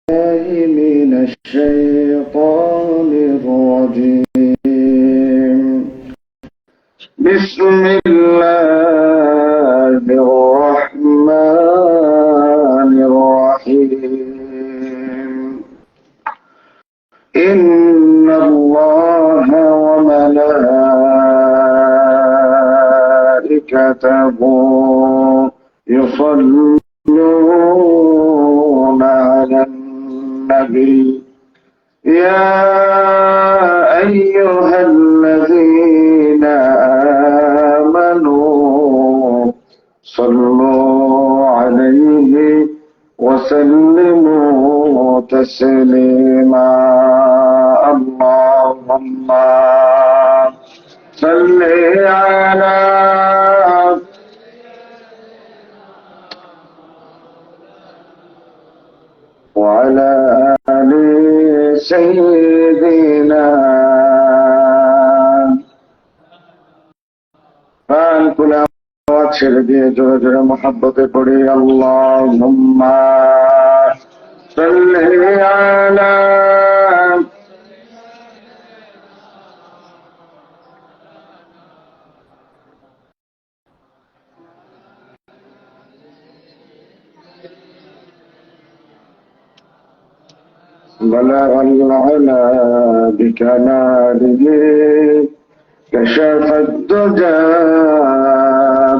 من الشيطان الرجيم. بسم الله الرحمن الرحيم. إن الله وملائكته يصلون على النبي يا أيها الذين آمنوا صلوا عليه وسلموا تسليما. اللهم صل على وعلى آل سيدنا كل آواز ছেড়ে দিয়ে জোরে জোরে মহব্বতে পড়ি আল্লাহুম্মা সাল্লি আলা بلغ العلا بكماله كشف الدجى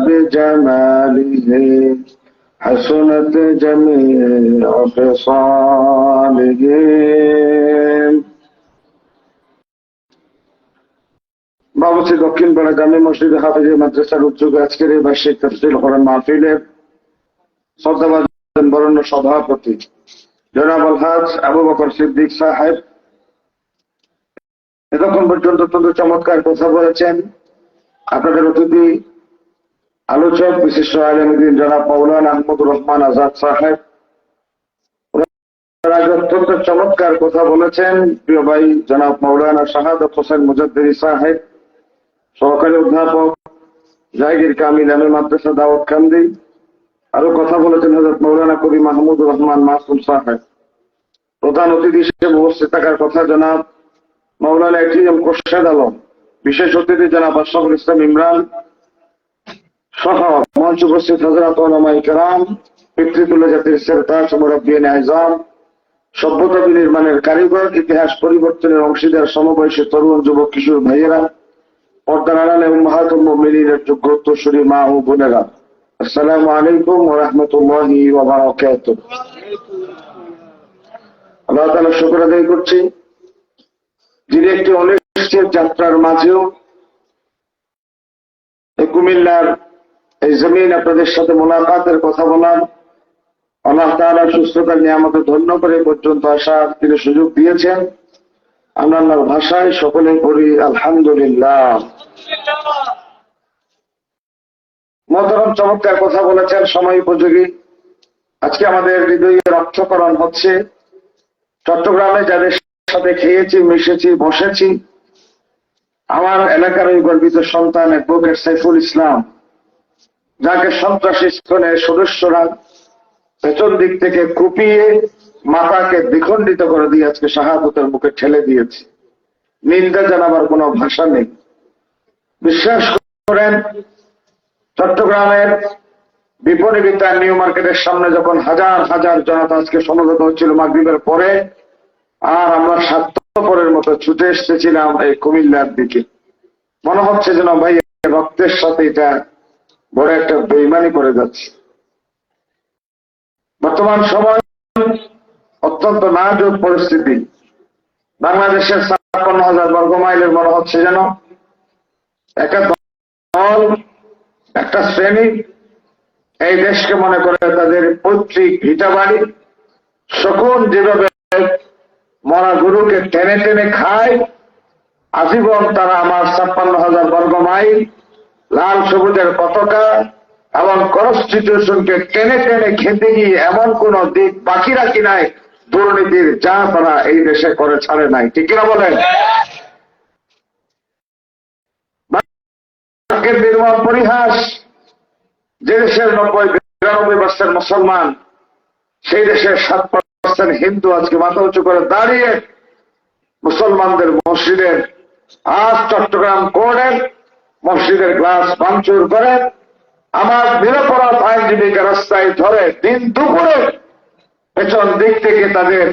بجماله حسنت جميع خصاله. বাবুসি দক্ষিণ পাড়া জামে মসজিদে হাফেজ মাদ্রাসার উদ্যোগে আজকের এই বার্ষিক তাফসীর কোরআন মাহফিলের শ্রদ্ধাভাজন বরেণ্য সভাপতি জনাব আলহাজ আবু বকর সিদ্দিক সাহেব এতক্ষণ পর্যন্ত অত্যন্ত চমৎকার কথা বলেছেন। আপনাদের অতিথি আলোচক বিশিষ্ট আলেমদ্দিন জনাব মাওলানা আহমদুর রহমান আজাদ সাহেব অত্যন্ত চমৎকার কথা বলেছেন। প্রিয় ভাই জনাব মাওলানা শাহাদাত হোসেন মুজাদ্দিদি সাহেব সহকারী অধ্যাপক জাহাঙ্গীর কামিল আলী মাদ্রাসা দাউদকান্দি আরো কথা বলেছেন হযরত মাওলানা কবি মাহমুদুর রহমান মাসুম সাহেব। প্রধান অতিথি হিসেবে উপস্থিত থাকার কথা জনাব মাওলানা এটিএম খোরশেদ আলম, বিশেষ অতিথি জনাব আশরাফুল ইসলাম ইমরান সহ মঞ্চ উপস্থিত হযরত উলামায়ে কেরাম, পিতৃতুল্য জাতির সেরতাজ মুরাব্বিয়ানে আযম, সভ্যতা বিনির্মাণের কারিগর, ইতিহাস পরিবর্তনের অংশীদার সমবয়সী তরুণ যুবক কিশোর ভাইয়েরা, পর্দার আড়ালে উম্মাহাতুল মুমিনিনের যোগ্য উত্তরসূরি মা ও বোনেরা, আসসালামু আলাইকুম ওয়া রাহমাতুল্লাহি ওয়া বারাকাতুহু। আল্লাহ তাআলার শুকর আদায় করছি যিনি একটি অনিশ্চিত যাত্রার মাঝেও এই কুমিল্লার এই জমিন আপনাদের সাথে মোলাকাতের কথা বলার, আল্লাহ তাআলার সুস্থতার নিয়ামতে ধন্য করে পর্যন্ত আসার তিনি সুযোগ দিয়েছেন। আমরা আল্লাহর ভাষায় সকলে করি আলহামদুলিল্লাহ। মহতরম চমৎকার কথা বলেছেন, সময় উপযোগী। আজকে আমাদের হৃদয়ের রক্তকরণ হচ্ছে। চট্টগ্রামে যাদের সাথে খেয়েছি, মিশেছি, বসেছি, আমার এলাকার ওই গর্বিত সন্তান অ্যাডভোকেট সাইফুল ইসলাম, যাকে সন্ত্রাসী স্থানের সদস্যরা পেছন দিক থেকে কুপিয়ে মাথাকে দ্বিখণ্ডিত করে দিয়ে আজকে শাহাদতের মুখে ঠেলে দিয়েছে। নিন্দা জানাবার কোনো ভাষা নেই। বিশ্বাস করেন, চট্টগ্রামের বিপণিবিতা নিউ মার্কেটের সামনে যখন হাজার হাজার জনতা আজকে সমবেত হচ্ছিল মাগরিবের পরে, আর আমরা স্বার্থপরের মতো ছুটে এসেছিলাম এই কুমিল্লার দিকে। মনে হচ্ছে যেন ভাই রক্তের সাথে এটা বড় একটা বেইমানি করে যাচ্ছে। বর্তমান সময় অত্যন্ত নাজুক পরিস্থিতি। বাংলাদেশের ৫৬,০০০ বর্গ মাইলের মনে হচ্ছে যেন একটা দল, একটা শ্রেণী এই দেশকে মনে করে তাদের পৈতৃক ভিটাবাড়ি। শকুন যেভাবে মরা গরুকে টেনে টেনে খায়, আজীবন তারা আমার ৫৬,০০০ বর্গ মাইল লাল সবুজের পতাকা এবং কনস্টিটিউশনকে টেনে টেনে খেতে গিয়ে এমন কোন দিক বাকি রাখি নাই দুর্নীতির, যা তারা এই দেশে করে ছাড়ে নাই। ঠিক কিনা বলেন? নির্মম পরিহাস, যে দেশের ৯০-৯২% মুসলমান, সেই দেশের ৭% 90% হিন্দু আজকে মাথা উঁচু করে দাঁড়িয়ে মুসলমানদের মসজিদের আজ চট্টগ্রাম কোর্টের মসজিদের গ্লাস ভাঙচুর করে আমার নিরপরাধ আইনজীবীকে রাস্তায় ধরে দিন দুপুরে পেছন দিক থেকে তাদের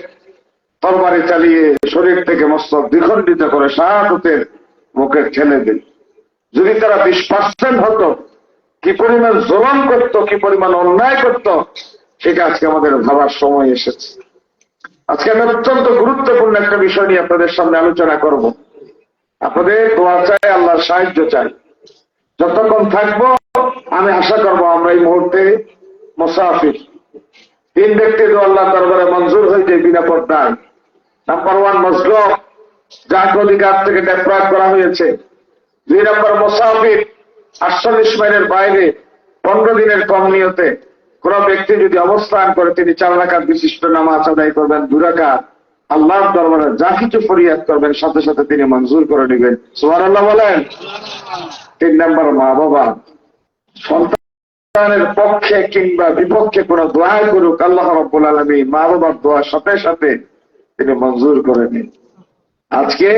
তরবারি চালিয়ে শরীর থেকে মস্তক দ্বিখণ্ডিত করে শাহাদাতের মুখে ঠেলে দেন। যদি তারা 20% হতো, কি পরিমাণ জুলুম করত, কি পরিমাণ অন্যায় করত, সেটা আজকে আমাদের ভাবার সময় এসেছে। আজকে আমি অত্যন্ত গুরুত্বপূর্ণ একটা বিষয় নিয়ে আপনাদের সামনে আলোচনা করব। আপনাদের দোয়া চাই, আল্লাহর সাহায্য চাই। যতক্ষণ থাকবো আমি আশা করব আমরা এই মুহূর্তে মুসাফির 3 ব্যক্তি আল্লাহ দরবারে মঞ্জুর হয়েছে বিনা পর্দায়। নাম্বার 1 মজলুম, যাকে অধিকার থেকে ডেপ্রাইভ করা হয়েছে। 2 নম্বর মুসাফির, 48 মাইলের বাইরে 15 দিনের কম নিয়তে কোন ব্যক্তি যদি অবস্থান করে তিনি 4 রাকাত বিশিষ্ট নামাজ আদায় করবেন, 2 রাকাত আল্লাহর দরবারে যা কিছু ফরিয়াদ করবেন সাথে সাথে তিনি মঞ্জুর করে নেবেন। সুবহানাল্লাহ বলেন। 3 নম্বর মা বাবা, সন্তানের পক্ষে কিংবা বিপক্ষে কোন দোয়া করুক, আল্লাহ রাব্বুল আলামিন মা বাবার দোয়ার সাথে সাথে তিনি মঞ্জুর করে নিন। আজকে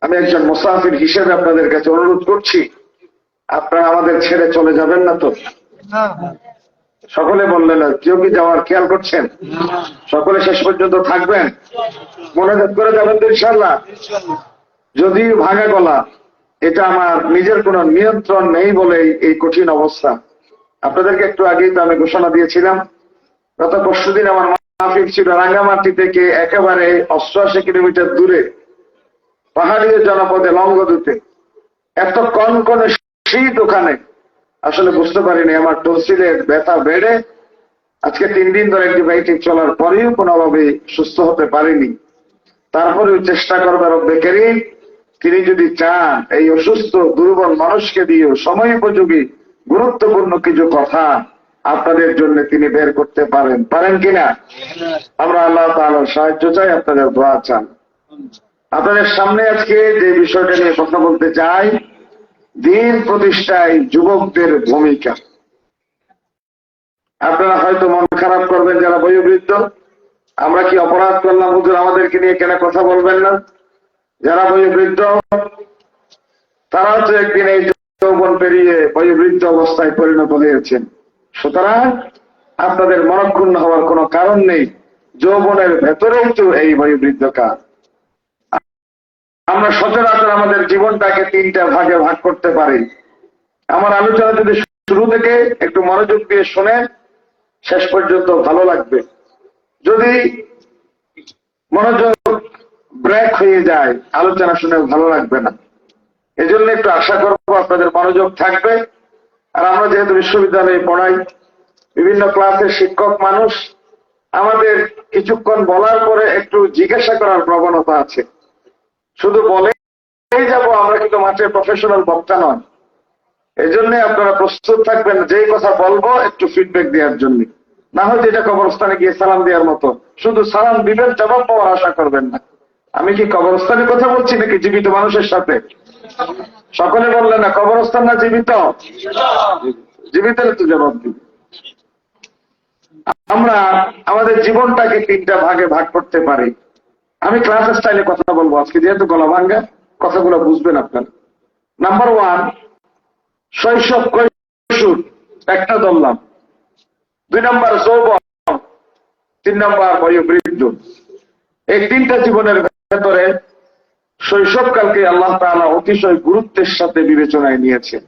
আমি একজন মুসাফির হিসেবে আপনাদের কাছে অনুরোধ করছি, আপনারা আমাদের ছেড়ে চলে যাবেন না তো? সকলে বললেন না, কেউ কি যাওয়ার খেয়াল করছেন? সকলে শেষ পর্যন্ত থাকবেন, মনোযোগ করে যাবেন তো ইনশাআল্লাহ। যদি ভাঙা গলা, এটা আমার নিজের কোনো নিয়ন্ত্রণ নেই বলেই এই কঠিন অবস্থা। আপনাদেরকে একটু আগেই তো আমি ঘোষণা দিয়েছিলাম, গত পরশুদিন আমার মাহফিল ছিল রাঙ্গামাটি থেকে একেবারে 88 কিলোমিটার দূরে পাহাড়ি জনপদে লংগদুতে। এত কনকনে শীত ওখানে, আসলে বুঝতে পারিনি আমার টনসিলের ব্যথা বেড়ে আজকে 3 দিন ধরে অ্যান্টিবায়োটিক চলার পরেও কোনোভাবে সুস্থ হতে পারিনি। তারপরেও চেষ্টা করবে রব্বে কারীম, তিনি যদি চান এই অসুস্থ দুর্বল মানুষকে দিয়েও সময় উপযোগী গুরুত্বপূর্ণ কিছু কথা আপনাদের জন্য তিনি বের করতে পারেন কিনা? আমরা আল্লাহ তাআলার সাহায্য চাই, আপনাদের দোয়া চান। আপনাদের সামনে আজকে যে বিষয়টা নিয়ে কথা বলতে চাই, দ্বীন প্রতিষ্ঠায় যুবকদের ভূমিকা। আপনারা হয়তো মন খারাপ করবেন যারা বয়োবৃদ্ধ, আমরা কি অপরাধ করলাম হুজুর, আমাদেরকে নিয়ে কেন কথা বলবেন না? যারা বয়োবৃদ্ধ তারা তো একদিন এই যৌবন পেরিয়ে বয়োবৃদ্ধ অবস্থায় পরিণত হয়েছেন, সুতরাং আপনাদের মনক্ষুণ্ণ হওয়ার কোনো কারণ নেই। যৌবনের ভেতরেই তো এই বয়োবৃদ্ধ কাল। আমরা সচরাচর আমাদের জীবনটাকে 3টা ভাগে ভাগ করতে পারি। আমার আলোচনা যদি শুরু থেকে একটু মনোযোগ দিয়ে শোনেন, শেষ পর্যন্ত ভালো লাগবে। যদি মনোযোগ ব্রেক হয়ে যায়, আলোচনা শুনে ভালো লাগবে না। এজন্য একটু আশা করবো আপনাদের মনোযোগ থাকবে। আর আমরা যেহেতু বিশ্ববিদ্যালয়ে পড়াই, বিভিন্ন ক্লাসের শিক্ষক মানুষ, আমাদের কিছুক্ষণ বলার পরে একটু জিজ্ঞাসা করার প্রবণতা আছে। শুধু বলেই যাব, আমরা কিন্তু মাঠের প্রফেশনাল বক্তা নন। এই জন্য আপনারা প্রস্তুত থাকবেন যেই কথা বলবো একটু ফিডব্যাক দেওয়ার জন্য। না হয় যেটা কবরস্থানে গিয়ে সালাম দেওয়ার মতো, শুধু সালাম দিবেন, জবাব পাওয়ার আশা করবেন না। আমি কি কবরস্থানে কথা বলছি নাকি জীবিত মানুষের সাথে? সকলে বললেন না, কবরস্থান না জীবিত? জীবিতের তো জবাব দিব। আমরা আমাদের জীবনটাকে 3টা ভাগে ভাগ করতে পারি। আমি ক্লাস স্টাইলে কথা বলবো আজকে, যেহেতু গলা ভাঙ্গা, কথাগুলো বুঝবেন আপনারা। নাম্বার 1 শৈশব কৈশোর, একটা ধরলাম। 2 নম্বর যৌবন, 3 নম্বর বয়োবৃদ্ধ। এই 3টা জীবনের ভেতরে শৈশবকালকে আল্লাহ তাআলা অতিশয় গুরুত্বের সাথে বিবেচনায় নিয়েছেন।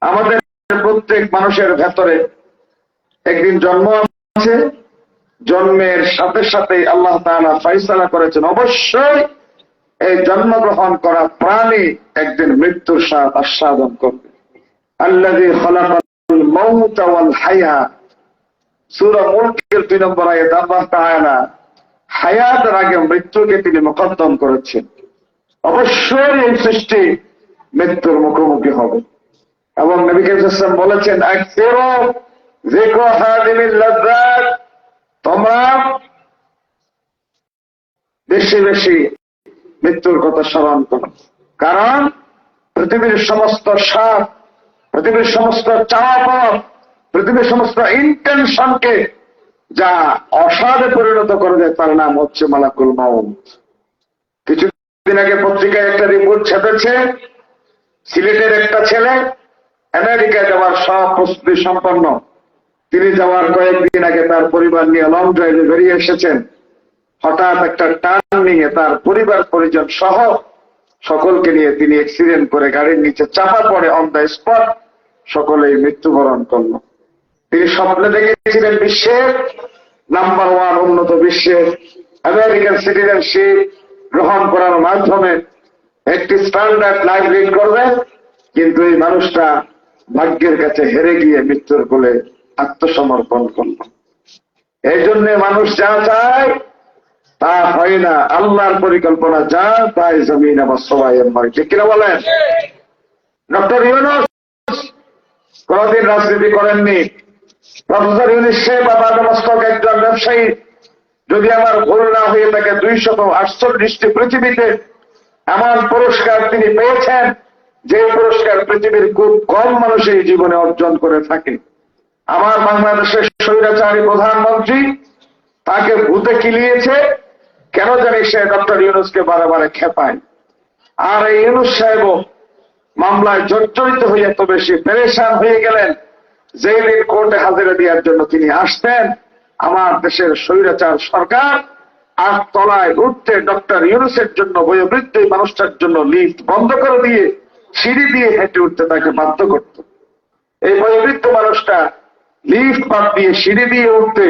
আমাদের প্রত্যেক মানুষের ভেতরে একদিন জন্ম আছে, জন্মের সাথে সাথে আল্লাহ তাআলা ফয়সালা করেছেন অবশ্যই এই জন্মগ্রহণ করা প্রাণী একদিন মৃত্যুর স্বাদ আস্বাদন করবে। আল্লাযী খালাকাল মাউতা ওয়াল হায়াত, সূরা মুলকের 2 নম্বর আয়াত আল্লাহ তাআলা হায়াতের আগে মৃত্যুকে তিনি মুকদ্দম করেছেন। অবশ্যই এই সৃষ্টি মৃত্যুর মুখোমুখি হবে। এবং নবী কারীম সাল্লাল্লাহু আলাইহি ওয়াসাল্লাম বলেছেন, আকসিরু যিকরা হাদিমিল লাযযাত, তোমরা বেশি বেশি মৃত্যুর কথা স্মরণ করো। কারণ পৃথিবীর সমস্ত স্বাদ, পৃথিবীর সমস্ত চাওয়া পাওয়া, পৃথিবীর সমস্ত ইন্টেনশনকে যা অসাধে পরিণত করে দেয় তার নাম হচ্ছে মালাকুল মাউত। কিছুদিন আগে পত্রিকায় একটা রিপোর্ট ছেপেছে, সিলেটের একটা ছেলে আমেরিকায় যাওয়ার সব প্রস্তুতি সম্পন্ন। তিনি যাওয়ার কয়েকদিন আগে তার পরিবার নিয়ে লং ড্রাইভে বেরিয়ে এসেছেন। হঠাৎ একটা টার্নিং এ তার পরিবার পরিজন সহ সকলকে নিয়ে তিনি অ্যাক্সিডেন্ট করে গাড়ির নিচে চাপা পড়ে অন দ্য স্পট সকলেই মৃত্যুবরণ করল। তিনি স্বপ্নে দেখেছিলেন বিশ্বের নাম্বার 1 উন্নত বিশ্বের আমেরিকান সিটিজেনশিপ গ্রহণ করার মাধ্যমে একটি স্ট্যান্ডার্ড লাইফ লিড করবে, কিন্তু এই মানুষটা ভাগ্যের কাছে হেরে গিয়ে মৃত্যুর কোলে আত্মসমর্পণ করল। এই জন্য মানুষ যা চায় তা হয় না, আল্লাহর পরিকল্পনা যা তাই জমিন আবার সবাই হয়। ঠিক কিনা বলেন? ডক্টর ইউনূস কোনদিন রাজনীতি করেননি। প্রফেসর ইউনূস সাহেব আপাতমস্তক একজন ব্যবসায়ী। যদি আমার ভুল না হয়ে থাকে 248টি পৃথিবীতে এমন পুরস্কার তিনি পেয়েছেন যে পুরস্কার পৃথিবীর খুব কম মানুষ এই জীবনে অর্জন করে থাকে। আমার বাংলাদেশের স্বৈরাচারী প্রধানমন্ত্রী তাকে ভূতে কিলিয়েছে, কেন জানি সে ডক্টর ইউনূসকে বারে খেপায়। আর এই ইউনূস সাহেবও মামলায় জর্জরিত হয়ে এত বেশি পেরেশান হয়ে গেলেন, যেই দিন কোর্টে হাজিরা দেওয়ার জন্য তিনি আসতেন, আমার দেশের স্বৈরাচার সরকার 8 তলায় উঠতে ডক্টর ইউনূসের জন্য বয়োবৃদ্ধ এই মানুষটার জন্য লিফট বন্ধ করে দিয়ে সিঁড়ি দিয়ে হেঁটে উঠতে তাকে বাধ্য করত। এই বয়োবৃদ্ধ মানুষটা লিফট বাদ দিয়ে সিঁড়ি দিয়ে উঠতে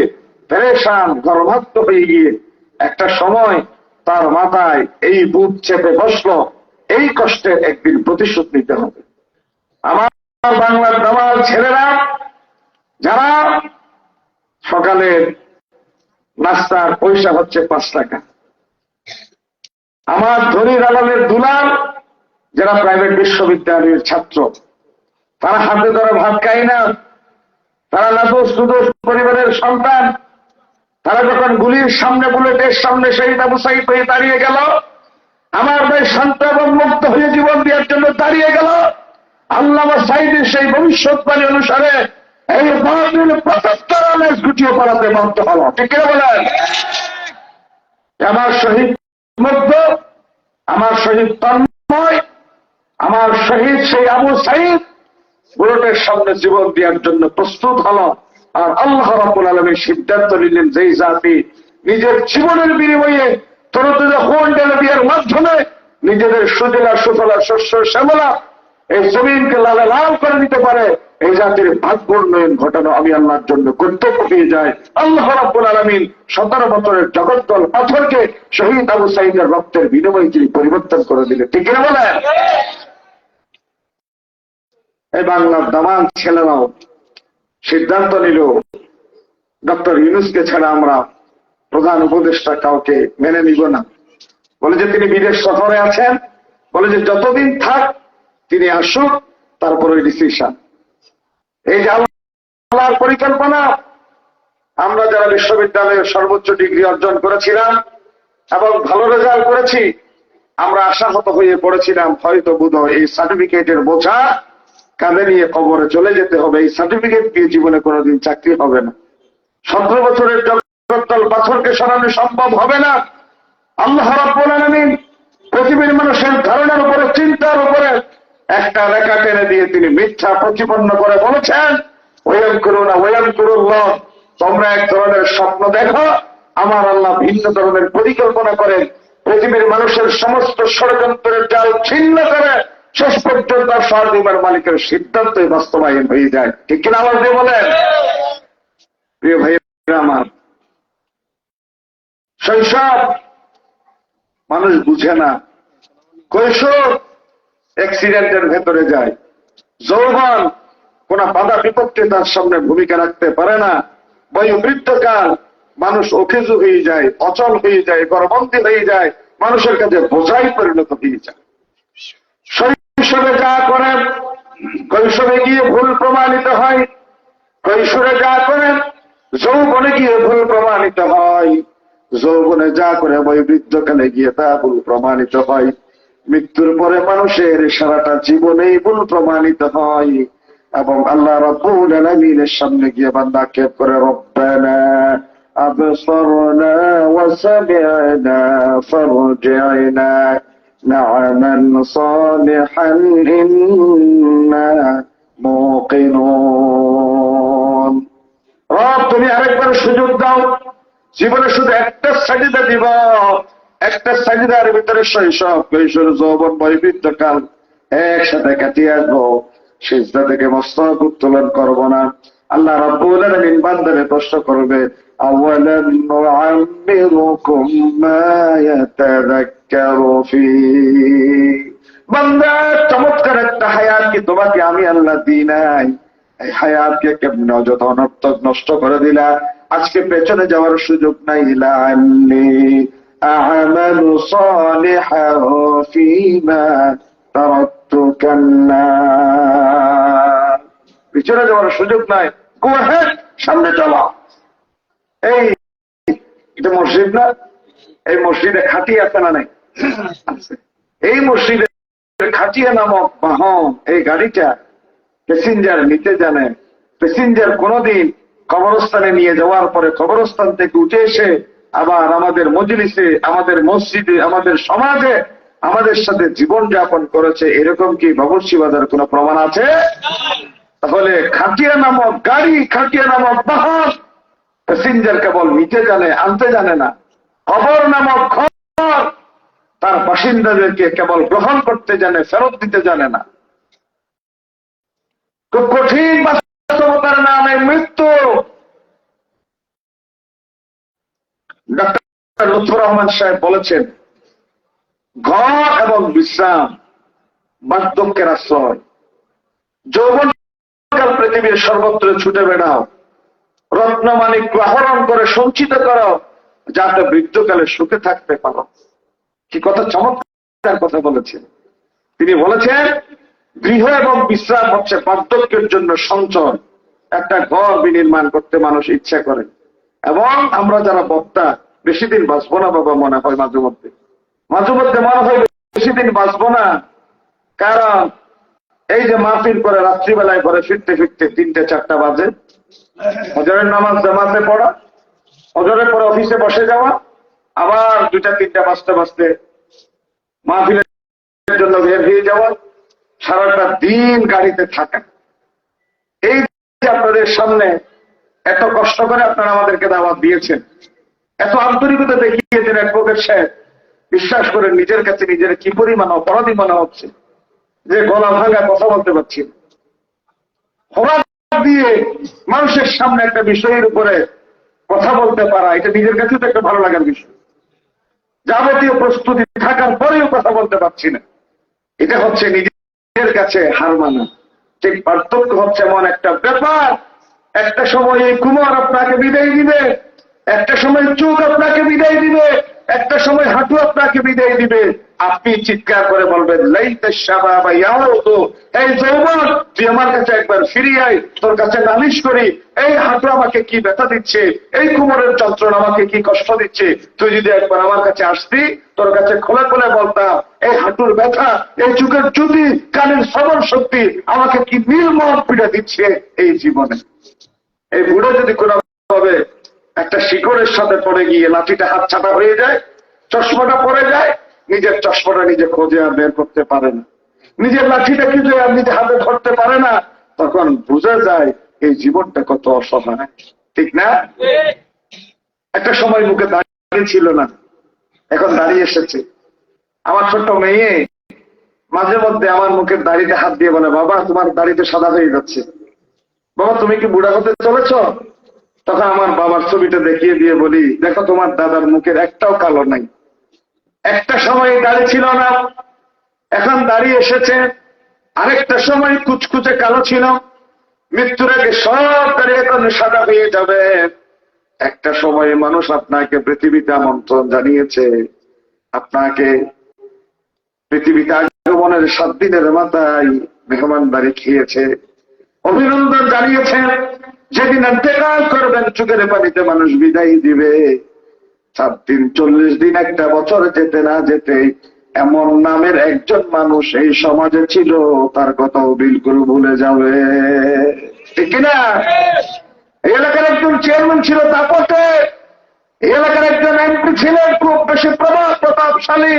পেরেশান গর্ভাক্ত হয়ে গিয়ে একটা সময় তার মাথায় এই বুট চেপে বসলো, এই কষ্টের একদিন প্রতিশোধ নিতে হবে। আমার বাংলার দামাল ছেলেরা যারা সকালে নাস্তার পয়সা হচ্ছে 5 টাকা, আমার ধনী দালালের দুলাল যারা প্রাইভেট বিশ্ববিদ্যালয়ের ছাত্র, তারা হাতে ধরে ভাত খায় না, তারা নাদোষ নুদোষ পরিবারের সন্তান, তারা যখন গুলির সামনে বুলেটের সামনে শহীদ আবু সাঈদ হয়ে দাঁড়িয়ে গেল, আমার ভাই শান্ত এবং মুক্ত হয়ে জীবন দেওয়ার জন্য দাঁড়িয়ে গেল, আল্লামা সাঈদের সেই ভবিষ্যৎবাণী অনুসারে এই বাতিল 75 রানের গুটিয়ে পড়াতে বাধ্য হল। ঠিক কিনা বলেন? আমার শহীদ মুগ্ধ, আমার শহীদ তন্ময়, আমার শহীদ সেই আবু সাঈদ বুলেটের সামনে জীবন দেওয়ার জন্য প্রস্তুত হল। আর আল্লাহ রাব্বুল আলামিন সিদ্ধান্ত নিলেন, যেই জাতি নিজের জীবনের বিনিময়ে তরতাজা খুন ঢেলে দেওয়ার মাধ্যমে নিজেদের সুজলা সুফলা শস্য শ্যামলা এই জমিনকে লালে লাল করে দিতে পারে, এই জাতির ভাগ্য উন্নয়ন ঘটানো আমি আল্লাহর জন্য কর্তব্য পেয়ে যায়। আল্লাহ রাব্বুল আলামিন 17 বছরের জগদ্দল পাথরকে শহীদ আবু সাঈদের রক্তের বিনিময়ে তিনি পরিবর্তন করে দিলেন। ঠিক কিনা বলেন? এই বাংলার দামাল ছেলেরাও সিদ্ধান্ত নিল ডক্টর ইউনূসকে ছাড়া আমরা প্রধান উপদেষ্টা কাউকে মেনে নিব না। বলে যে তিনি বিদেশ সফরে আছেন, বলে যে যতদিন থাক তিনি আসুক, তারপরে ডিসিশন। এই যে আল্লাহর পরিকল্পনা। আমরা যারা বিশ্ববিদ্যালয়ের সর্বোচ্চ ডিগ্রি অর্জন করেছিলাম এবং ভালো রেজাল্ট করেছি, আমরা আশাহত হয়ে পড়েছিলাম হয়তো বোধহয় এই সার্টিফিকেটের বোঝা কাঁধে নিয়ে কবরে চলে যেতে হবে, এই সার্টিফিকেট দিয়ে জীবনে কোনোদিন চাকরি হবে না। 17 বছরের জগদ্দল পাথরকে সরানো সম্ভব হবে না। আল্লাহ রাব্বুল আলামিন পৃথিবীর মানুষের ধারণার উপরে, চিন্তার উপরে একটা রেখা টেনে দিয়ে তিনি মিথ্যা প্রতিপন্ন করে বলেছেন, ওয়ায়ামকুরুনা ওয়ায়ামকুরুল্লাহ, তোমরা এক ধরনের স্বপ্ন দেখো, আমার আল্লাহ ভিন্ন ধরনের পরিকল্পনা করেন। পৃথিবীর মানুষের সমস্ত ষড়যন্ত্রের জাল ছিন্ন করে শেষ পর্যন্ত সর্বদিবার মালিকের সিদ্ধান্তই বাস্তবায়ন হয়ে যায়। ঠিক কিনা আওয়াজ দিয়ে বলেন? প্রিয় ভাইয়েরা আমার, শৈশব মানুষ বুঝে না, কৈশোর অ্যাক্সিডেন্টের ভেতরে যায়, যৌবন কোন বাধা বিপত্তি তার সামনে ভূমিকা রাখতে পারে না, বয়োবৃদ্ধকাল মানুষ অকেজু হয়ে যায়, অচল হয়ে যায়, গর্ভবতী হয়ে যায়, মানুষের কাছে বোঝাই পরিণত হয়ে যায়। শৈশবে যা করেন কৈশোরে গিয়ে ভুল প্রমাণিত হয়, কৈশোরে যা করেন যৌবনে গিয়ে ভুল প্রমাণিত হয়, যৌবনে যা করে বয়োবৃদ্ধকালে গিয়ে তা ভুল প্রমাণিত হয়, মৃত্যুর পরে মানুষের সারাটা জীবনেই ভুল প্রমাণিত হয়। এবং আল্লাহ রাব্বুল আলামিনের সামনে গিয়ে বান্দা আক্ষেপ করে, রব্বানা أبصرنا وسمعنا فارجعنا نعمل صالحا إنا موقنون রব তুমি আরেকবার সুযোগ দাও, জীবনে শুধু একটা সাজদা দিবা, একটা সাজদার ভিতরে শৈশব কৈশোর যৌবন বৈবৃদ্ধকাল একসাথে কাটিয়ে আসবো, সিজদা থেকে মস্তক উত্তোলন করবো না। আল্লাহ রাব্বুল আলামিন বান্দারে প্রশ্ন করবে, আওয়ালাম নুআম্মিরুকুম মা ইয়াতাযাক্কারু ফী, বান্দা চমৎকার একটা হায়াত কি তোমাকে আমি আল্লাহ দিই নাই? এই হায়াতকে কেমনে অযথা অনর্থক নষ্ট করে দিলা, আজকে পেছনে যাওয়ার সুযোগ নাই। লাআল্লি আ'মালু সালিহান ফীমা তারাকতু কাল্লা, পিছনে যাওয়ার সুযোগ নাই, গো হেড, সামনে চলো। এই এটা মসজিদ না? এই মসজিদে খাটিয়া আছে না নাই? এই মসজিদে খাটিয়া নামক বাহন, এই গাড়িটা প্যাসেঞ্জার নিতে জানে। প্যাসেঞ্জার কোনদিন কবরস্থানে নিয়ে যাওয়ার পরে কবরস্থান থেকে উঠে এসে আবার আমাদের মজলিসে, আমাদের মসজিদে, আমাদের সমাজে আমাদের সাথে জীবন যাপন করেছে, এরকম কি বাবুর্চি বাজার কোন প্রমাণ আছে? তাহলে খাটিয়া নামক গাড়ি, খাটিয়া নামক বাহন প্যাসেঞ্জার কেবল নিতে জানে, আনতে জানে না। কবর নামক ঘর তার বাসিন্দাদেরকে কেবল গ্রহণ করতে জানে, ফেরত দিতে জানে না। খুব কঠিন বাস্তবতার নামে মৃত্যু। ডক্টর লুৎফর রহমান সাহেব বলেছেন, ঘর এবং বিশ্রাম বার্ধক্যের আশ্রয়। যৌবনকাল পৃথিবীর সর্বত্র ছুটে বেড়াও, রত্নমাণিক আহরণ করে সঞ্চিত করো, যাতে বৃদ্ধকালে সুখে থাকতে পারো। কি কথা চমৎকার কথা বলেছেন। তিনি বলেছেন, গৃহ এবং বিশ্রাম হচ্ছে বার্ধক্যের জন্য সঞ্চয়। একটা ঘর বিনির্মাণ করতে মানুষ ইচ্ছা করে, এবং আমরা যারা বক্তা বেশি দিন বাঁচবো না বাবা মনে হয়, মাঝে মধ্যে মনে হয় বেশি দিন বাঁচবো না। কারণ এই যে মাহফিল করে রাত্রিবেলায় ঘরে ফিরতে ফিরতে 3-4 বাজে, ফজরের নামাজ জামাতে পড়া, ফজরের পরে অফিসে বসে যাওয়া, আবার 2-3 বাজতে বাজতে মাহফিলের জন্য বের হয়ে যাওয়া, সারাটা দিন গাড়িতে থাকা। এই যে আপনাদের সামনে এত কষ্ট করে আপনারা আমাদেরকে দাওয়াত দিয়েছেন, এত আন্তরিকতা দেখিয়েছেন অ্যাডভোকেট সাহেব, বিশ্বাস করে নিজের কাছে নিজের কি পরিমাণ অপরাধী মনে হচ্ছে যে গলা ভাঙা কথা বলতে পারছি। অপরাধ দিয়ে মানুষের সামনে একটা বিষয়ের উপরে কথা বলতে পারা, এটা নিজের কাছে তো একটা ভালো লাগার বিষয়। যাবতীয় প্রস্তুতি থাকার পরেও কথা বলতে পারছি না, এটা হচ্ছে নিজের কাছে হার মানা। ঠিক পার্থক্য হচ্ছে এমন একটা ব্যাপার, একটা সময় এই কুমার আপনাকে বিদায় দিবে, একটা সময় চোখ আপনাকে বিদায় দিবে, একটা সময় হাঁটু আপনাকে বিদায় দিবে। আপনি চিৎকার করে বলবেন, লাইতা শাবাব ইয়াউদু, এই যৌবন তুই আমার কাছে একবার ফিরিয়ে আয়, তোর কাছে নালিশ করি। এই হাঁটু আমাকে কি ব্যথা দিচ্ছে, এই কোমরের যন্ত্রণা আমাকে কি কষ্ট দিচ্ছে, তুই যদি একবার আমার কাছে আসতি, তোর কাছে খোলা খোলা বলতাম, এই হাঁটুর ব্যথা, এই চোখের জ্যোতি, কানের শ্রবণ শক্তি আমাকে কি নির্মল পীড়া দিচ্ছে এই জীবনে। এই বুড়ো যদি কোনোভাবে একটা শিকড়ের সাথে পড়ে গিয়ে লাঠিটা হাত ছাটা হয়ে যায়, চশমাটা পড়ে যায়, নিজের চশমাটা নিজে খোঁজে আর বের করতে পারে না, নিজের লাঠিটা কিন্তু আর নিজে হাতে ধরতে পারে না, তখন বোঝা যায় এই জীবনটা কত অসহায়, ঠিক না? একটা সময় মুখে দাঁড়িয়ে ছিল না, এখন দাঁড়িয়ে এসেছে। আমার ছোট্ট মেয়ে মাঝে মধ্যে আমার মুখের দাড়িতে হাত দিয়ে বলে, বাবা তোমার দাড়িতে সাদা হয়ে যাচ্ছে, বাবা তুমি কি বুড়া হতে চলেছ? তখন আমার বাবার ছবিটা দেখিয়ে দিয়ে বলি, দেখো তোমার দাদার মুখের একটাও কালো নাই। একটা সময় দাড়ি ছিল না, এখন দাড়ি এসেছে। আরেকটা সময় কুচকুচে কালো ছিল, মৃত্যুর আগে সব দাড়ি এখন সাদা হয়ে যাবে। একটা সময় মানুষ আপনাকে পৃথিবীতে আমন্ত্রণ জানিয়েছে, আপনাকে পৃথিবীতে আগমনের 7 দিনের মাথায় মেহমানদারি খেয়েছে, অভিনন্দন জানিয়েছে। যেদিন ইন্তেকাল করবেন চোখের পানিতে মানুষ বিদায় দিবে। 7 দিন 40 দিন, একটা বছর যেতে না যেতে এমন নামের একজন মানুষ এই সমাজে ছিল, তার কথাও বিলকুল ভুলে যাবে, ঠিক কিনা? এই এলাকার একজন চেয়ারম্যান ছিল, তাপসে এই এলাকার একজন এমপি ছিলেন, খুব বেশি প্রতাপশালী।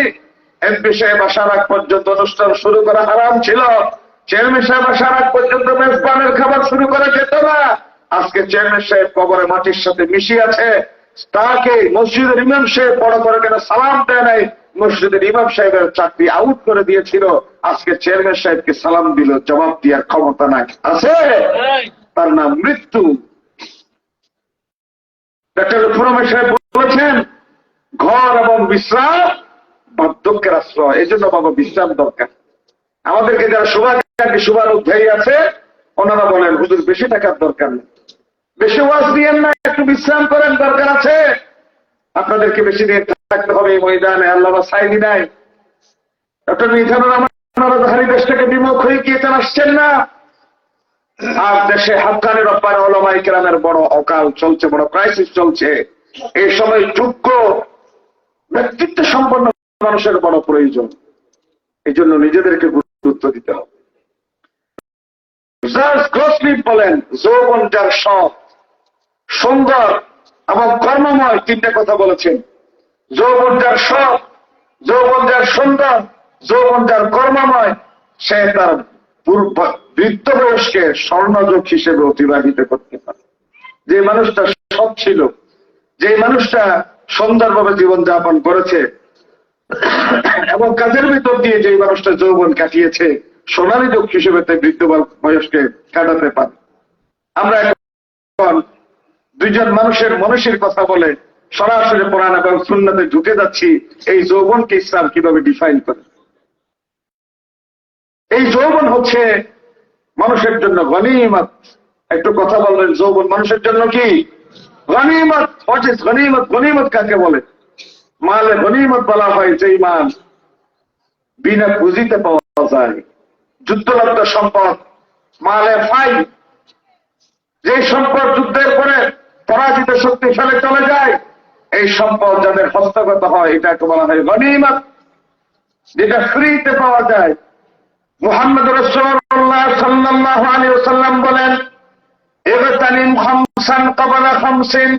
এমপি সাহেব আসার আগ পর্যন্ত অনুষ্ঠান শুরু করা হারাম ছিল। চেয়ারম্যান সাহেব আসার আগ পর্যন্ত মেজবানের খাবার শুরু করা যেত না। আজকে চেয়ারম্যান সাহেব কবরে মাটির সাথে মিশিয়ে আছে, তাকে মসজিদের ইমাম সাহেব বড় করে কেন সালাম দেয় নাই। মসজিদের ইমাম সাহেবের চাকরি আউট করে দিয়েছিল, আজকে চেয়ারম্যান সাহেবকে সালাম দিল, জবাব দেওয়ার ক্ষমতা নাই আছে। তার নাম মৃত্যু। ডক্টর লুৎফর সাহেব বলেছেন, ঘর এবং বিশ্রাম বার্ধক্যের আশ্রয়। এই জন্য বাবা বিশ্রাম দরকার। আমাদেরকে যারা শুভানুধ্যায়ী আছে, ওনারা বলেন হুজুর বেশি টাকার দরকার নেই, বেশি ওয়াজ দিয়েন না, একটু বিশ্রাম করেন, দরকার আছে। আপনাদেরকে বেশি দিন থাকতে হবে এই ময়দানে, আল্লাহ সাইনি নাই। ডক্টর মিজানুর রহমান ধারী দেশটাকে বিমুখ হয়ে গিয়েছেন, আসছেন না। আর দেশে হাক্কানি রব্বানি উলামায়ে কেরামের বড় অকাল চলছে, বড় ক্রাইসিস চলছে। এই সময় যোগ্য ব্যক্তিত্ব সম্পন্ন মানুষের বড় প্রয়োজন। এই জন্য নিজেদেরকে গুরুত্ব দিতে হবে। বলেন, যৌবন যার সৎ, সুন্দর এবং কর্মময়, তিনটা কথা বলেছেন। যৌবন যার সৎ, যৌবন যার সুন্দর, যৌবন যার কর্মময়, সে তার বৃদ্ধ বয়সকে স্বর্ণযুগ হিসেবে অতিবাহিত করতে পারে। যে মানুষটা সৎ ছিল, যে মানুষটা সুন্দরভাবে জীবনযাপন করেছে এবং কাজের ভিতর দিয়ে যে মানুষটা যৌবন কাটিয়েছে, সোনালী যুগ হিসেবে তাই বৃদ্ধ বয়সকে কাটাতে পারে। আমরা এখন দুইজন মানুষের মনীষীর কথা বলে সরাসরি কোরআন এবং সুন্নাতে ঢুকে যাচ্ছি। এই যৌবনকে ইসলাম কিভাবে ডিফাইন করে? এই যৌবন হচ্ছে মানুষের জন্য গনিমত। একটু কথা বললেন, যৌবন মানুষের জন্য কি গনিমত? What is গনিমত? গনিমত কাকে বলে? মালে গনিমত বলা হয় যেই মাল বিনা পুঁজিতে পাওয়া যায়, যুদ্ধলব্ধ সম্পদ। মালে ফাই, যে সম্পদ যুদ্ধের পরে পরাজিত শক্তি ফেলে চলে যায়, এই সম্পদ যাদের হস্তগত হয় এটাকে বলা হয় গনিমত, যেটা ফ্রিতে পাওয়া যায়। মুহাম্মদ রাসূলুল্লাহ সাল্লাল্লাহু আলাইহি ওয়াসাল্লাম বলেন, ইগতানিম খামসান ক্বাবলা খামসিন,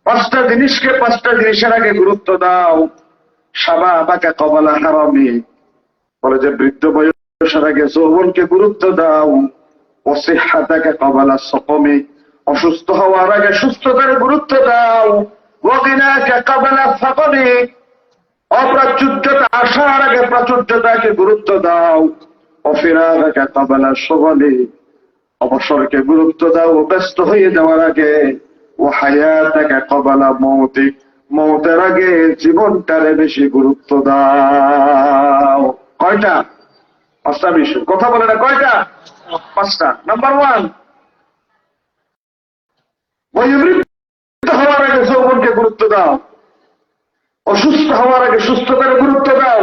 পাঁচটা জিনিসকে পাঁচটা জিনিসের আগে গুরুত্ব দাও। শাবাবাকা ক্বাবলা হারামি, বলে যে বৃদ্ধ বয়সের আগে যৌবনকে গুরুত্ব দাও। ওয়াসিহহাতাকা ক্বাবলা সাকামি, অসুস্থ হওয়ার আগে সুস্থতার গুরুত্ব দাও। ওয়াগিনাকা ক্বাবলা ফাকরি, অপ্রাচুর্যতা আসার আগে প্রাচুর্যতাকে গুরুত্ব দাও। অফিরাগাকা ক্বাবলা শুগলি, অবসরকে গুরুত্ব দাও ব্যস্ত হয়ে যাওয়ার আগে। ও হায়াতাকা ক্বাবলা মৌতিক, মৌতের আগে জীবনটারে বেশি গুরুত্ব দাও। কয়টা? পাঁচটা বিষয়। কথা বলে না কয়টা? পাঁচটা। নাম্বার ওয়ান, বয়োবৃদ্ধ হওয়ার আগে যৌবনকে গুরুত্ব দাও। অসুস্থ হওয়ার আগে সুস্থতার গুরুত্ব দাও।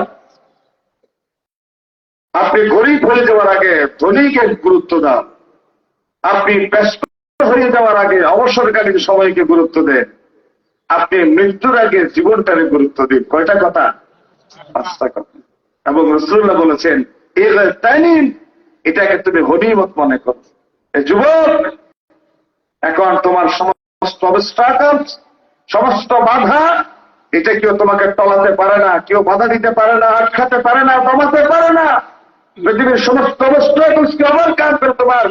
আপনি গরিব হয়ে যাওয়ার আগে ধনীকে গুরুত্ব দাও। আপনি ব্যস্ত হয়ে যাওয়ার আগে অবসরকালীন সময়কে গুরুত্ব দেন। আপনি মৃত্যুর আগে জীবনটারে গুরুত্ব দিন। কয়টা কথা? পাঁচটা কথা। এবং রাসূলুল্লাহ বলেছেন, এটাকে তুমি গনিমত মনে করো। যুবক, এখন তোমার সমস্ত অবস্ট্রাগলস, সমস্ত বাধা, এটা কেউ তোমাকে টলাতে পারে না, কেউ বাধা দিতে পারে না, আটকাতে পারে না, দমাতে পারে না। পৃথিবীর সমস্ত অবস্ট্রাগলসকে ওভারকাম করে তোমার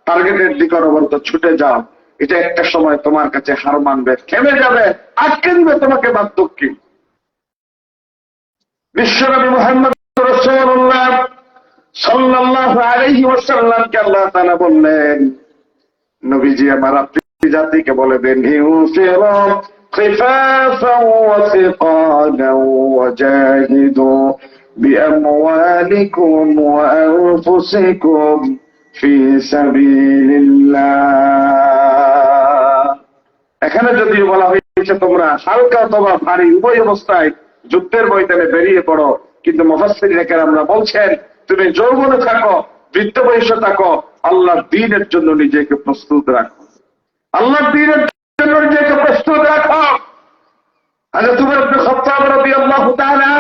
টার্গেটের দিকে অনবরত ছুটে যাও। এটা একটা সময় তোমার কাছে হার মানবে, থেমে যাবে, আটকে দিবে তোমাকে বার্ধক্যে। বিশ্বনবী মুহাম্মদ রাসূলুল্লাহ সাল্লাল্লাহু আলাইহি ওয়াসাল্লামকে আল্লাহ তাআলা বললেন, নবীজি আমার আপনি জাতিকে বলে দেন, ইউফিরু খিফাফান ওয়া সিকালান ওয়াজাহিদু বিআমওয়ালিকুম ওয়া আনফুসিকুম ফি সাবিলিল্লাহ। এখানে যদি বলা হয়েছে তোমরা হালকা অথবা ভারী উভয় অবস্থায় যুদ্ধের ময়দানে বেরিয়ে পড়ো, কিন্তু মুফাসসিরিনে কেরামরা বলছেন তুমি যৌবনে থাকো, বৃদ্ধ বয়সে থাকো, আল্লাহর দ্বীনের জন্য নিজেকে প্রস্তুত রাখো। আল্লাহর দ্বীনের জন্য নিজেকে প্রস্তুত রাখো। হযরত উমর ইবনে খাত্তাব রাদিয়াল্লাহু তাআলা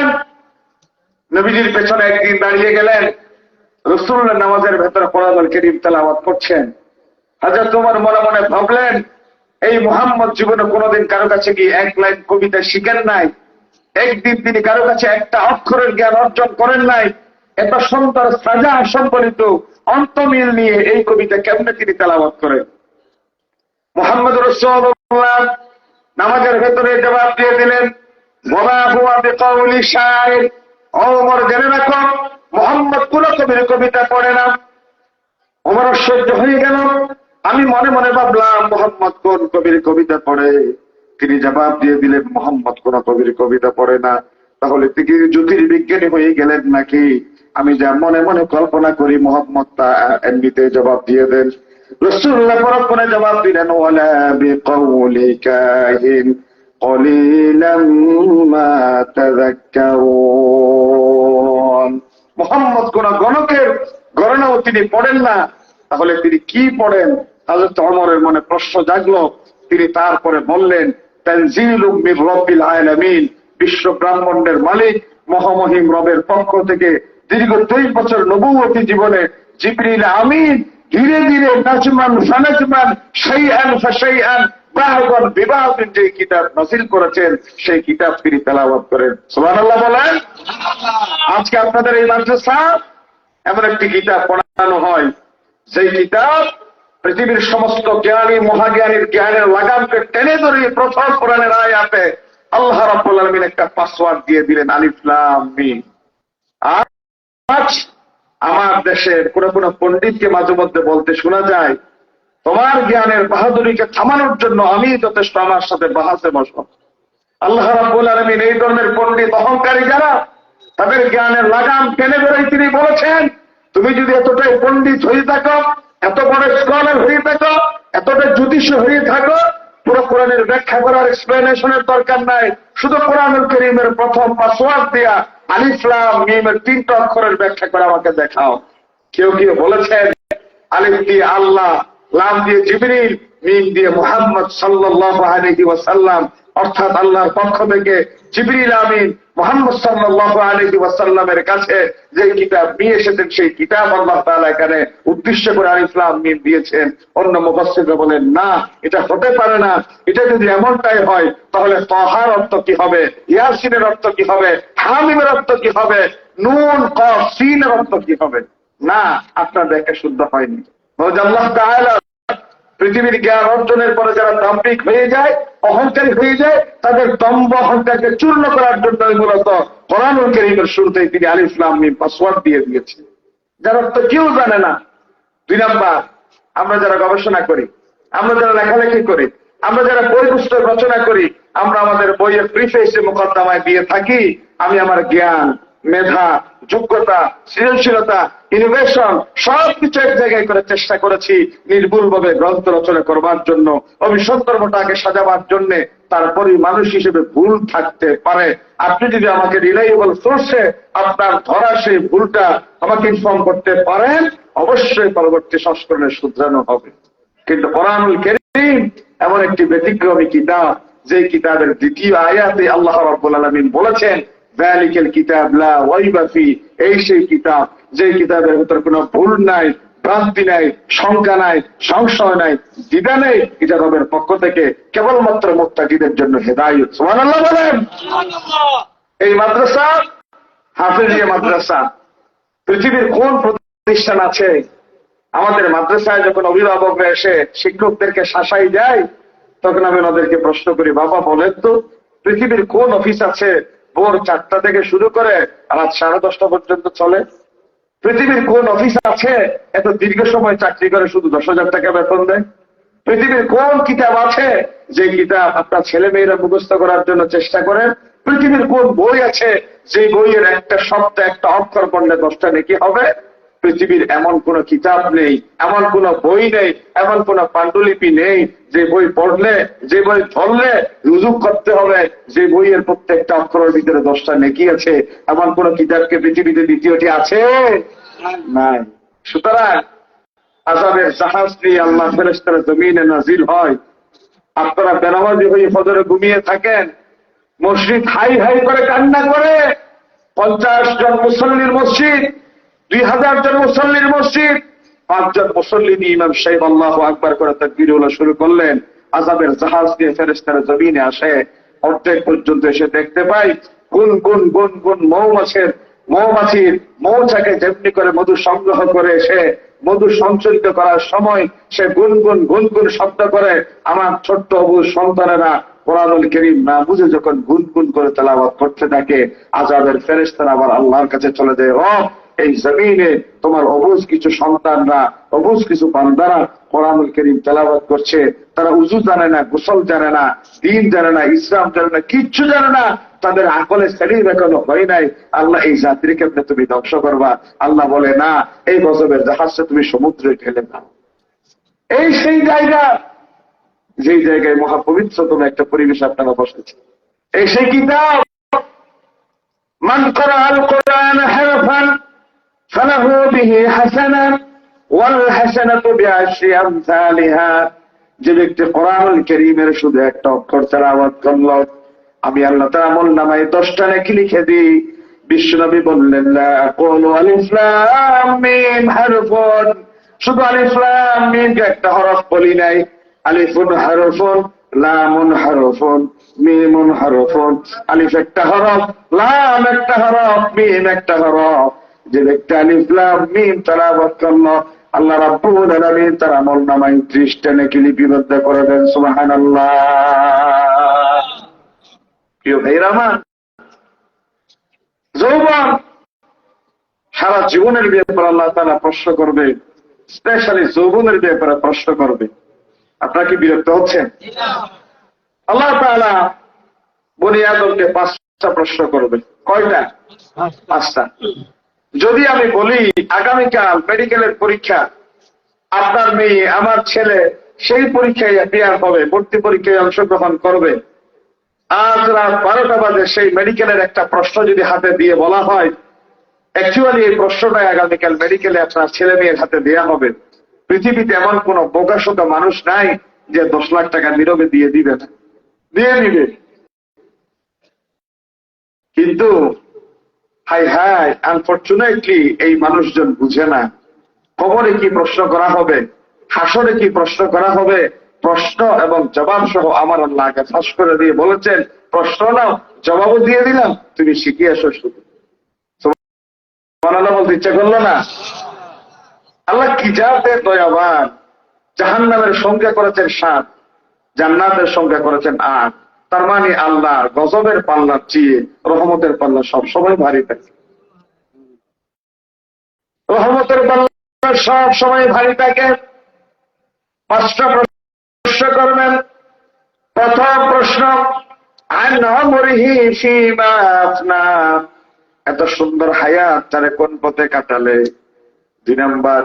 নবীজির পেছনে একদিন দাঁড়িয়ে গেলেন, রাসূলুল্লাহ নামাজের ভেতরে কোরআনুল কারীম তেলাওয়াত করছেন। হযরত উমর মনে মনে ভাবলেন, এই মুহাম্মদ জীবনে কোনোদিন কারো কাছে গিয়ে এক লাইন কবিতা শিখেন নাই, একদিন তিনি কারো কাছে একটা অক্ষরের জ্ঞান অর্জন করেন নাই। এত সুন্দর সাজা সম্বলিত অন্তমিল নিয়ে এই কবিতা কেমনে তিনি তেলাওয়াত করেন? মুহাম্মদ রাসূলুল্লাহ নামাজের ভেতরে জবাব দিয়ে দিলেন, ওয়া হুয়া বিকাউলি শাইর। ওমর জেনে রাখো, মুহাম্মদ কোন কবির কবিতা পড়ে না। ওমর আশ্চর্য হয়ে গেল। আমি মনে মনে ভাবলাম মুহাম্মদ কোন কবির কবিতা পড়ে। তিনি জবাব দিয়ে দিলেন, মুহাম্মদ কোন কবির কবিতা পড়ে না। তাহলে তিনি জ্যোতির্বিজ্ঞানী হয়ে গেলেন নাকি? আমি যা মনে মনে কল্পনা করি মুহাম্মদ তা এমনিতে জবাব দিয়ে দেন। রাসূলুল্লাহ পরক্ষণে জবাব দিলেন, ওয়ালা বিকাউলি কাহিন কলিলাম মা তাযাক্কারুন। মুহাম্মদ কোন গণকের গণনাও তিনি পড়েন না, তাহলে তিনি কি পড়েন? হযরত ওমরের মনে প্রশ্ন জাগলো। তিনি তারপরে বললেন, তানজিলুম মির রাব্বিল আলামিন। বিশ্ব ব্রহ্মাণ্ডের মালিক মহামহিম রবের পক্ষ থেকে দীর্ঘ 23 বছর নবুয়তি জীবনে জিবরিল আমিন ধীরে ধীরে নাজমান ফানাজমান শাইআন ফাশাইআন বাহবান বিবাহবিন যে কিতাব নাযিল করেছেন, সেই কিতাব তিনি তেলাওয়াত করেন। সুবহানাল্লাহ বলেন। আজকে আপনাদের এই মাদ্রাসা এমন একটি কিতাব পড়ানো হয়, সেই কিতাব পৃথিবীর সমস্ত জ্ঞানী মহাজ্ঞানীর জ্ঞানের লাগামকে টেনে ধরে প্রথম কোরআনের আয়াতে আল্লাহ রাব্বুল আলামিন একটা পাসওয়ার্ড দিয়ে দিলেন, আলিফ লাম মিম। আজ আমার দেশের কোন কোন পণ্ডিতকে মাঝে মধ্যে বলতে শোনা যায়, তোমার জ্ঞানের বাহাদুরিকে থামানোর জন্য আমি যথেষ্ট, আমার সাথে বাহাসে বসো। আল্লাহ রাব্বুল আলামিন এই ধরনের পণ্ডিত অহংকারী যারা, তাদের জ্ঞানের লাগাম টেনে ধরে তিনি বলেছেন, তুমি যদি এতটাই পণ্ডিত হয়ে থাকো, এত বড় স্কলার হয়ে থাকো, এতটা জ্যোতিষী হয়ে থাকো, পুরো কোরআনের ব্যাখ্যা করার এক্সপ্লেনেশনের দরকার নাই, শুধু কোরআনুল কারীমের প্রথম পাসওয়ার্ড দিয়া আলিফ লাম মিমের 3টা অক্ষরের ব্যাখ্যা করে আমাকে দেখাও। কেউ কেউ বলেছেন আলিফ দিয়ে আল্লাহ, লাম দিয়ে জিবরিল, মিম দিয়ে মুহাম্মদ সাল্লাল্লাহু আলাইহি ওয়াসাল্লাম, অর্থাৎ আল্লাহর পক্ষ থেকে জিবরিল আমিন মুহাম্মদ সাল্লাল্লাহু আলাইহি ওয়াসাল্লামের কাছে যে কিতাব নিয়ে এসেছেন, সেই কিতাব আল্লাহ তাআলা এখানে উদ্দেশ্য করে আলিফ লাম মিম দিয়েছেন। অন্য মুফাসসিররা বলেন না, এটা হতে পারে না। এটা যদি এমনটাই হয় তাহলে তাহার অর্থ কি হবে, ইয়াসিনের অর্থ কি হবে, হামিমের অর্থ কি হবে, নুন কফ সিনের অর্থ কি হবে? না, আপনার ব্যাখ্যা শুদ্ধ হয়নি। আল্লাহ তাআলা পৃথিবীর জ্ঞান অর্জনের পরে যারা দাম্ভিক হয়ে যায়, অহংকারী হয়ে যায়, তাদের দম্ভ অহংকারকে চূর্ণ করার জন্য মূলত কোরআনুল কারীমের শুরুতেই তিনি আলিফ লাম মিম পাসওয়ার্ড দিয়ে দিয়েছেন, যার অর্থ কেউ জানে না। 2 নাম্বার, আমরা যারা গবেষণা করি, আমরা যারা লেখালেখি করি, আমরা যারা বই পুস্তক রচনা করি, আমরা আমাদের বইয়ের প্রিফেসে মোকদ্দমায় দিয়ে থাকি, আমি আমার জ্ঞান, মেধা, যোগ্যতা, সৃজনশীলতা, ইনোভেশন সবকিছু এক জায়গায় করে চেষ্টা করেছি নির্ভুলভাবে গ্রন্থ রচনা করবার জন্য, অভিসন্দর্ভটাকে সাজাবার জন্য। তারপরে মানুষ হিসেবে ভুল থাকতে পারে। আপনি যদি আমাকে রিলায়েবল সোর্সে আপনার ধরা সেই ভুলটা আমাকে ইনফর্ম করতে পারেন, অবশ্যই পরবর্তী সংস্করণে শুধরানো হবে। কিন্তু কোরআনুল কারীম এমন একটি ব্যতিক্রমী কিতাব, যে কিতাবের 2য় আয়াতে আল্লাহ রাব্বুল আলামিন বলেছেন, যালিকাল কিতাব লা রাইবা ফি। এই সেই কিতাব, যে কিতাবের ভিতর কোনো ভুল নাই, ভ্রান্তি নাই, শঙ্কা নাই, সংশয় নাই, দ্বিধা নেই। এটা রবের পক্ষ থেকে কেবলমাত্র মুত্তাকিদের জন্য হেদায়েত। সুবহানাল্লাহ বলেন। এই মাদ্রাসা হাফেজিয়া মাদ্রাসা। পৃথিবীর কোন প্রতিষ্ঠান আছে আমাদের মাদ্রাসায় যখন অভিভাবকরা এসে শিক্ষকদেরকে শাসাই যায়, তখন আমি ওদেরকে প্রশ্ন করি, বাবা বলেন তো পৃথিবীর কোন অফিস আছে ভোর 4টা থেকে শুরু করে রাত 10:30 পর্যন্ত চলে? পৃথিবীর কোন অফিস আছে এত দীর্ঘ সময় চাকরি করে শুধু 10,000 টাকা বেতন দেয়? পৃথিবীর কোন কিতাব আছে যে কিতাব আপনার ছেলে মেয়েরা মুখস্থ করার জন্য চেষ্টা করেন? পৃথিবীর কোন বই আছে যে বইয়ের একটা শব্দ, একটা অক্ষর পড়লে 10টা নেকি হবে? পৃথিবীর এমন কোন কিতাব নেই, এমন কোন বই নেই, এমন কোন পাণ্ডুলিপি নেই যে বই পড়লে, যে বই ধরলে রুজু করতে হবে, যে বইয়ের প্রত্যেকটা অক্ষরের ভিতরে 10টা নেকি আছে। এমন কোন কিতাবকে পৃথিবীতে দ্বিতীয়টি আছে? নাই। সুতরাং আযাবের জাহাজ নিয়ে আল্লাহ ফেরেশতারা জমিনে নাজিল হয়, আপনারা বেনামাজি হয়ে ফজরে ঘুমিয়ে থাকেন, মসজিদ হাই হাই করে কান্না করে, 50 জন মুসল্লির মসজিদ, 2000 জন মুসল্লির মসজিদ, 5 জন মুসল্লি নিয়ে ইমাম সাহেব আল্লাহু আকবার করে তাকবীরুল্লাহ শুরু করলেন, আযাবের জাহাজ দিয়ে ফেরেশতারা জমিনে আসে, অর্ধেক পর্যন্ত এসে দেখতে পাই গুন গুন গুন গুন মৌমাছির মৌচাকে যেমনি করে মধু সংগ্রহ করে সে মধু সঞ্চারিত করার সময় সে গুনগুন গুনগুন শব্দ করে। আমার ছোট্ট অবুঝ সন্তানেরা কোরআনুল কারীম না বুঝে যখন গুনগুন করে তেলাওয়াত করতে থাকে, আযাবের ফেরেশতারা আবার আল্লাহর কাছে চলে যায়, রব এই জমিনে তোমার অবুঝ কিছু সন্তানরা, অবুঝ কিছু বান্দারা কোরআনুল কারীম তেলাওয়াত করছে, তারা উযু জানে না, গোসল জানে না, দ্বীন জানে না, ইসলাম জানে না, কিচ্ছু জানে না, তাদের আকলে সেলিম এখনো হয় নাই। আল্লাহ এই জাতির কেমনে তুমি ধ্বংস করবা? আল্লাহ বলে না, এই গজবের জাহাজটা তুমি সমুদ্রে ঠেলে দাও। এই সেই জায়গা, যেই জায়গায় মহাপবিত্রতম একটা পরিবেশ আপনারা বসেছে। এই সেই কিতাব, মান ক্বারা আল কোরআন হারফান ফালাহু বিহি হাসানা ওয়াল হাসানাতু বিআশরি আমসালিহা। যে ব্যক্তি কোরআনুল কারীমের শুধু একটা অক্ষর তেলাওয়াত করলো, আমি আল্লাহ তাআলা আমলনামায় 10টা নেকি লিখে দিই। বিশ্বনবী বললেন, লা আকুলু আলিফ লাম মিম হারফুন, শুধু আলিফ লাম মিম একটা হরফ বলি নাই। আলিফুন হারফুন, লামুন হারফুন, মিমুন হারফুন। আলিফ একটা হরফ, লাম একটা হরফ, মিম একটা হরফ। যে ব্যক্তি আলিফ লাম মিম তেলাওয়াত করলো, আল্লাহ রাব্বুল আলামিন তার আমলনামায় 30টা নেকি লিপিবদ্ধ করে দেন। সুবহানাল্লাহ। প্রিয় ভাইরা আমার, যৌবন সারা জীবনের ব্যাপারে আল্লাহ তাআলা প্রশ্ন করবে, স্পেশালি যৌবনের ব্যাপারে প্রশ্ন করবে। আপনারা কি বিরক্ত হচ্ছেন? আল্লাহ তাআলা বনি আদমকে 5টা প্রশ্ন করবে। কয়টা? 5টা। যদি আমি বলি আগামীকাল মেডিকেলের পরীক্ষা, আপনার মেয়ে আমার ছেলে সেই পরীক্ষায় অ্যাপিয়ার হবে, ভর্তি পরীক্ষায় অংশগ্রহণ করবে, আজ রাত 12টা বাজে সেই মেডিকেলের একটা প্রশ্ন যদি হাতে দিয়ে বলা হয়, অ্যাকচুয়ালি এই প্রশ্নটাই আগামীকাল মেডিকেলে আপনার ছেলে মেয়ের হাতে দেওয়া হবে, পৃথিবীতে এমন কোন বোকাশোকা মানুষ নাই যে 10 লাখ টাকা নীরবে দিয়ে দিবে না, দিয়ে দিবে। কিন্তু হাই হাই, আনফরচুনেটলি এই মানুষজন বুঝে না কবরে কি প্রশ্ন করা হবে, হাসরে কি প্রশ্ন করা হবে। প্রশ্ন এবং জবাব সহ আমার আল্লাহ আগে ফাঁস করে দিয়ে বলেছেন, প্রশ্ন নাও, জবাবও দিয়ে দিলাম, তুমি শিখে আসো। শুধু সুবহানাল্লাহ বলতে ইচ্ছা করলো না? আল্লাহ কি জাতের দয়াবান। জাহান্নামের সংখ্যা করেছেন 7, জান্নাতের সংখ্যা করেছেন 8। তার মানে আল্লাহ গজবের পাল্লার চেয়ে রহমতের পাল্লা সবসময় ভারী থাকে। রহমতের পাল্লা সব সময় ভারী থাকে। 5টা প্রশ্ন করবেন। প্রথম প্রশ্ন, আন আমরিহি ফীমা আফনা, এত সুন্দর হায়াত তারে কোন পথে কাটালে। 2 নাম্বার,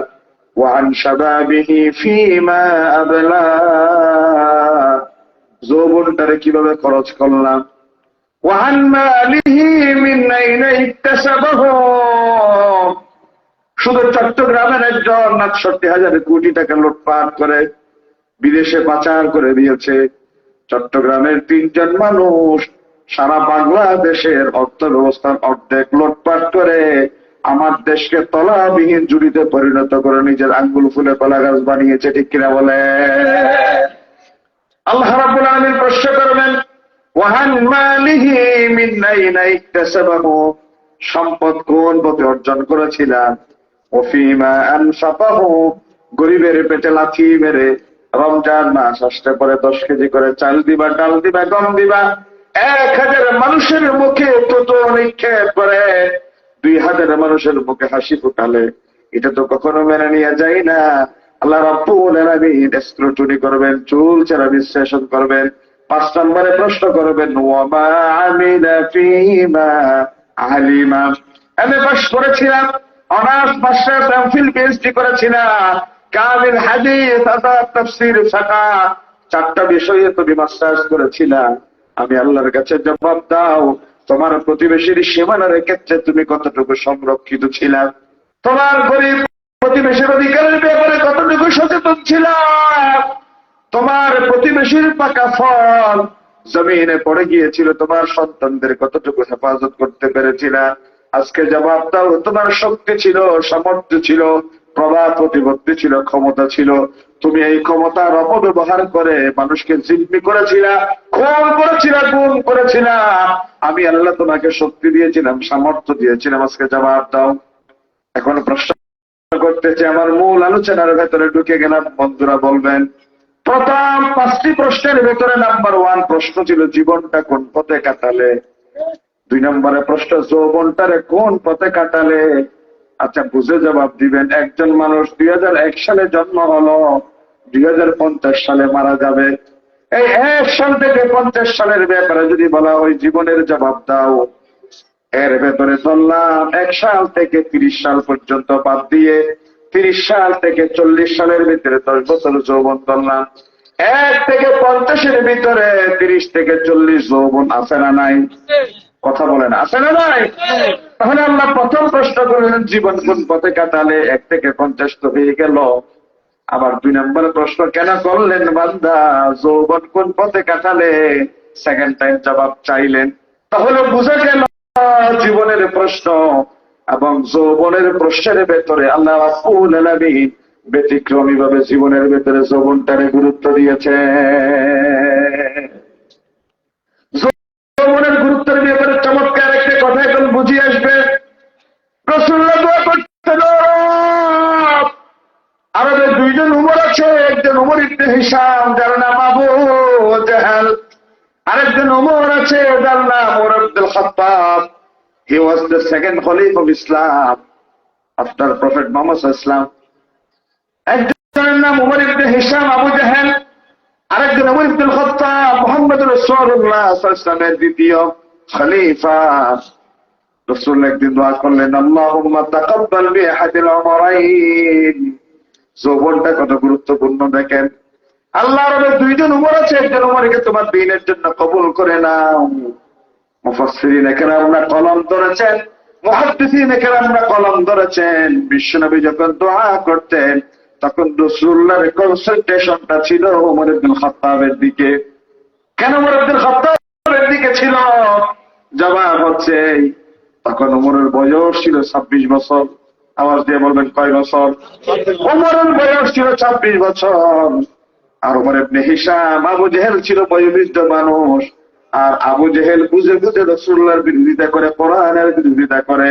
ওয়ান শাবাবিহি ফীমা আবলা, যৌবনটারে কিভাবে খরচ করলাম। ওয়ান মালিহি মিন আইনা ইকতাসাবাহু, শুধু চট্টগ্রামের একজন ৬৭,০০০ কোটি টাকা লুটপাট করে বিদেশে পাচার করে দিয়েছে। চট্টগ্রামের 3 জন মানুষ সারা বাংলাদেশের অর্থ ব্যবস্থার অর্ধেক লুটপাট করে আমার দেশকে তলাবিহীন জুড়িতে পরিণত করে নিজের আঙ্গুল ফুলে কলা গাছ বানিয়েছে। ঠিক কিনা বলে? আল্লাহ রাব্বুল আলামিন প্রশ্ন করবেন, ওয়াহান মালিহি মিন আইনা ইকতাসাবাহু, সম্পদ কোন পথে অর্জন করেছিলাম। ওফিমা আনফাকাহু, গরিবের পেটে লাথি মেরে রমজান মাস আসতে পরে 10 কেজি করে চাল দিবা, ডাল দিবা, গম দিবা, 1000 মানুষের মুখে তো নিক্ষেপ করে 2000 মানুষের মুখে হাসি ফুটালে, এটা তো কখনো মেনে নিয়ে যায় না। আল্লাহ রাব্বুল আলামিন স্ক্রুটনি করবেন, চুল চেরা বিশ্লেষণ করবেন। 5 নম্বরে প্রশ্ন করবেন, ওয়ামা আমিলা ফীমা আলিমা, এমএ পাস করেছিলাম, অনার্স মাস্টার্স এমফিল পিএইচডি করেছিলাম, কামিল হাদিস, আসার, তাফসীর, ফিকহ, 4টা বিষয়ে তুমি মাস্টার্স করেছিলাম। আমি আল্লাহর কাছে জবাব দাও, তোমার প্রতিবেশীর সীমানার ক্ষেত্রে তুমি কতটুকু সংরক্ষিত ছিলা, তোমার গরিব প্রতিবেশীর অধিকারের ব্যাপারে কতটুকু সচেতন ছিলাম, তোমার প্রতিবেশীর পাকা ফল জমিনে পড়ে গিয়েছিল, তোমার সন্তানদের কতটুকু হেফাজত করতে পেরেছিলা। আজকে জবাব দাও, তোমার শক্তি ছিল, সামর্থ্য ছিল, প্রভাব প্রতিপত্তি ছিল, ক্ষমতা ছিল, তুমি এই ক্ষমতার অপব্যবহার করে মানুষকে জিম্মি করেছিলা, খুন করেছিলা, গুম করেছিলা। আমি আল্লাহ তোমাকে শক্তি দিয়েছিলাম, সামর্থ্য দিয়েছিলাম, আজকে জবাব দাও। এখন প্রশ্ন করতেছে, আমার মূল আলোচনার ভেতরে ঢুকে গেলাম। বন্ধুরা বলবেন, প্রথম 5টি প্রশ্নের ভেতরে নাম্বার 1 প্রশ্ন ছিল জীবনটা কোন পথে কাটালে। 2 নম্বরে প্রশ্ন, যৌবনটারে কোন পথে কাটালে। আচ্ছা, বুঝে জবাব দিবেন। একজন মানুষ 2001 সালে জন্ম হলো, 2050 সালে মারা যাবে। এই 1 সাল থেকে 50 সালের ব্যাপারে যদি বলা হয় জীবনের জবাব দাও, এর ভেতরে ধরলাম 1 সাল থেকে 30 সাল পর্যন্ত বাদ দিয়ে 30 সাল থেকে 40 সালের ভিতরে 10 বছর যৌবন ধরলাম। 1 থেকে 50-এর ভিতরে 30 থেকে 40 যৌবন আছে না নাই? কথা বলেন, আছে না নাই? তাহলে আল্লাহ প্রথম প্রশ্ন করলেন জীবন কোন পথে কাটালে, 1 থেকে 50 তো হয়ে গেল। আবার 2 নম্বরে প্রশ্ন কেন করলেন, বান্দা যৌবন কোন পথে কাটালে, সেকেন্ড টাইম জবাব চাইলেন। তাহলে বুঝে গেল জীবনের প্রশ্ন এবং যৌবনের প্রশ্নের ভেতরে আল্লাহ রাব্বুল আলামিন ব্যতিক্রমী ভাবে জীবনের ভেতরে যৌবনটারে গুরুত্ব দিয়েছে। যৌবনের গুরুত্বের ব্যাপারে চমৎকার একটা কথা এখন বুঝিয়ে আসবে। রাসূলুল্লাহ দোয়া করতেন, আরবে 2 জন উমর আছে, একজন উমর ইবনে হিশাম যার নাম আবু জাহল, আরেকজন উমর আছে যার নাম Umar Abdul Khattab. He was the second Caliph of Islam after Prophet Muhammad sallallahu alaihi wasallam. একজনের নাম উমর ইবনে হিশাম আবু জাহল, আরেকজন উমর ইবনুল খাত্তাব মুহাম্মদ রাসূলুল্লাহ সাল্লাল্লাহু আলাইহি ওয়াসাল্লামের দ্বিতীয় খলিফা। রাসূলুল্লাহ একদিন দোয়া করলেন, আল্লাহুম্মা তাকাব্বাল বি আহাদিল উমরাইন। যৌবনটা কত গুরুত্বপূর্ণ দেখেন। আল্লাহর নবীর 2 জন উমর আছে, একজন উমরকে তোমার দ্বীনের জন্য কবুল করে নাও। মুফাসসিরিন কেরামরা কলম ধরেছেন, মুহাদ্দিসিন কেরামরা কলম ধরেছেন। বিশ্বনবী যখন দোয়া করতেন তখন রাসূলুল্লাহর কনসেন্ট্রেশনটা ছিল ওমর ইবনুল খাত্তাবের দিকে। কেন ওমর ইবনুল খাত্তাবের দিকে ছিল? জবাব হচ্ছে, তখন ওমরের বয়স ছিল 26 বছর। আওয়াজ দিয়ে বলবেন, কয় বছর? ওমরের বয়স ছিল 26 বছর। আর ওমর ইবনে হিশাম আবু জেহেল ছিল বয়োবৃদ্ধ মানুষ। আর আবু জেহেল বুঝে বুঝে রাসূলুল্লাহর বিরোধিতা করে, কোরআনের বিরোধিতা করে।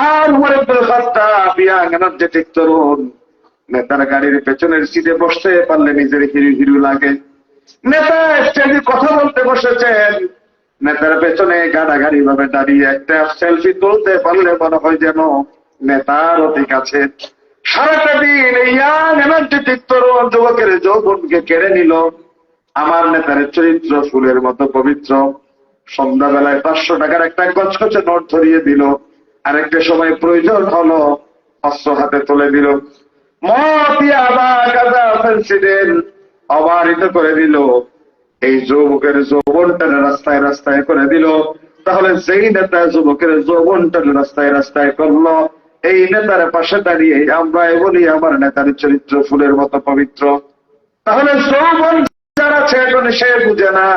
আর ওমর ইবনুল খাত্তাব ইয়াং এনার্জেটিক তরুণ, নেতার গাড়ির পেছনের সিটে বসতে পারলে নিজের হিরু হিরু লাগে। নেতা স্টেজে কথা বলতে বসেছেন, নেতার পেছনে গাড়াগাড়ি ভাবে দাঁড়িয়ে একটা সেলফি তুলতে পারলে মনে হয় যেন নেতার অধিক আছে। সারাটা দিন ইয়াং এনার্জেটিক তরুণ যুবকের যৌবনকে কেড়ে নিল। আমার নেতার চরিত্র ফুলের মতো পবিত্র। সন্ধ্যাবেলায় 500 টাকার একটা কচকচে নোট ধরিয়ে দিল, আরেকটা সময় প্রয়োজন হলো অস্ত্র হাতে তুলে দিল। অবারিত করে দিল। এই যুবকের যৌবনটা রাস্তায় রাস্তায় করে দিল। তাহলে যেই নেতা যুবকের যৌবনটা রাস্তায় রাস্তায় করলো, এই নেতার পাশে দাঁড়িয়ে আমরা বলি আমার নেতার চরিত্র ফুলের মতো পবিত্র। তাহলে যৌবন যারা ছেড়ে সে বুঝে না,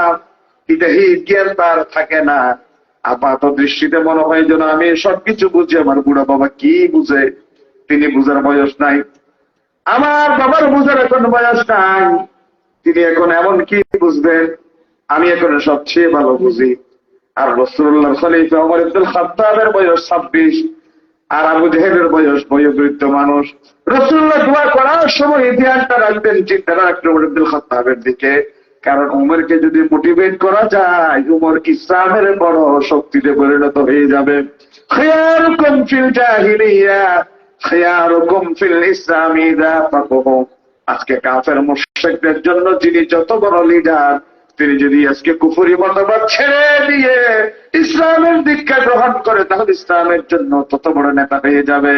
ইতাহি জ্ঞান তার থাকে না। আপাত দৃষ্টিতে মনে হয় যেন আমি সবকিছু বুঝি, আমার বুড়া বাবা কি বুঝে, তিনি বুঝার বয়স নাই। আমার বাবার বুঝার এখন বয়স নাই, তিনি এখন এমন কি বুঝবেন, আমি এখন সবচেয়ে ভালো বুঝি। আর রাসূলুল্লাহর খলিফা ওমর ইবনুল খাত্তাবের বয়স 26, আর আবু জেহেলের বয়স বয়োবৃদ্ধ মানুষ। রাসূলুল্লাহ দোয়া করার সময় ধ্যানটা রাখবেন, চিন্তা রাখবেন ওমর ইবনুল খাত্তাবের দিকে। কারণ উমরকে যদি মোটিভেট করা যায়, উমর ইসলামের বড় শক্তিতে পরিণত হয়ে যাবে। খিয়ারুকুম ফিল জাহিলিয়া খিয়ারুকুম ফিল ইসলামি ইযা ফাকাহু। আজকে কাফের মুশরিকদের জন্য যিনি যত বড় লিডার, তিনি যদি আজকে কুফরি মতবাদ ছেড়ে দিয়ে ইসলামের দীক্ষা গ্রহণ করে, তাহলে ইসলামের জন্য তত বড় নেতা হয়ে যাবে।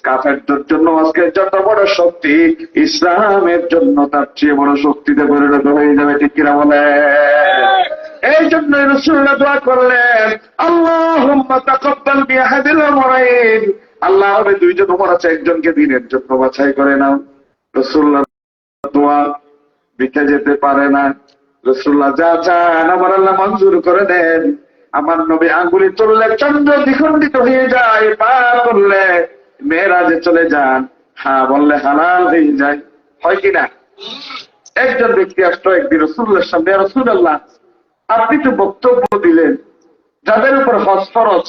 কাফেরদের জন্য আজকে যত বড় শক্তি, ইসলামের জন্য তার চেয়ে বড় শক্তিতে পরিণত হয়ে যাবে। ঠিক কিনা বলে? এই জন্য রাসূলুল্লাহ দোয়া করলেন, আল্লাহুম্মা তাকাব্বাল বিআহাদিল উমরাইন। আল্লাহ হবে 2 জন উমর আছে, একজনকে দিনের জন্য বাছাই করে নাও। রাসূলুল্লাহ দোয়া বিকে যেতে পারে না। রাসূলুল্লাহ যা চান আমার আল্লাহ মঞ্জুর করে দেন। আমার নবী আঙ্গুলি তুললে চন্দ্র দ্বিখণ্ডিত হয়ে যায়, পা তুললে মেরাজে চলে যান। হ্যাঁ বললে হালাল হয়ে যায়, হয় কিনা? একজন ব্যক্তি আসলো একদিন রাসূলুল্লাহর সামনে, ইয়া রাসূলুল্লাহ, আপনি তো বক্তব্য দিলেন যাদের উপর হজ ফরজ,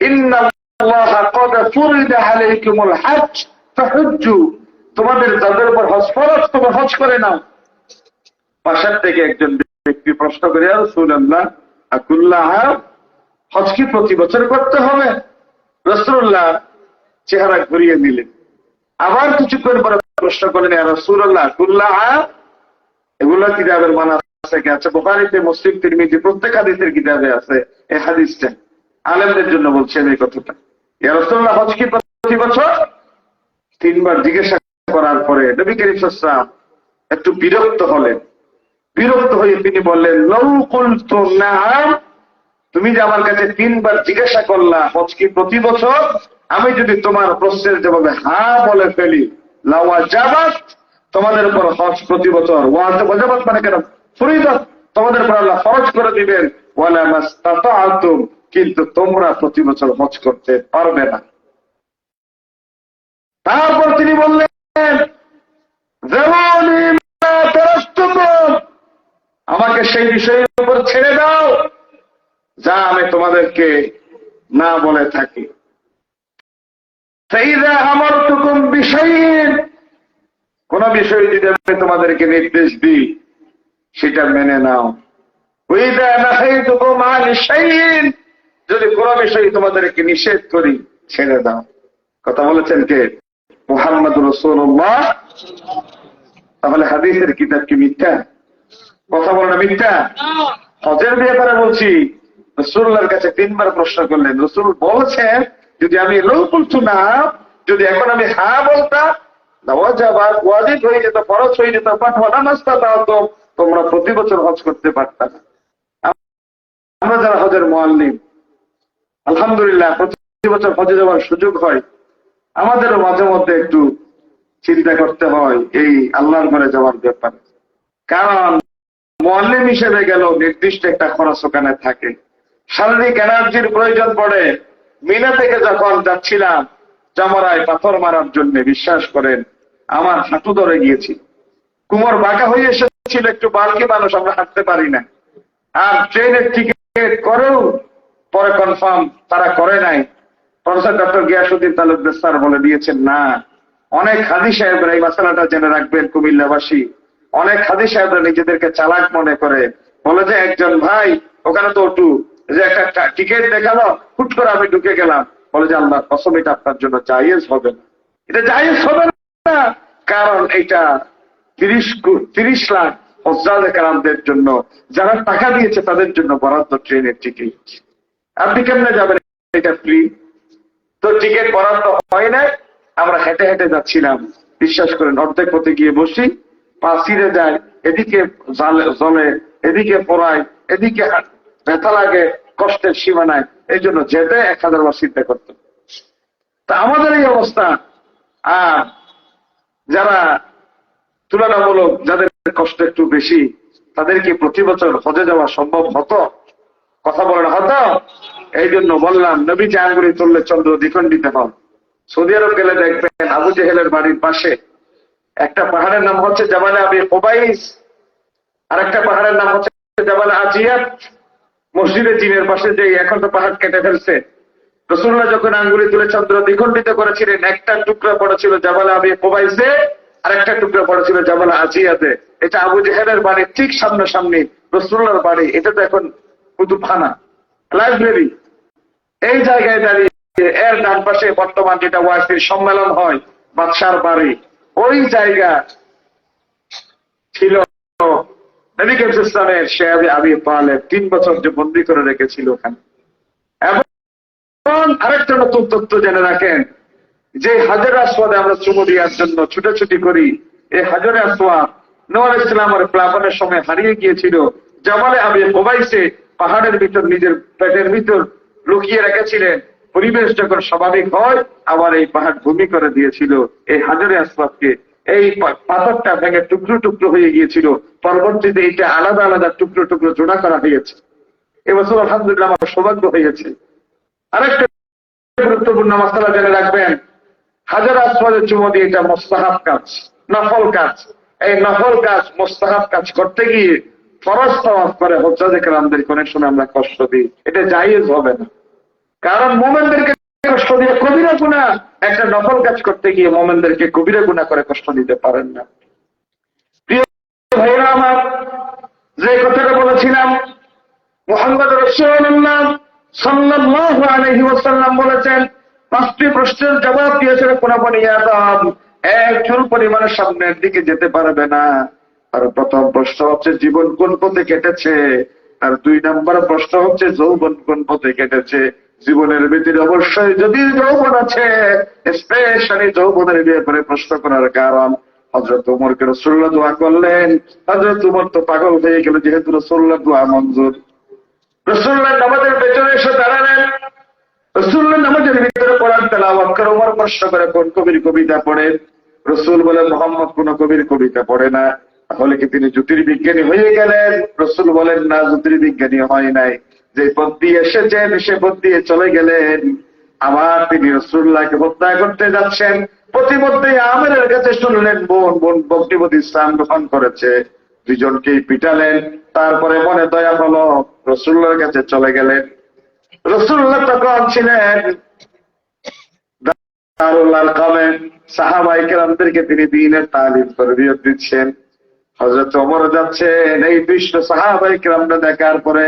ইন্নাল্লাহা ক্বাদ ফুরিদা আলাইকুমুল হজ ফাহুজ্জু, তোমাদের যাদের উপর হজ ফরজ তোমরা হজ করে নাও। পাশের থেকে একজন ব্যক্তি প্রশ্ন করে, ইয়া রাসূলুল্লাহ আকুল্লাহ, হজ কি প্রতি বছর করতে হবে? রাসূলুল্লাহ চেহারা ঘুরিয়ে নিলেন, আবার কিছুক্ষণ পরে প্রশ্ন করলেন, ইয়া রাসূলুল্লাহ কুল্লাহ, এগুলো কিতাবের মানা আছে কি? আচ্ছা, বুখারীতে, মুসলিম, তিরমিজি প্রত্যেক হাদিসের কিতাবে আছে এই হাদিসটা। আলেমদের জন্য বলছেন এই কথাটা। ইয়া রাসূলুল্লাহ হজ কি প্রতি বছর? তিনবার জিজ্ঞাসা করার পরে নবী করিম সাল্লাল্লাহু আলাইহি ওয়াসাল্লাম একটু বিরক্ত হলেন। বিরক্ত হয়ে তিনি বললেন, লাউ কুলতু নাআম, তুমি যে আমার কাছে তিনবার জিজ্ঞাসা করলা হজ কি প্রতি বছর, আমি যদি তোমার প্রশ্নের জবাবে হ্যাঁ বলে ফেলি, লাওয়াজাবাত, তোমাদের উপর হজ প্রতি বছর। ওয়াজাবাত মানে কেন? ফরিদত, তোমাদের উপর আল্লাহ ফরজ করে দিবেন। ওয়ালা মাস্তাতাআতুম, কিন্তু তোমরা প্রতি বছর হজ করতে পারবে না। তারপর তিনি বললেন, যাওয়ানি মা তারাকতুকুম, আমাকে সেই বিষয়ের উপর ছেড়ে দাও যা আমি তোমাদেরকে না বলে থাকি। ফাইযা আমারতুকুম বিশাইইন, কোন বিষয় যদি আমি তোমাদেরকে নির্দেশ দিই সেটা মেনে নাও। ওয়াইযা নাহাইতুকুম আন শাইইন, যদি কোন বিষয় তোমাদেরকে নিষেধ করি ছেড়ে দাও। কথা বলেছেন কে? মুহাম্মদুর রাসূলুল্লাহ। তাহলে হাদিসের কিতাব কি মিথ্যা? কথা বলে না মিথ্যা? হজের ব্যাপারে বলছি, রাসূলুল্লাহর কাছে তিনবার প্রশ্ন করলেন, রাসূল বলছেন যদি আমি লাউ কুলতু না, যদি এখন আমি হ্যাঁ বলতাম, লাওয়াজাবাত, ওয়াজিব হয়ে যেত, ফরজ হয়ে যেত, বাট ওয়ালা মাস্তাতাতুম, তোমরা প্রতি বছর হজ করতে পারতা না। আমরা যারা হজের মুআল্লিম, আলহামদুলিল্লাহ প্রতি বছর হজে যাওয়ার সুযোগ হয়, আমাদেরও মাঝে মধ্যে একটু চিন্তা করতে হয় এই আল্লাহর ঘরে যাওয়ার ব্যাপারে। কারণ মুআল্লিম হিসেবে গেলেও নির্দিষ্ট একটা খরচ ওখানে থাকে, শারীরিক এনার্জির প্রয়োজন পড়ে। মিনা থেকে যখন যাচ্ছিলাম জামারায় পাথর মারার জন্য, বিশ্বাস করেন আমার হাঁটু ধরে গিয়েছি, কোমর বাঁকা হয়ে এসেছিল, একটু বালকি মানুষ, আমরা হাঁটতে পারি না। আর ট্রেনের টিকিট করেও পরে কনফার্ম তারা করে নাই। Professor doctor Giasuddin Talukdar sir বলে দিয়েছেন, না, অনেক হাদী সাহেবরা, এই মাসালাটা জেনে রাখবেন কুমিল্লাবাসী, অনেক হাদী সাহেবরা নিজেদেরকে চালাক মনে করে, বলে যে একজন ভাই ওখানে তো ওটু যে একটা টিকিট দেখালো, হুট করে আমি ঢুকে গেলাম, বলে যে আল্লাহ কসম এটা আপনার জন্য জায়েজ হবে না। এটা জায়েজ হবে না, কারণ এটা 30 লাখ হজ্জাজে কেরামদের জন্য, যারা টাকা দিয়েছে তাদের জন্য বরাদ্দ ট্রেনের টিকিট। আপনি কেমনে যাবেন? এটা ফ্রি। তো টিকিট বরাদ্দ হয় নাই, আমরা হেঁটে হেঁটে যাচ্ছিলাম, বিশ্বাস করেন অর্ধেক পথে গিয়ে বসি, পা ছিঁড়ে যায়, এদিকে জলে, এদিকে পড়ায়, এদিকে ব্যথা লাগে, কষ্টের সীমা নাই, এই জন্য যেতে 1000 বার চিন্তা করতো। তা আমাদের এই অবস্থা। আর যারা তুলনামূলক যাদের কষ্ট একটু বেশি, তাদেরকে প্রতি বছর হজে যাওয়া সম্ভব হতো? কথা বলেন হতো? এই জন্য বললাম, নবীজি আঙ্গুলি তুললে চন্দ্র দ্বিখণ্ডিত হন। সৌদি আরব গেলে দেখবেন আবু জেহেলের বাড়ির পাশে একটা পাহাড়ের নাম হচ্ছে জাবালে আবি কুবাইস, আর একটা পাহাড়ের নাম হচ্ছে জাবালে আজিয়াত। মসজিদে জিনের পাশে যে এখন তো পাহাড় কেটে ফেলছে, রাসূলুল্লাহ যখন আঙ্গুলি তুলে চন্দ্র দ্বিখণ্ডিত করেছিলেন, একটা টুকরা পড়েছিল জাবালে আবি কুবাইসে, আর একটা টুকরা পড়েছিল জাবালে আজিয়াতে। এটা আবু জেহেলের বাড়ির ঠিক সামনাসামনি রাসূলুল্লাহর বাড়ি। এটা তো এখন কুতুবখানা, লাইব্রেরি। এই জায়গায় দাঁড়িয়ে এর ডান পাশে বর্তমান যেটা ওয়াইসির সম্মেলন হয়, বাদশার বাড়ি, ওই জায়গা ছিল নবী করিম সাল্লাল্লাহু আলাইহি ওয়াসাল্লামের শেয়াবে আবি তালেব 3 বছর যে বন্দী করে রেখেছিল ওখানে। এবং আরেকটা নতুন তথ্য জেনে রাখেন, যে হাজরে আসওয়াদে আমরা চুমু দেওয়ার জন্য ছুটাছুটি করি, এই হাজরে আসওয়াদ নূহ আলাইহিস সালামের প্লাবনের সময় হারিয়ে গিয়েছিল। জাবালে আবি কুবাইসে পাহাড়ের ভিতর নিজের পেটের ভিতর লুকিয়ে রেখেছিলেন। পরিবেশ যখন স্বাভাবিক হয়, আবার এই পাহাড় ভূমি করে দিয়েছিল এই হাজরে আসওয়াদকে। এই পাথরটা ভেঙে টুকরো টুকরো হয়ে গিয়েছিল, পরবর্তীতে এটা আলাদা আলাদা টুকরো টুকরো জোড়া করা হয়েছে। এবছর আলহামদুলিল্লাহ আমার সৌভাগ্য হয়েছে। আরেকটা গুরুত্বপূর্ণ মাসালা জেনে রাখবেন, হাজার আসওয়াদে চুমো দিয়ে, এটা মুস্তাহাব কাজ, নফল কাজ। এই নফল কাজ, মুস্তাহাব কাজ করতে গিয়ে ফরজ তাওয়াফ করে হুজ্জাজে কেরামদেরকে অনেক সময় আমরা কষ্ট দিই, এটা জায়েজ হবে না। কারণ মুমিনদেরকে কষ্ট দিয়ে কবিরা গুনাহ, একটা নফল কাজ করতে গিয়ে মুমিনদেরকে কবিরা গুনাহ করে কষ্ট দিতে পারেন না। প্রিয় ভাইরা আমার, যে কথাটা বলেছিলাম, মুহাম্মদ রাসূলুল্লাহ সাল্লাল্লাহু আলাইহি ওয়াসাল্লাম বলেছেন, 5টি প্রশ্নের জবাব দিয়েছেন কোন বনি আদম এক চুল পরিমাণের সামনের দিকে যেতে পারবে না। আর প্রথম প্রশ্ন হচ্ছে জীবন কোন পথে কেটেছে, আর 2 নম্বর প্রশ্ন হচ্ছে যৌবন কোন পথে কেটেছে। জীবনের ভিতরে অবশ্যই যদি যৌবন আছে, স্পেশালি যৌবনের ব্যাপারে প্রশ্ন করার কারণ হযরত ওমরকে রাসূলুল্লাহ দোয়া করলেন। হযরত ওমর তো পাগল হয়ে গেল, যেহেতু রাসূলুল্লাহ দোয়া মঞ্জুর। রাসূলুল্লাহ নামাজের পেছনে এসে দাঁড়ালেন, রাসূলুল্লাহ নামাজের ভিতরে কোরআন তেলাওয়াত করে ওমর প্রশ্ন করে কোন কবির কবিতা পড়ে। রাসূল বলেন মুহাম্মদ কোন কবির কবিতা পড়ে না। তাহলে কি তিনি জ্যোতির্বিজ্ঞানী হয়ে গেলেন? রাসূল বলেন না, জ্যোতির্বিজ্ঞানী হয় নাই, যে পথ দিয়ে এসেছেন সে পথ দিয়ে চলে গেলেন। আবার তিনি রাসূলুল্লাহকে হত্যা করতে যাচ্ছেন, প্রতিমধ্যে আমেরের কাছে শুনলেন বোন বকটিবতী ইসলাম গ্রহণ করেছে, 2জনকেই পিটালেন। তারপরে মনে দয়া হলো, রাসূলুল্লাহর কাছে চলে গেলেন। রাসূলুল্লাহ তখন ছিলেন দারুল আরকামে, সাহাবায়ে কেরামদেরকে তিনি দ্বীনের তালিম তরবিয়ত দিচ্ছেন। হযরত ওমর যাচ্ছেন, এই দৃশ্য সাহাবায়ে কেরামরা দেখার পরে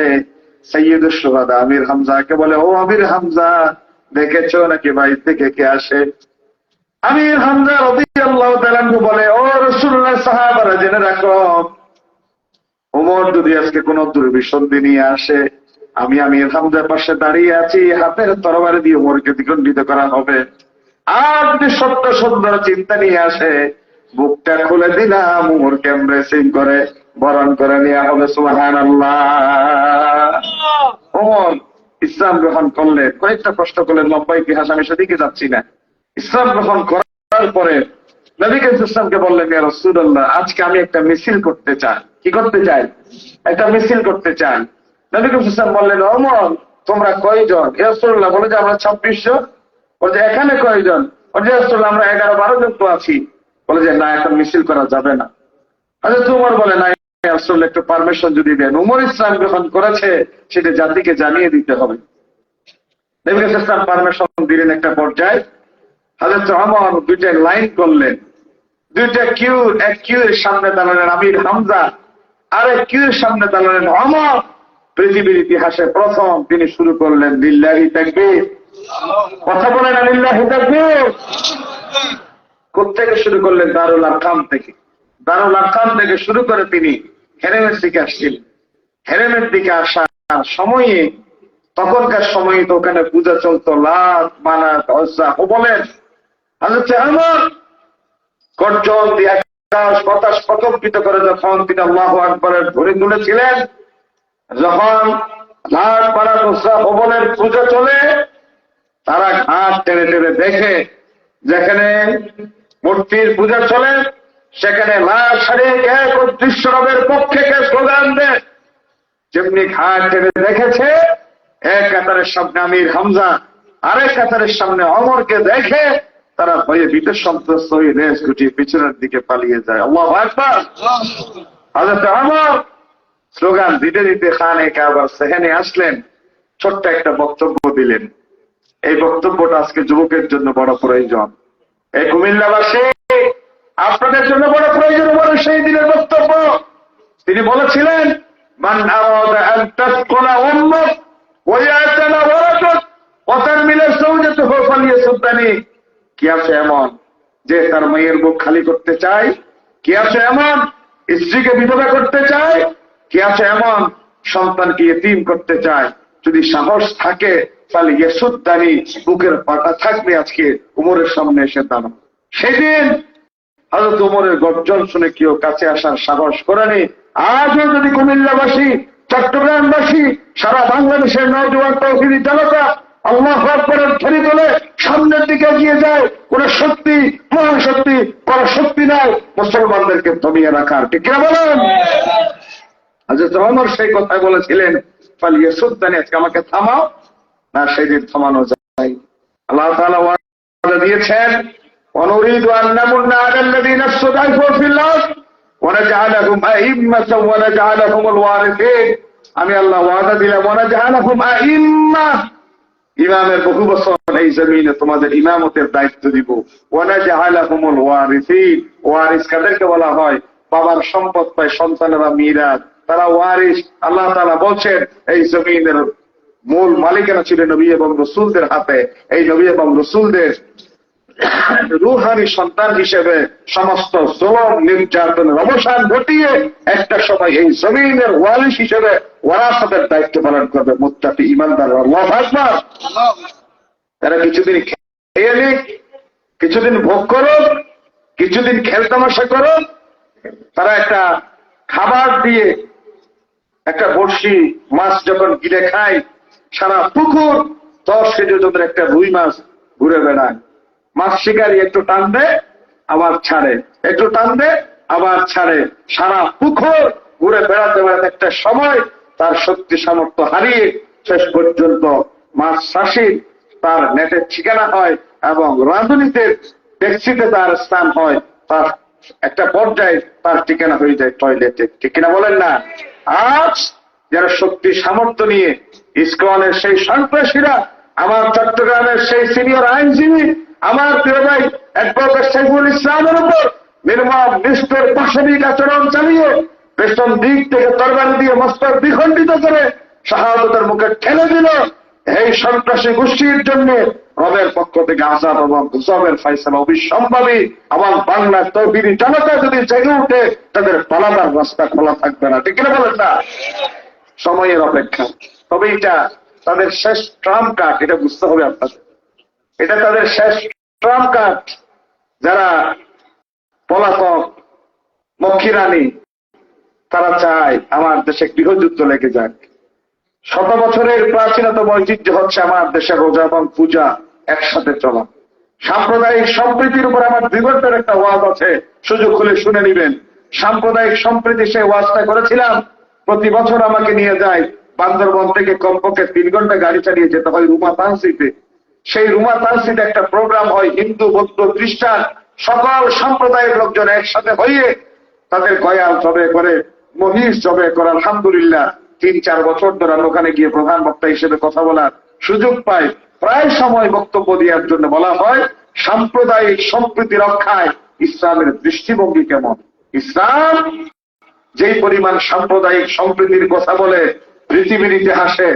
সাইয়্যিদুশ শুহাদা আমির হামজাকে বলে, ও আমির হামজা, দেখেছো নাকি বাইরে থেকে কে আসে? আমির হামজা রাদিয়াল্লাহু তাআলা আনহু বলে, ও রাসূলুল্লাহ, সাহাবারা জেনে রাখো, ওমর যদি আজকে কোন দুর্বিসন্ধি নিয়ে আসে, আমি আমির হামজার পাশে দাঁড়িয়ে আছি, হাতের তরবারি দিয়ে ওমরকে দ্বিখণ্ডিত করা হবে। আর যদি সত্য সুন্দর চিন্তা নিয়ে আসে, বুকটা খুলে দিলাম, ওমরকে এমব্রেসিং করে বরণ করে নেওয়া হবে। সুবহানাল্লাহ। ওমর ইসলাম গ্রহণ করলেন, কয়েকটা প্রশ্ন করলেন, লম্বা ইতিহাস, আমি সেদিকে যাচ্ছি না। ইসলাম গ্রহণ করার পরে নবী ইসলামকে বললেন, ইয়া রাসূলুল্লাহ, আজকে আমি একটা মিছিল করতে চাই। কি করতে চাই? একটা মিছিল করতে চাই। নবী ইসলাম বললেন, ওমর তোমরা কয়জন? ইয়া রাসূলুল্লাহ বলে যে আমরা 26 জন। বলে যে এখানে কয়জন? বলে যে রাসূলুল্লাহ আমরা 11-12 জন তো আছি। বলে যে না, এখন মিছিল করা যাবে না। হযরত ওমর বলে, না ইয়া রাসূলুল্লাহ, একটু পারমিশন যদি দেন, ওমর ইসলাম গ্রহণ করেছে সেটা জাতিকে জানিয়ে দিতে হবে। নবী ইসলাম পারমিশন দিলেন। একটা পর্যায়ে হযরত ওমর 2টা লাইন করলেন, 2টা কিউ, এক কিউ এর সামনে দাঁড়ালেন আমির হামজা, আর এক কিউ এর সামনে দাঁড়ালেন ওমর। পৃথিবীর ইতিহাসে প্রথম তিনি শুরু করলেন লিল্লাহি তাকবীর। কথা বলেন লিল্লাহি তাকবীর। কোত্থেকে শুরু করলেন? দারুল আরকাম থেকে। দারুল আরকাম থেকে শুরু করে তিনি হেরেমের দিকে আসছিলেন। হেরেমের দিকে আসার সময়ে, তখনকার সময়ে তো ওখানে পূজা চলতো, লাত, মানাত, উজ্জা, ও বলেন হযরত ওমর গর্জন দিয়ে আকাশ বাতাস প্রকম্পিত করে যখন তিনি আল্লাহু আকবারের ধ্বনি তুলেছিলেন, যখন লাত, মানাত, উজ্জা, ও বলেন পূজা চলে, তারা ঘাট টেনে টেনে দেখে যেখানে মূর্তির পূজা চলে, সেখানে লাশ হারিয়ে এক অদৃশ্য রবের পক্ষে কে স্লোগান দেয়। যেমনি ঘাট টেনে দেখেছে, এক কাতারের সামনে আমির হামজা, আরেক কাতারের সামনে ওমরকে দেখে তারা ভয়ে ভীত সন্ত্রস্ত হয়ে রেস গুটিয়ে পিছনের দিকে পালিয়ে যায়। আল্লাহু আকবার। হযরত ওমর স্লোগান দিতে দিতে খানে কাবার সেখানে আসলেন, ছোট্ট একটা বক্তব্য দিলেন। এই বক্তব্যটা আজকে যুবকের জন্য বড় প্রয়োজন। এই কুমিল্লাবাসী, আপনাদের জন্য বড় প্রয়োজন ওমরের সেই দিনের বক্তব্য। তিনি বলেছিলেন, মান আরাদা আন তাসকুনা উম্মাত ওয়া ইয়াতানা ওয়ারাকাত ওয়া তামিলা সাওজাতুহু ফালিয়াসুদ্দানি। কি আছে এমন যে তার মেয়ের বুক খালি করতে চায়? কি আছে এমন স্ত্রীকে বিধবা করতে চায়? কি আছে এমন সন্তানকে ইতিম করতে চায়? যদি সাহস থাকে তাহলে ইয়াসুদ্দানি, বুকের পাটা থাকবে আজকে ওমরের সামনে এসে দাঁড়ানো। সেদিন হযরত ওমরের গর্জন শুনে কেউ কাছে আসার সাহস করেনি। আজও যদি কুমিল্লাবাসী, চট্টগ্রামবাসী, সারা বাংলাদেশের নওজোয়ান তৌহিদি জনতা আল্লাহু আকবারের ধ্বনি তোলে সামনের দিকে এগিয়ে যায়, কোন শক্তি, মহান শক্তি, পরাশক্তি নাই মুসলমানদেরকে দমিয়ে রাখার। ঠিক কিনা বলেন? হযরত ওমর সেই কথা বলেছিলেন, ফালিয়াসুদ্দানি, আজকে আমাকে থামাও না, সেদিন থামানো যায়। আল্লাহ তাআলা ওয়াদা দিয়েছেন, ونريد أن نمن على الذين استضعفوا في الأرض ونجعلهم أئمة ونجعلهم الوارثين আমি আল্লাহ ওয়াদা দিলাম ওয়ানাজআলহুম আইম্মা ইমামের বহু বছর এই জমিনে তোমাদের ইমামতের দায়িত্ব দিব ওয়ানাজআলহুমুল ওয়ারিসিন ওয়ারিস কাদেরকে বলা হয় বাবার সম্পদ পায় সন্তানেরা মিরাস তারা ওয়ারিস আল্লাহ তাআলা বলছেন এই জমিনের মূল মালিকানা ছিল নবী এবং রাসূলদের হাতে এই নবী এবং রাসূলদের রূহানি সন্তান হিসেবে সমস্ত জুলুম নির্যাতনের অবসান ঘটিয়ে একটা সময় এই জমিনের ওয়ারিস হিসেবে ওয়ারাসাতের দায়িত্ব পালন করবে মুত্তাকি ঈমানদার আল্লাহু আকবার। তারা কিছুদিন খেয়ে নিক, কিছুদিন ভোগ করুক, কিছুদিন খেলতামাশা করুক। তারা একটা খাবার দিয়ে একটা বড়শি মাছ যখন গিলে খায় সারা পুকুর 10 কেজি ওজনের একটা রুই মাছ ঘুরে বেড়ায়। মাছ শিকারী একটু টান দেয় আবার ছাড়ে, একটু টান দেয় আবার ছাড়ে, সারা পুকুর ঘুরে বেড়াতে বেড়াতে একটা সময় তার শক্তি সামর্থ্য হারিয়ে শেষ পর্যন্ত মাছ চাষি তার নেটের ঠিকানা হয় এবং রাজনীতির ট্যাক্সিতে তার স্থান হয়, তার একটা পর্যায়ে তার ঠিকানা হয়ে যায় টয়লেটে। ঠিক কিনা বলেন না? আজ যারা শক্তি সামর্থ্য নিয়ে ইসকনের সেই সন্ত্রাসীরা আমার চট্টগ্রামের সেই সিনিয়র আইনজীবী আমার প্রিয় ভাই অ্যাডভোকেট সাইফুল ইসলামের উপর নির্মম নিষ্ঠুর পাশবিক আচরণ চালিয়ে পেছন দিক থেকে তরবারি দিয়ে মস্তক দ্বিখণ্ডিত করে শাহাদাতের মুখে ঠেলে দিল। এই সন্ত্রাসী গোষ্ঠীর জন্য রবের পক্ষ থেকে আযাব এবং গজবের ফয়সালা অবিসম্ভাবী। আমার বাংলার তৌহিদি জনতা যদি জেগে উঠে তাদের পালাবার রাস্তা খোলা থাকবে না। ঠিক কিনা বলেন না? সময়ের অপেক্ষা। তবে এটা তাদের শেষ ট্রাম্প কার্ড, এটা বুঝতে হবে আপনাদের। এটা তাদের শেষ ট্রাম্প কার্ড। যারা পলাতক মক্ষীরানী তারা চায় আমার দেশে গৃহযুদ্ধ লেগে যাক। 100 বছরের প্রাচীনতম ঐতিহ্য হচ্ছে আমার দেশে রোজা এবং পূজা একসাথে চলা। সাম্প্রদায়িক সম্প্রীতির উপর আমার 2 ঘন্টার একটা ওয়াজ আছে, সুযোগ হলে শুনে নিবেন। সাম্প্রদায়িক সম্প্রীতি সেই ওয়াজটা করেছিলাম। প্রতি বছর আমাকে নিয়ে যায় বান্দরবন থেকে কমপক্ষে 3 ঘন্টা গাড়ি চালিয়ে যেতে হয় রুমা তাহসিতে। সেই রুমা তাহসিতে একটা প্রোগ্রাম হয়, হিন্দু বৌদ্ধ খ্রিস্টান সকল সম্প্রদায়ের লোকজন একসাথে হয়ে তাদের গয়াল জবে করে, মহিষ জবে করে। আলহামদুলিল্লাহ 3-4 বছর ধরে আমি ওখানে গিয়ে প্রধান বক্তা হিসেবে কথা বলার সুযোগ পাই। প্রায় সময় বক্তব্য দেওয়ার জন্য বলা হয় সাম্প্রদায়িক সম্প্রীতি রক্ষায় ইসলামের দৃষ্টিভঙ্গি কেমন। ইসলাম যেই পরিমাণ সাম্প্রদায়িক সম্প্রীতির কথা বলে পৃথিবীর ইতিহাসে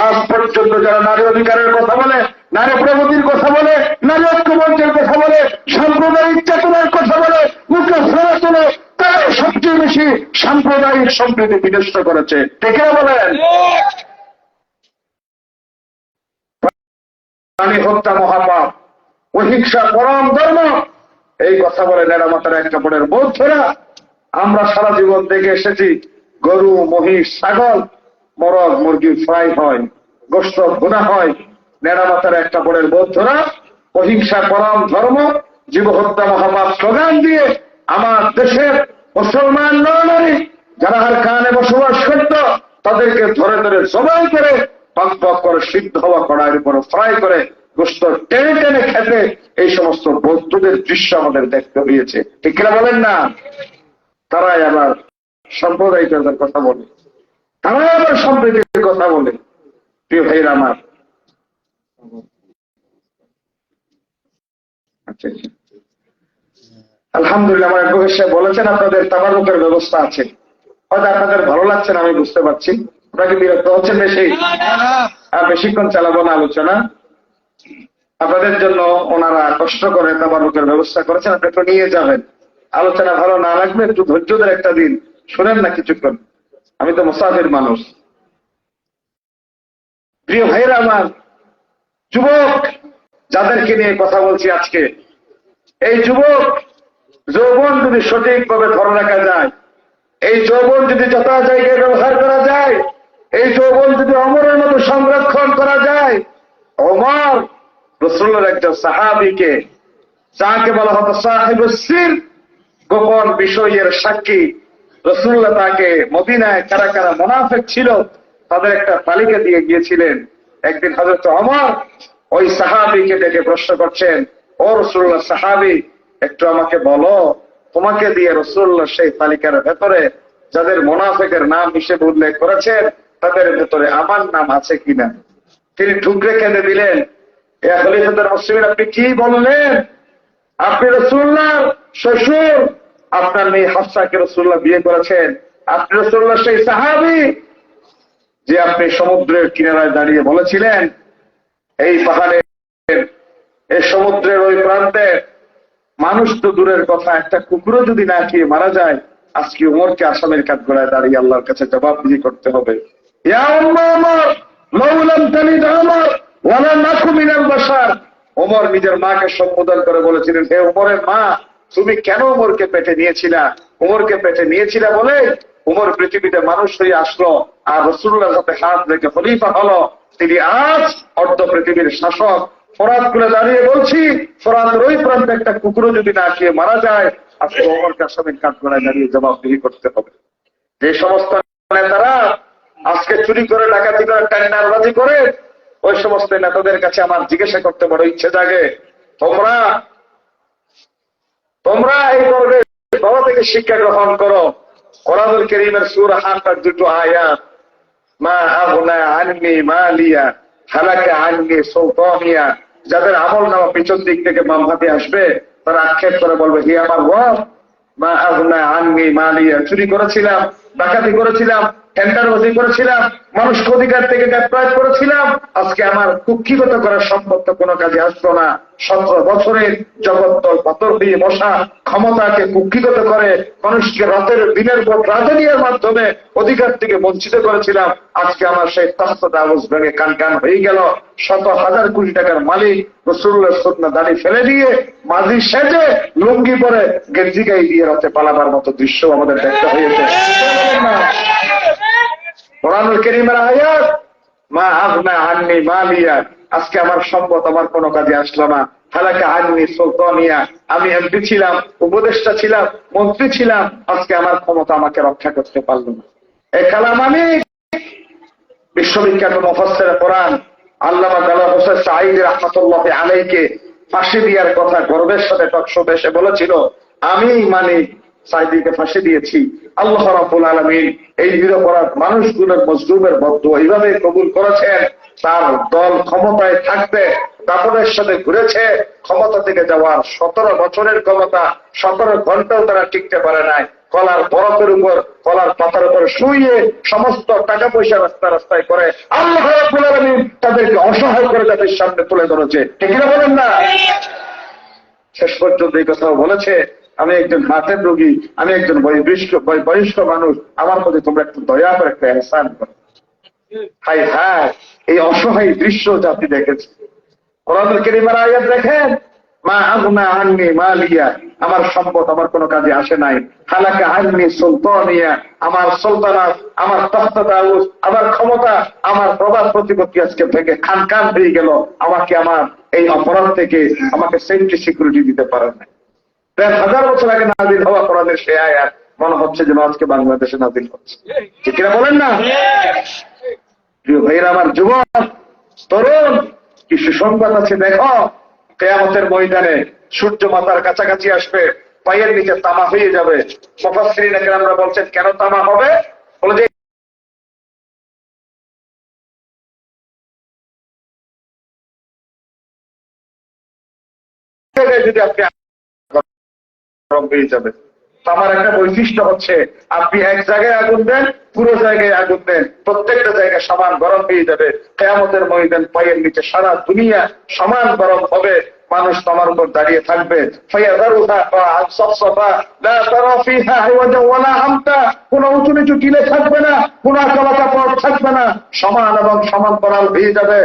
আজ পর্যন্ত যারা নারী অধিকারের কথা বলে, নারী প্রগতির কথা বলে, নারী ঐক্যমঞ্চের কথা বলে, সাম্প্রদায়িক চেতনার কথা বলে, মুখে ফেরা তোলে, তারা সবচেয়ে বেশি সাম্প্রদায়িক সম্প্রীতি বিনষ্ট করেছে। ঠিক বলেন? প্রাণী হত্যা মহাপাপ, অহিংসা পরম ধর্ম, এই কথা বলে নেড়ামাতার এক কাপড়ের বৌদ্ধরা। আমরা সারা জীবন দেখে এসেছি গরু মহিষ ছাগল মরগ মুরগি ফ্রাই হয়, গোশত ভুনা হয়। নেড়ামাতার এক কাপড়ের বৌদ্ধরা অহিংসা পরম ধর্ম, জীব হত্যা মহাপাপ স্লোগান দিয়ে আমার দেশের মুসলমান নরনারী যারা আর কানে বসবাস করত তাদেরকে ধরে ধরে জবাই করে পাক পাক করে সিদ্ধ হওয়া কড়াইয়ের উপর ফ্রাই করে গোশত টেনে টেনে খেতে এই সমস্ত বৌদ্ধদের দৃশ্য আমাদের দেখতে হয়েছে। ঠিক কিনা বলেন না? তারাই আবার সাম্প্রদায়িকতার কথা বলে, তারাই আবার সম্প্রীতির কথা বলে। প্রিয় ভাইরা আমার, আচ্ছা আলহামদুলিল্লাহ আমার অ্যাডভোকেট সাহেব বলেছেন আপনাদের তাবারুকের ব্যবস্থা আছে। হয়তো আপনাদের ভালো লাগছে না, আমি বুঝতে পারছি। আপনাকে বিরক্ত হচ্ছেন বেশি? বেশিক্ষণ চালাবো না আলোচনা। আপনাদের জন্য ওনারা কষ্ট করে তাবারুকের ব্যবস্থা করেছেন, আপনি একটু নিয়ে যাবেন। আলোচনা ভালো না লাগবে একটু ধৈর্য ধরে একটা দিন শুনেন না কিছুক্ষণ, আমি তো মুসাফির মানুষ। প্রিয় ভাইরা আমার, যুবক যাদেরকে নিয়ে কথা বলছি আজকে, এই যুবক যৌবন যদি সঠিকভাবে ধরে রাখা যায়, এই যৌবন যদি যথা জায়গায় ব্যবহার করা যায়, এই যৌবন যদি অমরের মতো সংরক্ষণ করা যায়, ওমর রাসূলুল্লাহর একজন সাহাবীকে, যাকে বলা হতো সাহিবুস সির, গোপন বিষয়ের সাক্ষী, রাসূলুল্লাহ তাকে মদিনায় কারা কারা মুনাফিক ছিল তাদের একটা তালিকা দিয়ে গিয়েছিলেন। একদিন হযরত ওমর ওই সাহাবীকে ডেকে প্রশ্ন করছেন, ও রাসূলুল্লাহ সাহাবী, একটু আমাকে বলো, তোমাকে দিয়ে রাসূলুল্লাহ সেই তালিকার ভেতরে যাদের মুনাফিকের নাম হিসেবে উল্লেখ করেছেন তাদের ভেতরে আমার নাম আছে কিনা। তিনি ঠুকরে কেঁদে দিলেন, এ খলিফাতুল মুসলিমিন, আপনি কি বললেন? আপনি রাসূলুল্লাহর শ্বশুর, আপনার মেয়ে হাফসাকে রাসূলুল্লাহ বিয়ে করেছেন, আপনি রাসূলুল্লাহ সেই সাহাবী যে আপনি সমুদ্রের কিনারায় দাঁড়িয়ে বলেছিলেন এই পাহাড়ের, এই সমুদ্রের ওই প্রান্তে মানুষ তো দূরের কথা, একটা কুকুরও যদি না খেয়ে মারা যায়, আজকে উমরকে আসামের কাঠগড়ায় দাঁড়িয়ে আল্লাহর কাছে জবাবদিহি করতে হবে। ইয়া উম্মা উমর, লাউ লাম তালিদ উমর ওয়ালা নাকু মিনাল বাশার। ওমর নিজের মাকে সম্বোধন করে বলেছিলেন, হে উমরের মা, তুমি কেন উমরকে পেটে নিয়েছিলা? উমরকে পেটে নিয়েছিলা বলে উমর পৃথিবীতে মানুষ হয়ে আসলো, আর রাসূলুল্লাহর সাথে হাত রেখে খলিফা হলো। তিনি আজ অর্ধ পৃথিবীর শাসক। ফোরাত গুলো দাঁড়িয়ে বলছি, ফোরাতের ওই প্রান্তে একটা কুকুরও যদি না খেয়ে মারা যায়, আজকে ওমরকে আসামের কাঠগড়ায় দাঁড়িয়ে জবাবদিহি করতে হবে। যে সমস্ত নেতারা আজকে চুরি করে, ডাকাতি করে, টেন্ডারবাজি করে, ওই সমস্ত নেতাদের কাছে আমার জিজ্ঞাসা করতে বড় ইচ্ছে জাগে, তোমরা এই ধরনের বাবা থেকে শিক্ষা গ্রহণ করো। কোরআনুল কারীমের সূরা হাকার দুটো আয়াত, মা আগনা আননি মালিয়া হালাকা আননি সুলতানিয়া, যাদের আমল নামা পিছন দিক থেকে বাম হাতে আসবে তারা আক্ষেপ করে বলবে, হে আমার রব, মা আগনা আননি মালিয়া, চুরি করেছিলাম, ডাকাতি করেছিলাম, টেন্ডারবাজি করেছিলাম, মানুষকে অধিকার থেকে গ্রেফতার করেছিলাম, আজকে আমার কুক্ষিগত করার সম্পদ তো কোনো কাজে আসতো না। 17 বছরের জগত্তর পাথর দিয়ে বসা ক্ষমতাকে কুক্ষিগত করে মানুষকে রাতের দিনের পর রাজনীতির মাধ্যমে অধিকার থেকে বঞ্চিত করেছিলাম, আজকে আমার সেই তখত আওয়াজ ভেঙে কান কান হয়ে গেল। শত হাজার কোটি টাকার মালিক রাসূলুল্লাহর সুন্নাহ দাড়ি ফেলে দিয়ে মাঝি সেজে লুঙ্গি পরে গেঞ্জি গায়ে দিয়ে রাতে পালাবার মতো দৃশ্য আমাদের দেখতে হয়েছে। কোরআনুল কারীমের আয়াত, মা আগনা আননি মালিয়া, আজকে আমার সম্পদ আমার কোনো কাজে আসলো না। হালাকা আননি সুলতানিয়া, আমি এমপি ছিলাম, উপদেষ্টা ছিলাম, মন্ত্রী ছিলাম, আজকে আমার ক্ষমতা আমাকে রক্ষা করতে পারলো না। এই কালাম আমি বিশ্ববিখ্যাত মুফাসসির কোরআন আল্লামা দেলোয়ার হোসেন সাঈদী রাহমাতুল্লাহ আলাইহিকে ফাঁসি দেওয়ার কথা গর্বের সাথে টকশোতে এসে বলেছিল, আমি সাঈদীকে ফাঁসি দিয়েছি। আল্লাহ রাব্বুল আলামিন এই নিরপরাধ মানুষগুলোর মজলুমের বদদুয়া এইভাবে কবুল করেছেন। তার দল ক্ষমতায় থাকতে দাপটের সাথে ঘুরেছে, ক্ষমতা থেকে যাওয়ার 17 বছরের ক্ষমতা 17 ঘন্টাও তারা টিকতে পারে নাই। কলার বরফের উপর, কলার পাতার উপর শুয়ে সমস্ত টাকা পয়সা রাস্তায় করে আল্লাহ রাব্বুল আলামিন তাদেরকে অসহায় করে তাদের সামনে তুলে ধরেছে। ঠিক না বলেন না? শেষ পর্যন্ত এই কথাও বলেছে, আমি একজন হাতের রোগী, আমি একজন বয়স্ক মানুষ, আমার প্রতি তোমরা একটু দয়া করে একটা এহসান করো। হাই হায়, এই অসহায় দৃশ্য জাতি দেখেছে। কোরআনুল কারীমের আয়াত দেখেন, মা আগনা আননি মালিয়া, আমার সম্পদ আমার কোনো কাজে আসে নাই। হালাকা আননি সুলতানিয়া, আমার সুলতানাত, আমার তখত আউস, আমার ক্ষমতা, আমার প্রভাব প্রতিপত্তি আজকে থেকে খান খান হয়ে গেল। আমাকে আমার এই অপরাধ থেকে আমাকে সেফটি সিকিউরিটি দিতে পারে না। 1000 বছর আগে নাজিল হওয়া কোরআনের সেই আয়াত মনে হচ্ছে যেন আজকে বাংলাদেশে নাজিল হচ্ছে। ঠিক কিনা বলেন না? প্রিয় ভাইরা আমার, যুবক তরুণ, কি সুসংবাদ আছে দেখো। কিয়ামতের ময়দানে সূর্য মাথার কাছাকাছি আসবে, পায়ের নিচে তামা হয়ে যাবে। মুফাসসিরিনে কেরামরা বলছেন কেন তামা হবে? বলে যে যদি আপনি গরম হয়ে যাবে। তামার একটা বৈশিষ্ট্য হচ্ছে আপনি এক জায়গায় আগুন দেন, পুরো জায়গায় আগুন দেন, প্রত্যেকটা জায়গায় সমান গরম হয়ে যাবে। কিয়ামতের ময়দান পায়ের নিচে সারা দুনিয়া সমান গরম হবে। মানুষ তামার উপর দাঁড়িয়ে থাকবে। কোন উঁচু নিচু টিলে থাকবে না, কোন আঁকা কাপড় থাকবে না, সমান এবং সমান করাল হয়ে যাবে।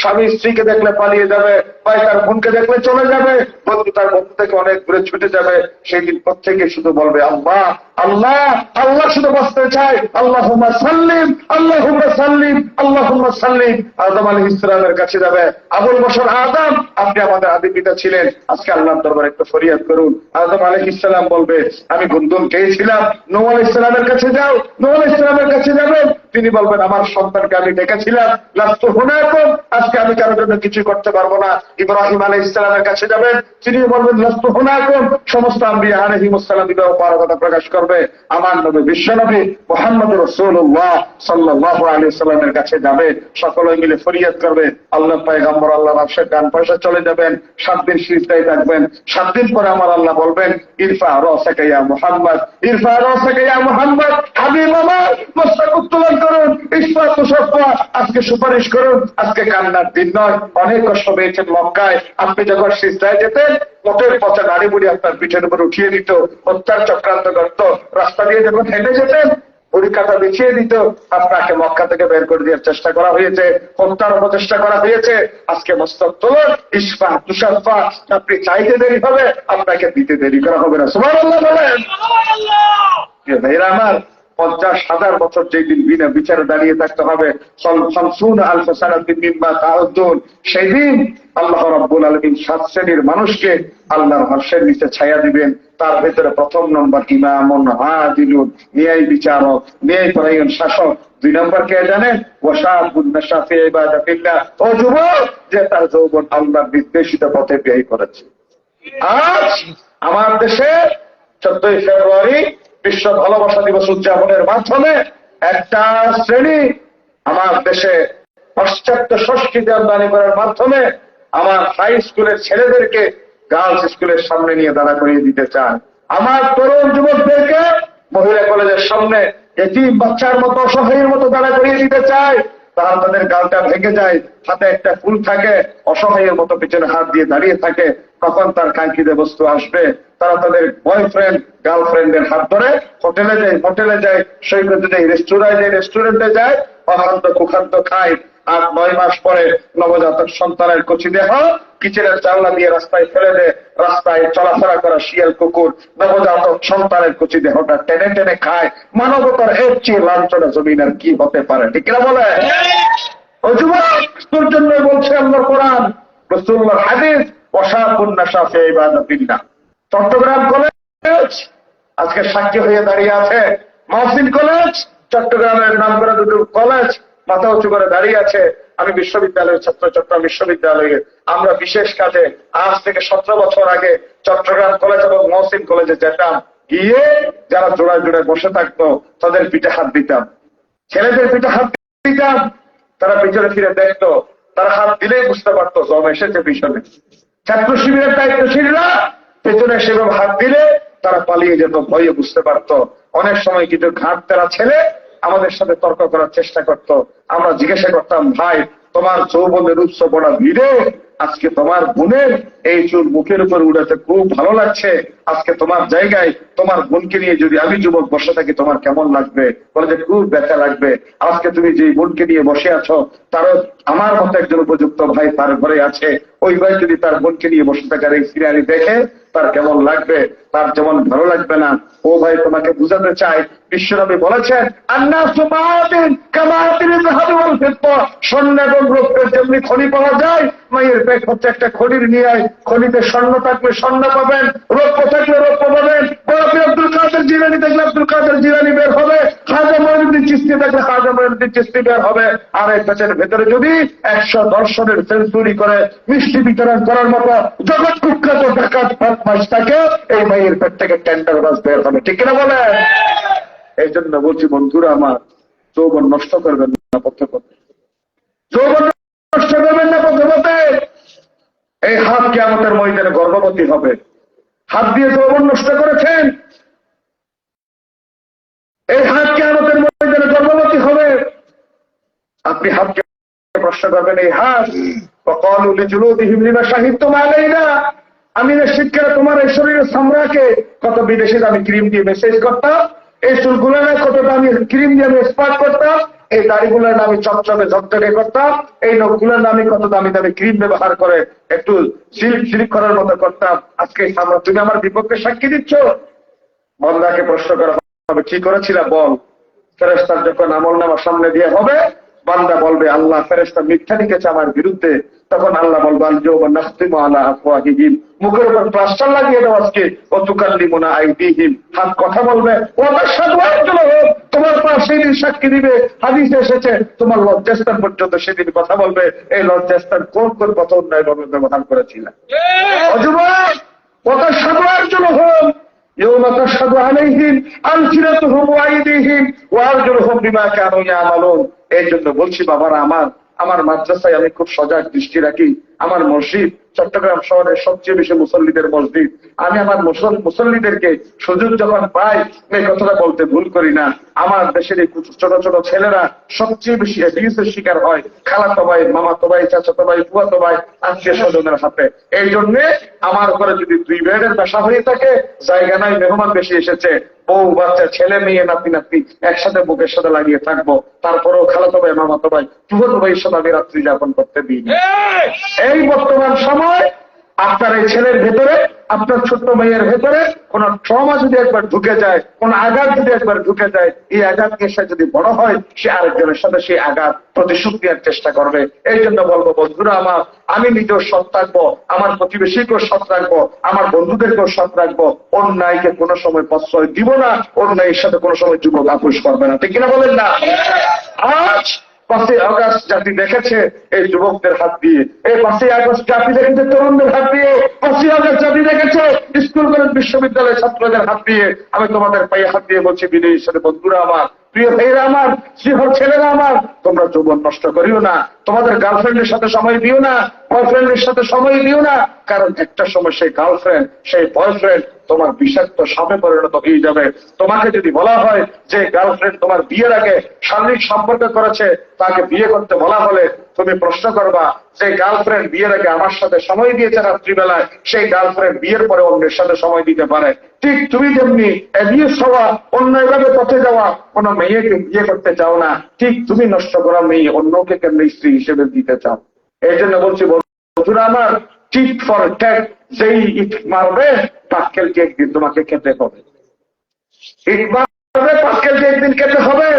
স্বামী স্ত্রীকে দেখলে পালিয়ে যাবে, ভাই তার বোনকে দেখলে চলে যাবে, বন্ধু তার বন্ধু থেকে অনেক দূরে ছুটে যাবে। সেই দিন প্রত্যেকে শুধু বলবে আল্লাহ আল্লাহ আল্লাহ, শুধু বসতে চাই আল্লাহুম্মা সাল্লিম আল্লাহুম্মা সাল্লিম আল্লাহুম্মা সাল্লিম। আদম আলাইহিস সালামের কাছে যাবে, আবুল বশর আদম, আপনি আমাদের আদি পিতা ছিলেন, আজকে আল্লাহর দরবারে একটু ফরিয়াদ করুন। আদম আলাইহিস সালাম বলবে আমি গুনগুন খেয়েছিলাম। নূহ আলাইহিস সালামের কাছে যাও, নূহ আলাইহিস সালামের কাছে যাবেন, তিনি বলবেন আমার সন্তানকে আমি ডেকেছিলাম, লাস্তু হুনাকুম, আজকে আমি কারোর জন্য কিছু করতে পারবো না। ইব্রাহিম আলাইহিস সালামের কাছে যাবেন, তিনি বলবেন লাস্তু হুনাকুম। সমস্ত আম্বিয়া আলাইহিমুস সালাম বিবাহ পারগতা প্রকাশ করবে। আমার নবী বিশ্বনবী মুহাম্মদুর রাসূলুল্লাহ সাল্লাল্লাহু আলাইহি ওয়াসাল্লামের কাছে যাবে, সকলে মিলে ফরিয়াদ করবে। আল্লাহ পয়গম্বর আল্লাহ রাসূলের গান পয়সা চলে যাবেন, 7 দিন সিজদায় থাকবেন। 7 দিন পরে আমার আল্লাহ বলবেন ইরফা রাসাকা ইয়া মুহাম্মদ, ইরফা রাসাকা ইয়া মুহাম্মদ, হাবিব আমার মস্তক উত্তোলন করুন, ইসফা তুশফা, আজকে সুপারিশ করুন। আজকে কান্নার দিন নয়, অনেক কষ্ট পেয়েছেন মক্কায়। আপনি যখন সিজদায় যেতেন, মোটের পচা নাড়ি বুড়ি আপনার পিঠের উপর উঠিয়ে দিত, হত্যার চক্রান্ত করত। রাস্তা দিয়ে যখন হেঁটে যেতেন, পরীক্ষাটা বিছিয়ে দিত, আপনাকে মক্কা থেকে বের করে দেওয়ার চেষ্টা করা হয়েছে, হত্যার অপচেষ্টা করা হয়েছে। আজকে মস্তক তোলন, ইসফা তুষাফা, আপনি চাইতে দেরি হবে, আপনাকে দিতে দেরি করা হবে না। সুবহানাল্লাহ বলেন। ভাইরা আমার, 50,000 বছর যেই দিন বিনা বিচারে দাঁড়িয়ে থাকতে হবে, সেই দিন আল্লাহ রাব্বুল আলামিন 7 শ্রেণীর মানুষকে আল্লাহর আরশের নিচে ছায়া দিবেন। তার ভেতরে প্রথম নম্বর ইমামুন আদিলুন, ন্যায় বিচারক, ন্যায় পরায়ণ শাসক। 2 নম্বর কে জানেন? ওয়াশাবুন নাশা ফি ইবাদাতিল্লাহ, ও যুবক যে তার যৌবন আল্লাহর নির্দেশিত পথে ব্যয় করেছে। আজ আমার দেশে 14 ফেব্রুয়ারি বিশ্ব ভালোবাসা দিবস উদযাপনের মাধ্যমে একটা শ্রেণী আমার দেশে পাশ্চাত্য সংস্কৃতি আমদানি করার মাধ্যমে আমার হাই স্কুলের ছেলেদেরকে গার্লস স্কুলের সামনে নিয়ে দাঁড়া করিয়ে দিতে চায়। আমার তরুণ যুবকদেরকে মহিলা কলেজের সামনে এতিম বাচ্চার মতো, অসহায়ের মতো দাঁড়া করিয়ে দিতে চায়। তারা তাদের গালটা ভেঙে যায়, হাতে একটা ফুল থাকে, অসহায়ের মতো পিছনে হাত দিয়ে দাঁড়িয়ে থাকে। কখন তার কাঙ্ক্ষিত বস্তু আসবে, তারা তাদের বয়ফ্রেন্ড গার্লফ্রেন্ডের হাত ধরে হোটেলে যায়, মোটেলে যায়, সৈকতে যায়, রেস্টুরেন্টে যায়, অখাদ্য কুখাদ্য খায়। আর 9 মাস পরে নবজাতক সন্তানের কচি দেহ কিচেনের জানলা দিয়ে রাস্তায় ফেলে দেয়। রাস্তায় চলাফেরা করা শিয়াল কুকুর নবজাতক সন্তানের কচি দেহটা টেনে টেনে খায়। মানবতার এর চেয়ে লাঞ্ছনা জমিন আর কি হতে পারে? ঠিক না বলে? ও যুবক, তোর জন্য বলছে আল্লাহর কোরআন, রাসূলুল্লাহর হাদিস, ওয়াশাবুন নাশা ফি ইবাদাতিল্লাহ। চট্টগ্রাম কলেজ আজকে সাক্ষী হয়ে দাঁড়িয়ে আছে। মহসিন কলেজ, চট্টগ্রামের নাম করা 2টো কলেজ মাথা উঁচু করে দাঁড়িয়ে আছে। আমি বিশ্ববিদ্যালয়ের ছাত্র, চট্টগ্রাম বিশ্ববিদ্যালয়ে আমরা বিশেষ কাজে আজ থেকে 17 বছর আগে চট্টগ্রাম কলেজ এবং মহসিন কলেজে যেতাম। গিয়ে যারা জোড়ায় জোড়ায় বসে থাকতো তাদের পিঠে হাত দিতাম, ছেলেদের পিঠে হাত দিতাম। তারা পিছনে ফিরে দেখতো, তারা হাত দিলেই বুঝতে পারতো জম এসেছে পিছনে। ছাত্র শিবিরের দায়িত্বশীলরা পেছনে সেভাবে হাত দিলে তারা পালিয়ে যেত, ভয়ে বুঝতে পারতো। অনেক সময় কিছু ঘাট তেরা ছেলে আমাদের সাথে তর্ক করার চেষ্টা করত। আমরা জিজ্ঞাসা করতাম, ভাই তোমার যৌবনের উৎস বড় ভিড়ে, আজকে তোমার বোনের এই চুল মুখের উপর উড়াতে খুব ভালো লাগছে। আজকে তোমার জায়গায় তোমার বোনকে নিয়ে যদি আমি যুবক বসে থাকি তোমার কেমন লাগবে? বলে যে খুব ব্যথা লাগবে। আজকে তুমি যে বোনকে নিয়ে বসে আছো তারও আমার মতো একজন উপযুক্ত ভাই তার ঘরে আছে, ওই ভাই যদি তার বোনকে নিয়ে বসে থাকার এই সিনারি দেখে তার কেমন লাগবে? তার যেমন ভালো লাগবে না। ও ভাই তোমাকে বুঝাতে চাই, বিশ্বনবী বলেছেন আন্নাসু মাআদিন কামাআদিন যাহাবি ওয়াল ফিদ্দা, স্বর্ণ এবং রৌপ্যের যেমনি খনি পাওয়া যায়, মায়ের পেট হচ্ছে একটা খনির নিয়ায়। খনিতে স্বর্ণ থাকলে স্বর্ণ পাবেন, রৌপ্য থাকলে রৌপ্য পাবেন। গোলাপী আব্দুল কাদের জিলানী থাকলে আব্দুল কাদের জিলানী বের হবে, খাজা মঈনুদ্দিন চিশতি থাকলে খাজা মঈনুদ্দিন চিশতি বের হবে। আর এই পেটের ভেতরে যদি 100 দর্শনের সেঞ্চুরি করে মিষ্টি বিতরণ করার মতো জগৎ কুখ্যাত ডাকাত বদমাশ থাকে, এই মায়ের পেট থেকে টেন্ডার বাস বের হবে। ঠিক কিনা বলে? এই জন্য বলছি বন্ধুরা আমার, যৌবন নষ্ট করবেন না পথে পথে, যৌবন নষ্ট করবেন না পথে পথে। এই হাত কিয়ামতের ময়দানে গর্ভবতী হবে। হাত দিয়ে যৌবন নষ্ট করেছেন, এই হাত কিয়ামতের ময়দানে গর্ভবতী হবে। আপনি হাতকে প্রশ্ন করবেন, এই হাত وقالوا لجلودهم لما شهدتم علينا, আমি নিশ্চিত করে তোমার এই শরীরের চামড়াকে কত বিদেশে আমি ক্রিম দিয়ে মেসেজ করতাম, এই চুলগুলো কতটা আমি ক্রিম দিয়ে আমি স্পার্ট করতাম, এই দাড়িগুলোর আমি চকচকে ঝকঝকে করতাম, এই নখগুলোর আমি কত দামি দামি ক্রিম ব্যবহার করে একটু সিল্ক সিল্ক করার মতো করতাম। আজকে তুমি আমার বিপক্ষে সাক্ষী দিচ্ছ। বান্দাকে প্রশ্ন করা হবে, কি করেছিল বল। ফেরেশতার যখন আমলনামা সামনে দিয়ে হবে, বান্দা বলবে আল্লাহ, ফেরেশতা মিথ্যা লিখেছে আমার বিরুদ্ধে। তখন আল্লাহ বলবে আল-ইয়াওমা নাখতিমু আলা আফওয়াহিহিম, মুখের উপর প্লাস্টার লাগিয়ে দাও আজকে। ওয়া তুকাল্লিমুনা আইদিহিম, হাত কথা বলবে। ওয়া তাশহাদু আরজুলুহুম, তোমার পা সেদিন সাক্ষী দিবে। হাদিসে এসেছে তোমার লজ্জাস্থান পর্যন্ত সেদিন কথা বলবে। এই লজ্জাস্থান কোন কোন কথা অন্যায়ভাবে ব্যবহার করেছিল। অযুবক, ওয়া তাশহাদু আরজুলুহুম ইয়াওমা তাশহাদু আলাইহিম আলসিনাতুহুম ওয়া আইদিহিম ওয়া আরজুলুহুম বিমা কানু ইয়ামালুন। এই জন্য বলছি বাবারা, আমার মাদ্রাসায় আমি খুব সজাগ দৃষ্টি রাখি। আমার মসজিদ চট্টগ্রাম শহরের সবচেয়ে বেশি মুসল্লিদের মসজিদ। আমি আমার মুসল্লিদেরকে সুযোগ যখন পাই, এই কথাটা বলতে ভুল করি না। আমার দেশের এই ছোট ছোট ছেলেরা সবচেয়ে বেশি অ্যাবিউজের শিকার হয় খালাতো ভাই, মামাতো ভাই, চাচাতো ভাই, ফুয়াতো ভাই, আত্মীয় স্বজনের হাতে। এই জন্য আমার উপরে যদি 2 বেডের বাসা হয়ে থাকে, জায়গা নাই, মেহমান বেশি এসেছে, বউ বাচ্চা ছেলে মেয়ে নাতি নাতি একসাথে বুকের সাথে লাগিয়ে থাকবো, তারপরেও খালাতো ভাই, মামাতো ভাই, ফুয়াতো ভাইয়ের সাথে আমি রাত্রি যাপন করতে দিই। এই বর্তমান সময় আপনার এই ছেলের ভেতরে, আপনার ছোট্ট মেয়ের ভেতরে কোন ট্রমা যদি একবার ঢুকে যায়, কোন আঘাত যদি একবার ঢুকে যায়, এই আঘাতকে সে যদি বড় হয়, সে আরেকজনের সাথে সেই আঘাত প্রতিশোধ নেওয়ার চেষ্টা করবে। এই জন্য বলবো বন্ধুরা আমার, আমি নিজেও সৎ রাখবো, আমার প্রতিবেশীকেও সৎ রাখবো, আমার বন্ধুদেরকেও সৎ রাখবো। অন্যায়কে কোনো সময় প্রশ্রয় দিব না, অন্যায়ের সাথে কোনো সময় যুবক আপোষ করবে না। ঠিক কিনা বলেন না? আজ 5ই আগস্ট জাতি দেখেছে এই যুবকদের হাত দিয়ে, এই 5ই আগস্ট জাতি দেখেছে তরুণদের হাত দিয়ে, 5ই আগস্ট জাতি দেখেছে স্কুল কলেজ বিশ্ববিদ্যালয়ের ছাত্রদের হাত দিয়ে। আমি তোমাদের পায়ে হাত দিয়ে বলছি, বিনয়ের সাথে বন্ধুরা আমার, প্রিয় ভাইয়েরা আমার, শ্রীহর ছেলেরা আমার, তোমরা যৌবন নষ্ট করিও না। তোমাদের গার্লফ্রেন্ডের সাথে সময় দিও না, বয়ফ্রেন্ডের সাথে সময় দিও না। কারণ একটা সময় সেই গার্লফ্রেন্ড, সেই বয়ফ্রেন্ড তোমার বিষাক্ত সাপে পরিণত হয়ে যাবে। তোমাকে যদি বলা হয় যে গার্লফ্রেন্ড তোমার বিয়ের আগে শারীরিক সম্পর্ক করেছে, তাকে বিয়ে করতে বলা হলে তুমি প্রশ্ন করবা যে গার্লফ্রেন্ড বিয়ের আগে আমার সাথে সময় দিয়েছে রাত্রিবেলায়, সেই গার্লফ্রেন্ড বিয়ের পরে অন্যের সাথে সময় দিতে পারে। ঠিক তুমি যেমনি অ্যাবিউজ হওয়া, অন্যায়ভাবে পথে যাওয়া কোন মেয়েকে বিয়ে করতে চাও না, ঠিক তুমি নষ্ট করা মেয়ে অন্যকে কেমনি স্ত্রী হিসেবে দিতে চাও। এই জন্য বলছি বন্ধুরা আমার, টিট ফর ট্যাট, যেই ইট মারবে পাক্কেলকে একদিন তোমাকে খেতে হবে। ইট মারবে পাক্কেলকে একদিন খেতে হবে।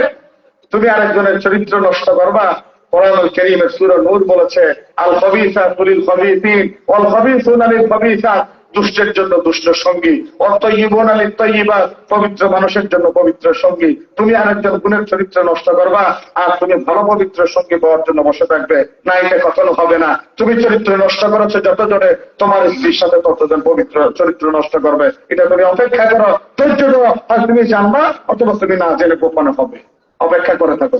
তুমি আরেকজনের চরিত্র নষ্ট করবা। কোরআনুল কারীমের সূরা নূর বলেছে, আল খাবিসাতু লিল খাবিসিন ওয়াল খাবিসুনা লিল খাবিসাত, দুষ্টের জন্য দুষ্ট সঙ্গী, অত্তাইয়িবুনা লিত তাইয়িবাত, পবিত্র মানুষের জন্য পবিত্র সঙ্গী। তুমি আরেকজন গুণের চরিত্র নষ্ট করবা, আর তুমি ভালো পবিত্র সঙ্গী পাওয়ার জন্য বসে থাকবে না, এটা কখনো হবে না। তুমি চরিত্র নষ্ট করেছো যতজনে, তোমার স্ত্রীর সাথে ততজন পবিত্র চরিত্র নষ্ট করবে। এটা তুমি অপেক্ষা করো, ধৈর্য ধরো, আর তুমি জানবা অথবা তুমি না জেনে গোপনে হবে। অপেক্ষা করে থাকো।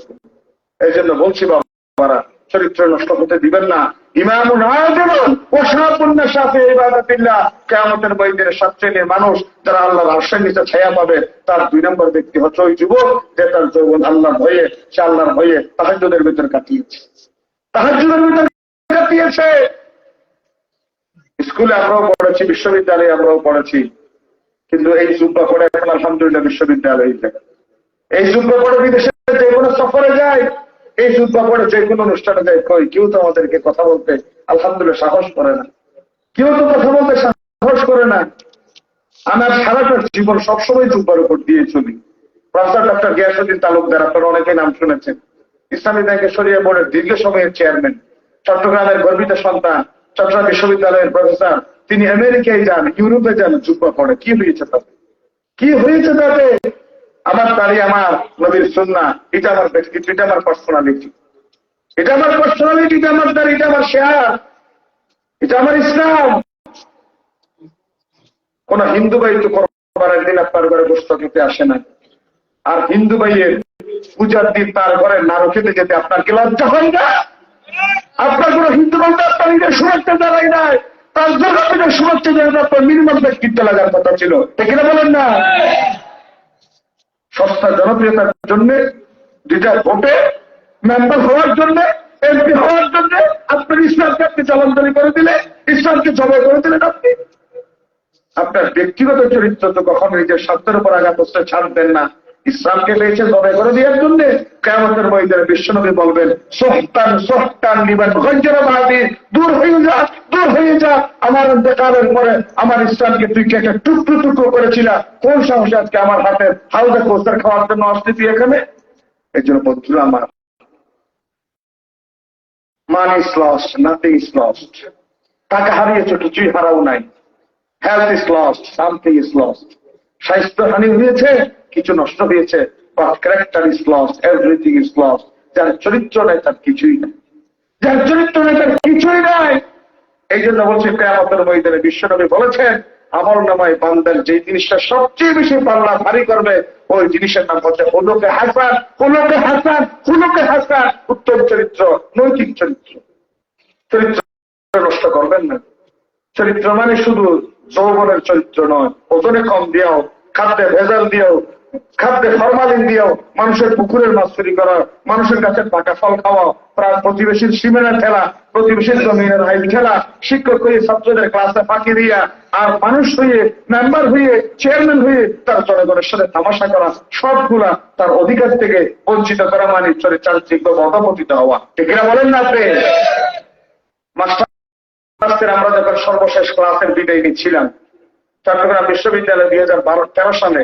এই জন্য বলছি বাবারা, চরিত্র নষ্ট হতে দিবেন না। ইমামুন আদিলুন ওয়া শাবুন নাশা ফি ইবাদাতিল্লাহ, কিয়ামতের ময়দানে সবচেয়ে মানুষ যারা আল্লাহর আরশের নিচে ছায়া পাবে, তার 2 নম্বর ব্যক্তি হচ্ছে ওই যুবক যে তার যৌবন আল্লাহর ভয়ে, সে আল্লাহর ভয়ে তাহাজ্জুদের ভিতর কাটিয়েছে। তাহাজ্জুদের ভিতর কাটিয়েছে। স্কুলে আমরাও পড়েছি, বিশ্ববিদ্যালয়ে আমরাও পড়েছি, কিন্তু এই জুব্বা পড়ে এখন আলহামদুলিল্লাহ বিশ্ববিদ্যালয়ে যায়। এই জুব্বা পড়ে বিদেশে যে কোনো সফরে যায়, এই জুব্বা পড়ে যে কোনো অনুষ্ঠানে যায়, কই কেউ তো আমাদেরকে কথা বলতে আলহামদুলিল্লাহ সাহস করে না, কেউ তো কথা বলতে সাহস করে না। আমার সারাটা জীবন সবসময় জুব্বার উপর দিয়ে চলি। প্রফেসর ডক্টর গিয়াসউদ্দিন তালুকদার, আপনারা অনেকে নাম শুনেছেন, ইসলামী ব্যাংকের শরিয়া বোর্ডের দীর্ঘ সময়ের চেয়ারম্যান, চট্টগ্রামের গর্বিত সন্তান, চট্টগ্রাম বিশ্ববিদ্যালয়ের প্রফেসর। তিনি আমেরিকায় যান, ইউরোপে যান, জুব্বা পড়ে। কি হয়েছে তাতে? কি হয়েছে তাতে? আমার দাড়ি, আমার নবীর সুন্নাহ, এটা আমার ব্যক্তিত্ব, এটা আমার পার্সোনালিটি, এটা আমার পার্সোনালিটি, এটা আমার দাড়ি, এটা আমার শেয়ার, এটা আমার ইসলাম। কোন হিন্দু ভাই তো করবার একদিন আপনার ঘরে গোশত খেতে আসে না, আর হিন্দু ভাইয়ের পূজার দিন তার ঘরে নাড়ু খেতে যেতে আপনার কি লজ্জা হয় না? আপনার কোন হিন্দু বলতে আপনার নিজের সুরক্ষা দাঁড়ায় নাই, তার জগতের সুরক্ষা জায়গা আপনার মিনিমাম ব্যক্তিত্ব লাগার কথা ছিল। ঠিক কিনা বলেন না? সস্তা জনপ্রিয়তার জন্য, 2টা ভোটে মেম্বার হওয়ার জন্য, এমপি হওয়ার জন্য আপনার ইসলামকে আপনি জবাবদারি করে দিলে, ইসলামকে জবাই করে দিলেন আপনি। আপনার ব্যক্তিগত চরিত্র তো কখনো নিজের স্বার্থের উপর আঘাত করতে ছাড় দেন না। ইসলামকে পেয়েছে জবাই করে দেওয়ার জন্য। কিয়ামতের ময়দানে বিশ্বনবী বলবেন, সোহতান সোহতান লিমান গয়রা বাদি, দূর হয়ে যা, দূর হয়ে যা, আমার ইন্তেকালের পরে আমার ইসলামকে তুই কেটে টুকরো টুকরো করেছিলা, কোন সাহসে আজকে আমার হাতে হাউজে কোসার খাওয়ার জন্য আসতে তুই এখানে? এই জন্য বন্ধুরা আমার, মান is lost, nothing is lost. টাকা হারিয়েছ, কিছুই হারাও নাই। Health is lost, something is lost. স্বাস্থ্য হানি হয়েছে, কিছু নষ্ট হয়েছে, but character is lost, everything is lost. যার চরিত্র নাই তার কিছুই নাই, যার চরিত্র নাই তার কিছুই নাই। এই জন্য বলছি কিয়ামতের ময়দানে বিশ্বনবী বলেছেন, আমল নামায় বান্দার যে জিনিসটা সবচেয়ে বেশি পাল্লা ভারী করবে, ওই জিনিসের নাম হচ্ছে হুলুকে হাসান। হুলুকে হাসান, হুলুকে হাসান, উত্তম চরিত্র, নৈতিক চরিত্র। চরিত্র নষ্ট করবেন না। চরিত্র মানে শুধু যৌবনের চরিত্র নয়, ওজনে কম দিয়েও, খাদ্যে ভেজাল দিয়েও, খাদ্যে ফরমালিন দিয়েও, মানুষের পুকুরের মাছ চুরি করা, মানুষের কাছে পাকা ফল খাওয়া, প্রায় প্রতিবেশীর সিমেন্টের ঠেলা, প্রতিবেশীর জমিনের হাইল খেলা, শিক্ষক হয়ে ছাত্রদের ক্লাসে ফাঁকি দিয়া, আর মানুষ হয়ে, মেম্বার হয়ে, চেয়ারম্যান হয়ে তার জনগণের সাথে তামাশা করা, সবগুলা তার অধিকার থেকে বঞ্চিত করা মানে চারিত্রিক অধপতিত হওয়া। ঠিক কিনা বলেন না আপনি? আমরা যখন সর্বশেষ ক্লাসের বিদায় নিচ্ছিলাম চট্টগ্রাম বিশ্ববিদ্যালয় 2013 সালে,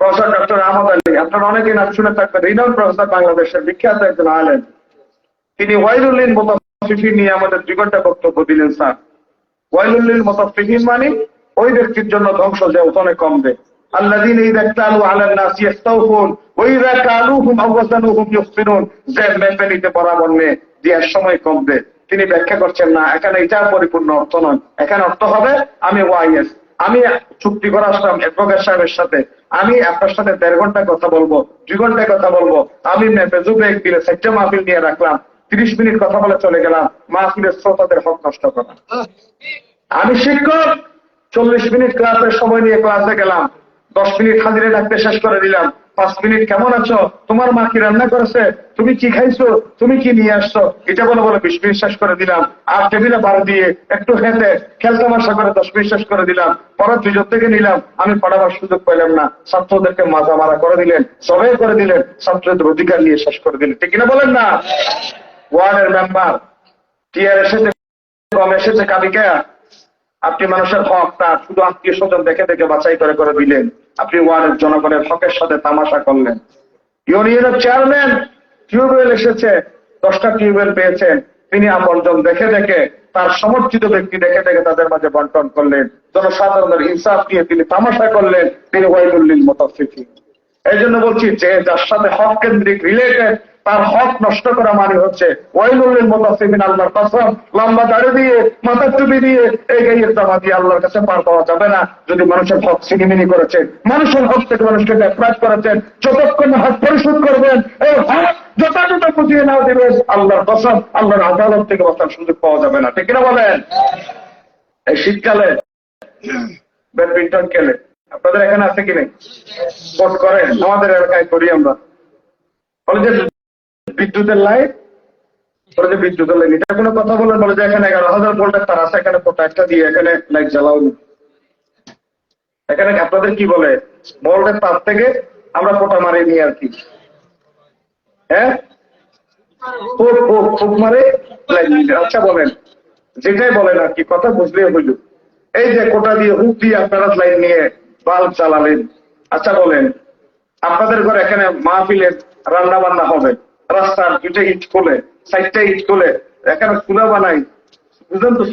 প্রফেসর ডক্টর আহমদ আলী, আপনারা অনেকে নাম শুনে থাকবেন, রিনাউন্ড প্রফেসর, বাংলাদেশের বিখ্যাত একজন আলেম, তিনি ওয়াইলুল মুতাফফিফিন নিয়ে আমাদের 2 ঘন্টা বক্তব্য দিলেন। স্যার, ওয়াইলুল মুতাফফিফিন মানে ওই ব্যক্তির জন্য ধ্বংস যে ওজনে কম দেয়। আল্লাযীনা ইযা ইকতালু আলান নাসি ইস্তাওফুন ওয়া ইযা কালুহুম আও ওয়াজানুহুম ইউখসিরুন, যে মেপে নিতে বরাবর নেয়, দেওয়ার সময় কম দেয়। তিনি ব্যাখ্যা করছেন, না, এখানে এটা পরিপূর্ণ অর্থ নয়। এখানে অর্থ হবে, আমি ওয়াইএস, আমি চুক্তি করে আসলাম অ্যাডভোকেট সাহেবের সাথে, আমি আপনার সাথে 1.5 ঘন্টা কথা বলবো, 2 ঘন্টায় কথা বলবো, আমি মেপেজুবে এক দিলে 4টে মাহফিল নিয়ে রাখলাম, 30 মিনিট কথা বলে চলে গেলাম, মাহফিলের শ্রোতাদের হক নষ্ট করা। আমি শিক্ষক, 40 মিনিট ক্লাসের সময় নিয়ে ক্লাসে গেলাম, 10 মিনিট হাজিরে ডাকতে শেষ করে দিলাম, 5 মিনিট কেমন আছো, তোমার মা কি রান্না করেছে, তুমি কি খাইছো, তুমি কি নিয়ে আসছো, এটা বলে বলে 20 মিনিট শেষ করে দিলাম। আর টেবিলে বার দিয়ে একটু হেঁটে খেলতামাশা করে 10 মিনিট শেষ করে দিলাম। পরের 2 জন থেকে নিলাম, আমি পড়াবার সুযোগ পেলাম না, ছাত্রদেরকে মাজা মারা করে দিলেন, সবাই করে দিলেন, ছাত্রদের অধিকার নিয়ে শেষ করে দিলেন। ঠিক কিনা বলেন না? ওয়ার্ডের মেম্বার টিআর এসেছে, কম এসেছে, কাবিকা, আপনি মানুষের হক তার শুধু আত্মীয় স্বজন দেখে দেখে বাছাই করে করে দিলেন। আপনি ওয়ার্ডের জনগণের হকের সাথে তামাশা করলেন। ইউনিয়নের চেয়ারম্যান, টিউবওয়েল এসেছে, 10টা টিউবওয়েল পেয়েছেন, তিনি আপনজন দেখে দেখে, তার সমর্থিত ব্যক্তি দেখে দেখে তাদের মাঝে বন্টন করলেন। জনসাধারণের ইনসাফ নিয়ে তিনি তামাশা করলেন, তিনি ওয়াইলুল মুতাফফিফিন। এই জন্য বলছি, যে যার সাথে হক কেন্দ্রিক রিলেটেড, তার হক নষ্ট করা মানে হচ্ছে ওয়াইলুল মুতাফফিফিন। আল্লাহর কসম, লম্বা দাড়ি দিয়ে, মাথার টুপি দিয়ে, এই গায়ের জামা দিয়ে আল্লাহর কাছে পার পাওয়া যাবে না যদি মানুষের হক ছিনিমিনি করেছেন, মানুষের হক থেকে মানুষকে ডেপ্রাইভ করেছেন। যতক্ষণ হক পরিশোধ করবেন, এই হক যথাযথ বুঝিয়ে নাও দিবেন, আল্লাহর কসম, আল্লাহর আদালত থেকে বাঁচার সুযোগ পাওয়া যাবে না। ঠিক কিনা বলেন? এই শীতকালে ব্যাডমিন্টন খেলে, আপনাদের এখানে আছে কি নেই? স্পোর্ট করেন? আমাদের এলাকায় করি আমরা। বলে যে বিদ্যুতের লাইট, বলে যে বিদ্যুতের লাইট, এটা কোনো কথা বলেন? বলে যে এখানে 11,000 ভোল্টের তার আছে, এখানে পোটা একটা দিয়ে এখানে লাইট জ্বালাও। এখানে আপনাদের কি বলে? ভোল্টের তার থেকে আমরা পোটা মারি নি আর কি। হ্যাঁ, খুব মারে লাইট। আচ্ছা বলেন, যেটাই বলেন আর কি, কথা বুঝলে হইল। এই যে কোটা দিয়ে হুক দিয়ে আপনারা লাইন নিয়ে বাল্ব জ্বালালেন। আচ্ছা বলেন, আপনাদের ঘরে এখানে মাহফিলের রান্না বান্না হবে, রাস্তার 2টা ইট খোলে, 4টা ইট খোলে, এখানে চুলা বানাই, বুঝলেন তো,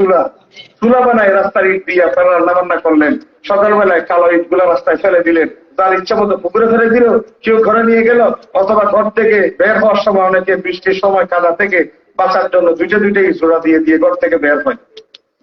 চুলা বানাই, রাস্তার ইট দিয়ে আপনারা রান্না বান্না করলেন। সকালবেলায় কালো ইট গুলা রাস্তায় ফেলে দিলেন, যার ইচ্ছা মতো পুকুরে ফেলে দিল, কেউ ঘরে নিয়ে গেল, অথবা ঘর থেকে বের হওয়ার সময় অনেকে বৃষ্টির সময় কাদা থেকে বাঁচার জন্য 2টা ইট জোড়া দিয়ে দিয়ে ঘর থেকে বের হয়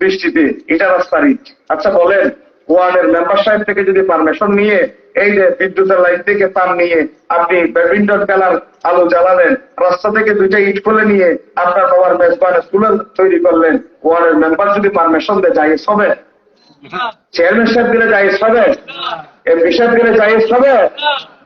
বৃষ্টিতে, এটা রাস্তার ইট। আচ্ছা বলেন, ওয়ার্ডের মেম্বার সাহেব থেকে যদি পারমিশন নিয়ে এই যে বিদ্যুতের লাইন থেকে তার নিয়ে আপনি ব্যাডমিন্টন খেলার আলো জ্বালালেন, রাস্তা থেকে 2টা ইট খুলে নিয়ে আপনার বাবার মেজবানে স্কুল তৈরি করলেন, ওয়ার্ডের মেম্বার যদি পারমিশন দেয়, জায়েজ হবে? চেয়ারম্যান সাহেব দিলে জায়েজ হবে? এমপি সাহেব দিলে জায়েজ হবে?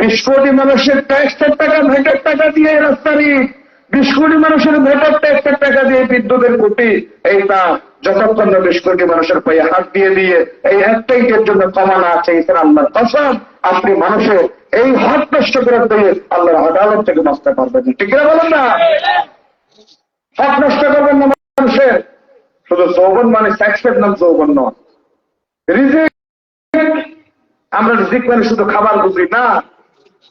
20 কোটি মানুষের ট্যাক্সের টাকা, ভেটের টাকা দিয়ে রাস্তার ইট, 20 কোটি মানুষের ভেটার ট্যাক্সের টাকা দিয়ে বিদ্যুতের কোটি, এইটা যতক্ষণ 20 কোটি মানুষের পায়ে হাত দিয়ে দিয়ে এই একটা ইটের জন্য কমানো আছে, আল্লাহর কসম, আপনি মানুষের এই হক নষ্ট করে দিয়ে আল্লাহর আদালত থেকে বাঁচতে পারবেন না। ঠিক না বলেন না? হক নষ্ট করবেন না মানুষের। শুধু যৌবন মানে সেক্সের নাম যৌবন নয়। রিজিক, আমরা রিজিক মানে শুধু খাবার বুঝি না।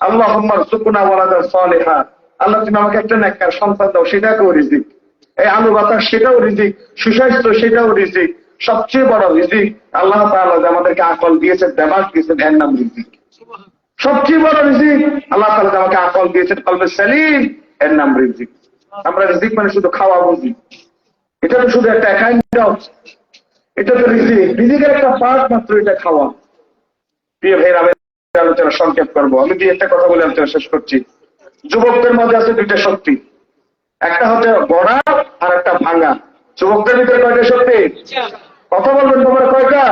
আল্লাহুম্মা রযুকনা ওয়ালাদান সালিহা, আল্লাহ তুমি আমাকে একটা নেককার সন্তান দাও, সেটাও রিজিক। এই আলু বাতাস সেটাও রিজিক, সুস্বাস্থ্য সেটাও রিজিক। সবচেয়ে বড় রিজিক আল্লাহ তাআলা যে আমাদেরকে আকল দিয়েছেন, দেমাগ দিয়েছেন, এর নাম রিজিক। সবচেয়ে বড় রিজিক আল্লাহ তাআলা যে আমাকে আকল দিয়েছেন, কলবে সালিম, এর নাম রিজিক। আমরা রিজিক মানে শুধু খাওয়া বুঝি, এটা তো শুধু একটা কাইন্ড অফ, এটা তো রিজিক, রিজিকের একটা পার্ট মাত্র এটা খাওয়া। প্রিয় ভাইয়ের, আমি আলোচনা সংক্ষেপ করবো। আমি দিয়ে একটা কথা বলে আলোচনা শেষ করছি। যুবকদের মধ্যে আছে দুইটা শক্তি, একটা হচ্ছে গড়া আর একটা ভাঙা। যুবকদের ভিতরে কয়টা শক্তি? কথা বলবেন তোমরা কয়টা?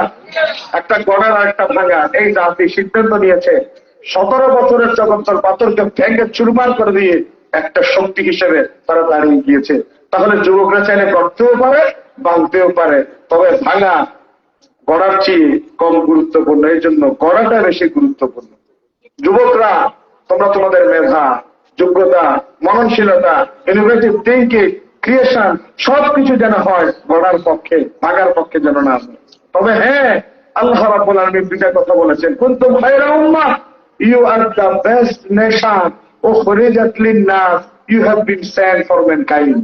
একটা গড়ার আর একটা ভাঙা। এই জাতি সিদ্ধান্ত নিয়েছে 17 বছরের চকমচল পাথরকে ভেঙে চুরমার করে দিয়ে একটা শক্তি হিসেবে তারা দাঁড়িয়ে গিয়েছে। তাহলে যুবকরা চাইলে গড়তেও পারে, ভাঙতেও পারে, তবে ভাঙা গড়ার চেয়ে কম গুরুত্বপূর্ণ। এই জন্য গড়াটা বেশি গুরুত্বপূর্ণ। যুবকরা তোমরা তোমাদের মেধা, যোগ্যতা, মননশীলতা, ইনোভেটিভ থিঙ্কিং, ক্রিয়েশন সবকিছু যেন হয় গড়ার পক্ষে, ভাঙার পক্ষে যেন না হয়। তবে হ্যাঁ, আল্লাহ রাব্বুল আলামিন দুইটা কথা বলেছেন, কুনতুম খায়রা উম্মাহ, you are the best nation উখরিজাত লিন-নাস, you have been sent for mankind.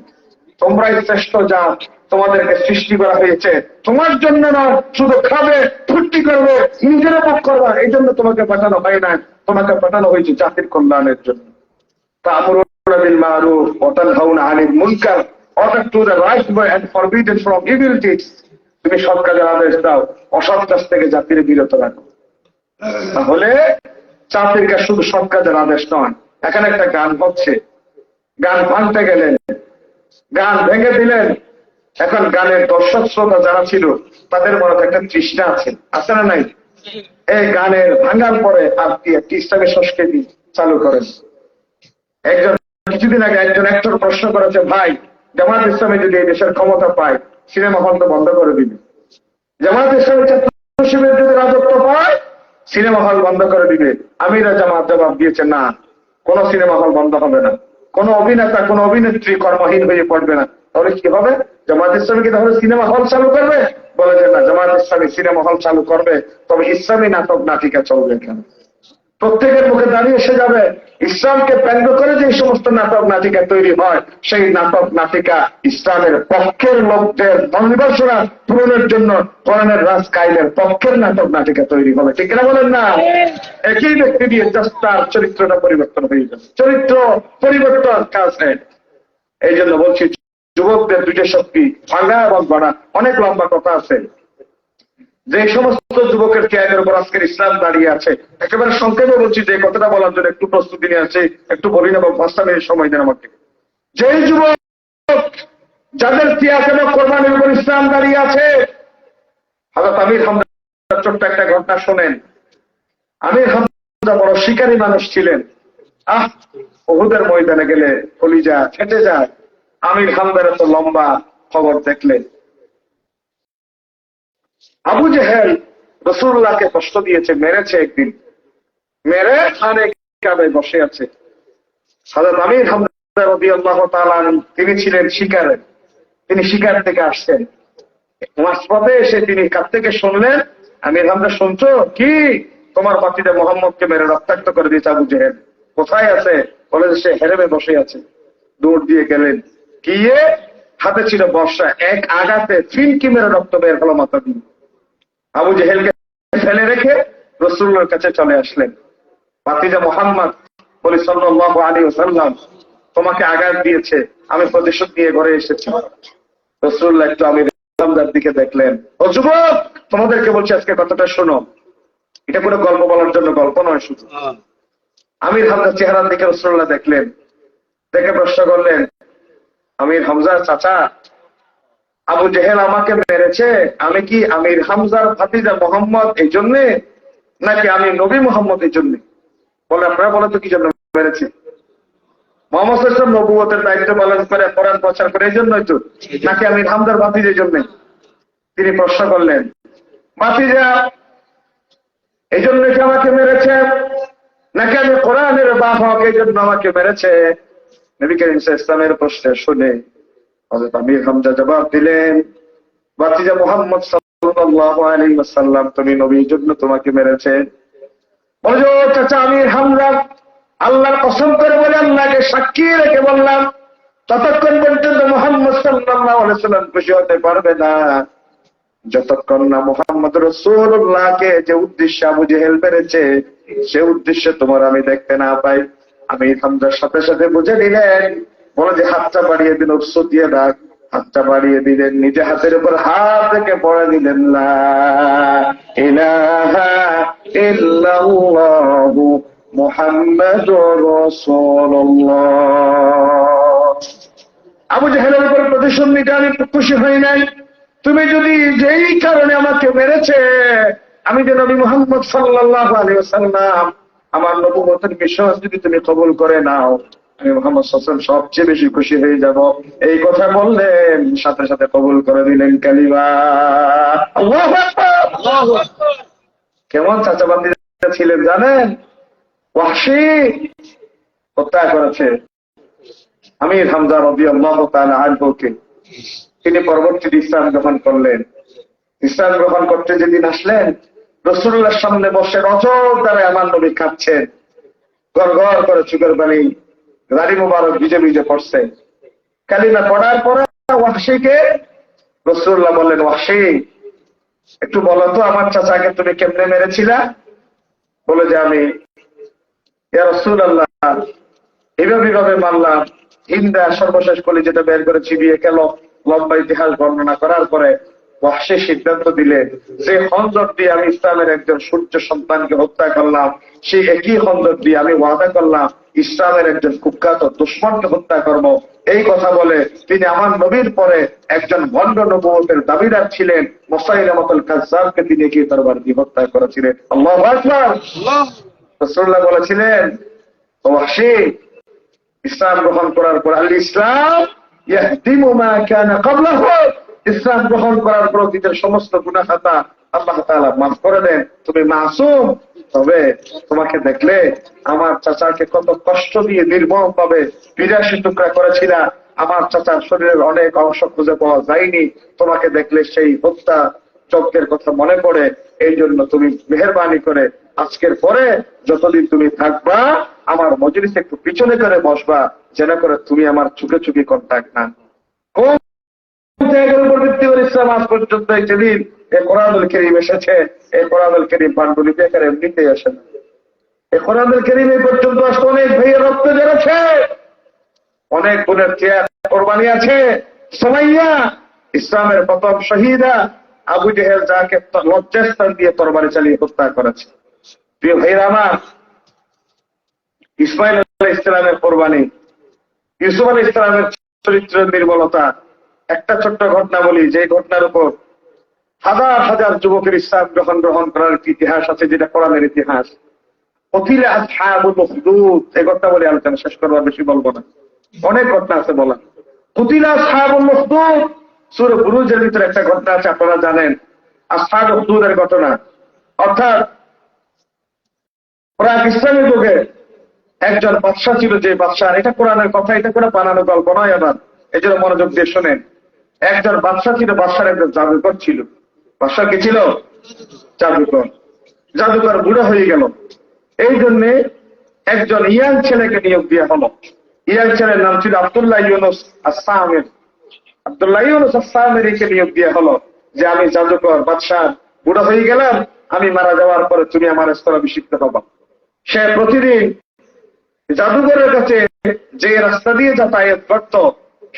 তোমরাই শ্রেষ্ঠ জাত, তোমাদেরকে সৃষ্টি করা হয়েছে তোমার জন্য না, শুধু খাবে, ফুর্তি করবে, নিজের ভোগ করবা, এই জন্য তোমাকে পাঠানো হয় না। তোমাকে পাঠানো হয়েছে জাতির কল্যাণের জন্য। তা'মুরুনা বিল মা'রুফ ওয়া তানহাউনা আনিল মুনকার, order to the right way and forbidden from evil deeds. তুমি সৎ কাজের আদেশ দাও, অসৎ কাজ থেকে জাতির বিরত রাখো। তাহলে জাতির কাজ শুধু সৎ কাজের আদেশ নয়। এখানে একটা গান হচ্ছে, গান ভাঙতে গেলেন, গান ভেঙে দিলেন। এখন গানের দর্শক শ্রোতা যারা ছিল তাদের মনে একটা তৃষ্ণা আছে, আছে না নাই? এই গানের ভাঙার পরে আপনি একটি ইসলামী সংস্কৃতি চালু করেন। কিছুদিন আগে একজন অ্যাক্টর প্রশ্ন করেছে, ভাই জামাত ইসলামী যদি এই দেশের ক্ষমতা পায় সিনেমা হল তো বন্ধ করে দিবে। জামাত ইসলামী ছাত্র শিবির যদি রাজত্ব পায় সিনেমা হল বন্ধ করে দিবে। আমিরা জামাত জবাব দিয়েছে, না, কোন সিনেমা হল বন্ধ হবে না, কোন অভিনেতা কোন অভিনেত্রী কর্মহীন হয়ে পড়বে না। তাহলে কি হবে? জামাত ইসলামী কি তাহলে সিনেমা হল চালু করবে? বলে যে না, জামাত ইসলামী সিনেমা হল চালু করবে, তবে ইসলামী নাটক নাটিকা চলবে এখানে। প্রত্যেকের মুখে দাঁড়িয়ে এসে যাবে ইসলামকে কেন্দ্র করে যে সমস্ত নাটক নাটিকা তৈরি হয়, সেই নাটক নাটিকা ইসলামের পক্ষের লোকদের মনোবাসনা পূরণের জন্য কোরআনের রাজ কায়েমের পক্ষের নাটক নাটিকা তৈরি হবে। ঠিক না বলেন না? একই ব্যক্তি দিয়ে তার চরিত্রটা পরিবর্তন হয়ে যাবে, চরিত্র পরিবর্তন কাজ নেই। এই জন্য বলছি যুবকদের দুইটা শক্তি, ভাঙা এবং গড়া। অনেক লম্বা কথা আছে। যে সমস্ত যুবকের ত্যাগের উপর আজকের ইসলাম দাঁড়িয়ে আছে, একেবারে সংক্ষেপে বলছি, যে কথাটা বলার জন্য একটু প্রস্তুতি নিয়ে আছে, একটু বলি না, 5টা মিনিট সময় দেন আমাকে। যেই যুবক যাদের ত্যাগ এবং কোরবানির উপর ইসলাম দাঁড়িয়ে আছে, হযরত আমির হামজা ছোট্ট একটা ঘটনা শোনেন। আমির হামজা বড় শিকারী মানুষ ছিলেন। উহুদের ময়দানে গেলে কলিজা ফেটে যায়। আমির হামজার এত লম্বা খবর দেখলেন। আবু জেহেল রাসূলুল্লাহকে কষ্ট দিয়েছে, মেরেছে, একদিন মেরে খানে কাবে বসে আছে। হযরত আমির হামজা রাদিয়াল্লাহু তাআলা তিনি ছিলেন শিকারে, তিনি শিকার থেকে আসছেন। মাঝপথে এসে তিনি কাছ থেকে শুনলেন, আমির হামজা শুনছো কি? তোমার বাতিদা মুহাম্মদকে মেরে রক্তাক্ত করে দিয়েছে আবু জেহেল। কোথায় আছে? বলে সে হেরেমে বসে আছে। দৌড় দিয়ে গেলেন, গিয়ে হাতে ছিল বর্ষা, এক আঘাতে ফিনকি মেরে রক্ত বের হলো মাথা দিয়ে। আবু জেহেলকে ফেলে রেখে রাসূলুল্লাহর কাছে চলে আসলেন। ভাতিজা মুহাম্মদ বলে সাল্লাল্লাহু আলাইহি ওয়াসাল্লাম তোমাকে আঘাত দিয়েছে, আমি প্রতিশোধ নিয়ে ঘরে এসেছি। রাসূলুল্লাহ একটু আমির হামজার দিকে দেখলেন, ও যুবক, তোমাদেরকে বলছি আজকে কথাটা শোনো, এটা কোনো গল্প বলার জন্য গল্প নয় শুধু। আমির হামজার চেহারার দিকে রাসূলুল্লাহ দেখলেন, দেখে প্রশ্ন করলেন, আমির হামজা চাচা, আবু জেহেল আমাকে মেরেছে, আমি কি আমির হামজার ভাতিজা মোহাম্মদ এই জন্যে, নাকি আমি নবী মোহাম্মদ এই জন্যে? বলে আপনারা বলে তো কি জন্য মেরেছে? মোহাম্মদ সাল্লাল্লাহু আলাইহি ওয়াসাল্লাম নবুয়তের দায়িত্ব পালন করে কোরআন প্রচার করে এই জন্যই তো, নাকি আমির হামজার ভাতিজা এই জন্যে? তিনি প্রশ্ন করলেন, ভাতিজা এই জন্য কি আমাকে মেরেছে, নাকি আমি বেপরোয়া হক এই জন্য আমাকে মেরেছে। নবী করিম সাল্লাল্লাহু আলাইহি ওয়াসাল্লামের প্রশ্ন শুনে হযরত আমির হামজা জবাব দিলেন, ভাতিজা মুহাম্মদ সাল্লাল্লাহু আলাইহি ওয়াসাল্লাম, তুমি নবীর জন্য তোমাকে মেরেছে। বলে ও চাচা আমির হামজা, আল্লাহর কসম করে বলে আল্লাহকে সাক্ষী রেখে বললাম, ততক্ষণ পর্যন্ত মুহাম্মদ সাল্লাল্লাহু আলাইহি ওয়াসাল্লাম খুশি হতে পারবে না যতক্ষণ না মুহাম্মদ রাসূলুল্লাহকে যে উদ্দেশ্যে আবু জেহেল মেরেছে সে উদ্দেশ্য তোমার আমি দেখতে না পাই। আমির হামজার সাথে সাথে বুঝে নিলেন, বলে যে হাতটা বাড়িয়ে দিল, উৎস দিয়ে ডাক, হাতটা বাড়িয়ে দিলেন, নিজে হাতের উপর হাত রেখে পড়ে দিলেন লা ইলাহা ইল্লাল্লাহু মুহাম্মাদুর রাসূলুল্লাহ। আবু জেহেলের উপর প্রতিশোধ নিতে আমি খুশি হই নাই। তুমি যদি যেই কারণে আমাকে মেরেছে, আমি যে নবী মুহাম্মদ সাল্লাল্লাহু আলাইহি ওয়াসাল্লাম আমার নবুয়তের বিশ্বাস যদি তুমি কবুল করে নাও, আমি মুহাম্মদ সাল্লাল্লাহু আলাইহি ওয়াসাল্লাম সবচেয়ে বেশি খুশি হয়ে যাব। এই কথা বললেন, সাথে সাথে কবুল করে দিলেন কালিমা। আল্লাহু আকবার, আল্লাহু আকবার। কেমন চাচাবান্দি ছিলেন জানেন? ওয়াহশী হত্যা করেছে আমির হামজা রাদিয়াল্লাহু তাআলা আনহুকে। তিনি পরবর্তীতে ইসলাম গ্রহণ করলেন। ইসলাম গ্রহণ করতে যেদিন আসলেন, রাসূলুল্লাহর সামনে বসে রজব দ্বারা আমার নবী খাচ্ছেন, গড় গড় করে চোখের পানি দাড়ি মুবারক ভিজে ভিজে পড়ছে। কালিমা পড়ার পরে ওয়াহশীকে রাসূলুল্লাহ বললেন, ওয়াহশী একটু বলো তো আমার চাচাকে তুমি কেমনে মেরেছিলা? বলে যে আমি ইয়া রাসূলুল্লাহ এইভাবে মারলাম। হিন্দা সর্বশেষ কলি যেটা বের করে চিবিয়ে গেল। লম্বা ইতিহাস বর্ণনা করার পরে ওয়াহশী সিদ্ধান্ত দিলে, যে খঞ্জর দিয়ে আমি ইসলামের একজন সূর্য সন্তানকে হত্যা করলাম, সেই একই খঞ্জর দিয়ে আমি ওয়াদা করলাম ইসলামের একজন কুখ্যাত দুশমনকে হত্যা করব। এই কথা বলে তিনি আমার নবীর পরে একজন ভণ্ড নবুয়তের দাবিদার ছিলেন মুসাইলামাতুল কাজ্জাবকে তিনি কি তরবার দিয়ে হত্যা করেছিলেন। আল্লাহু আকবার। রাসূলুল্লাহ বলেছিলেন, ওয়াহশী ইসলাম গ্রহণ করার পর আল ইসলাম ইয়াহদিমু মা কানা ক্বাবলাহু, ইসলাম গ্রহণ করার পর অতীতের সমস্ত গুনাহ খাতা আল্লাহ তাআলা মাফ করে দেন, তুমি মাসুম। তবে তোমাকে দেখলে আমার চাচাকে কত কষ্ট দিয়ে নির্মম ভাবে ৮২ টুকরা করেছিল, আমার চাচার শরীরের অনেক অংশ খুঁজে পাওয়া যায়নি। তোমাকে দেখলে সেই হত্যা যজ্ঞের কথা মনে পড়ে। এই জন্য তুমি মেহেরবানি করে আজকের পরে যতদিন তুমি থাকবা আমার মজলিসে একটু পিছনে করে বসবা, যেন করে তুমি আমার চুকে চুকে কন্টাক্ট না। কোন জায়গার উপর ভিত্তি করে ইসলাম আজ পর্যন্ত যেদিন এই কোরআনুল কারীম এসেছে, এই কোরআনুল কারীম পাণ্ডুলিপি আকারে এমনিতেই আসে না। এই কোরআনুল কারীম এই পর্যন্ত আসতে অনেক ভাইয়ের রক্ত ঝরেছে, অনেক বোনের চেয়ার কোরবানি আছে। সুমাইয়া ইসলামের প্রথম শহীদা, আবু জেহেল যাকে লজ্জাস্থান দিয়ে তরবারি চালিয়ে হত্যা করেছে। প্রিয় ভাইয়েরা আমার, ইসমাইল আলাইহিস সালামের কোরবানি, ইউসুফ আলাইহিস সালামের চরিত্রের নির্মলতা। একটা ছোট্ট ঘটনা বলি, যে ঘটনার উপর হাজার হাজার যুবকের ইসলাম গ্রহণ করার ইতিহাস আছে, যেটা কোরআনের ইতিহাস। কতিল আসহাবুল উখদুদ, এই ঘটনা বলে আলোচনা শেষ করবার, বেশি বলবো না, অনেক ঘটনা আছে বলা। কতিল আসহাবুল উখদুদ সূরা বুরুজের ভিতরে একটা ঘটনা আছে, আপনারা জানেন আসহাবুল উখদুদের ঘটনা। অর্থাৎ প্রাক ইসলামী যুগে একজন বাদশা ছিল, যে বাদশা, এটা কোরআনের কথা, এটা করে বানানো গল্প নয় আবার, এই জন্য মনোযোগ দিয়ে শোনেন। একজন বাদশা ছিল, বাদশার একজন জাদুকর ছিল। বাদশা কি ছিল? জাদুকর। জাদুকর বুড়ো হয়ে গেল, এই জন্য একজন ইয়াং ছেলেকে নিয়োগ দেওয়া হলো। ইয়াং ছেলের নাম ছিল আব্দুল্লাহ ইউনুস আস-সামির। আব্দুল্লাহ ইউনুস আস-সামিরকে নিয়োগ দেওয়া হলো যে আমি জাদুকর, বাদশা বুড়ো হয়ে গেলাম, আমি মারা যাওয়ার পরে তুমি আমার স্থলাভিষিক্ত হবা। সে প্রতিদিন জাদুঘরের কাছে যে রাস্তা দিয়ে যাতায়াত করত,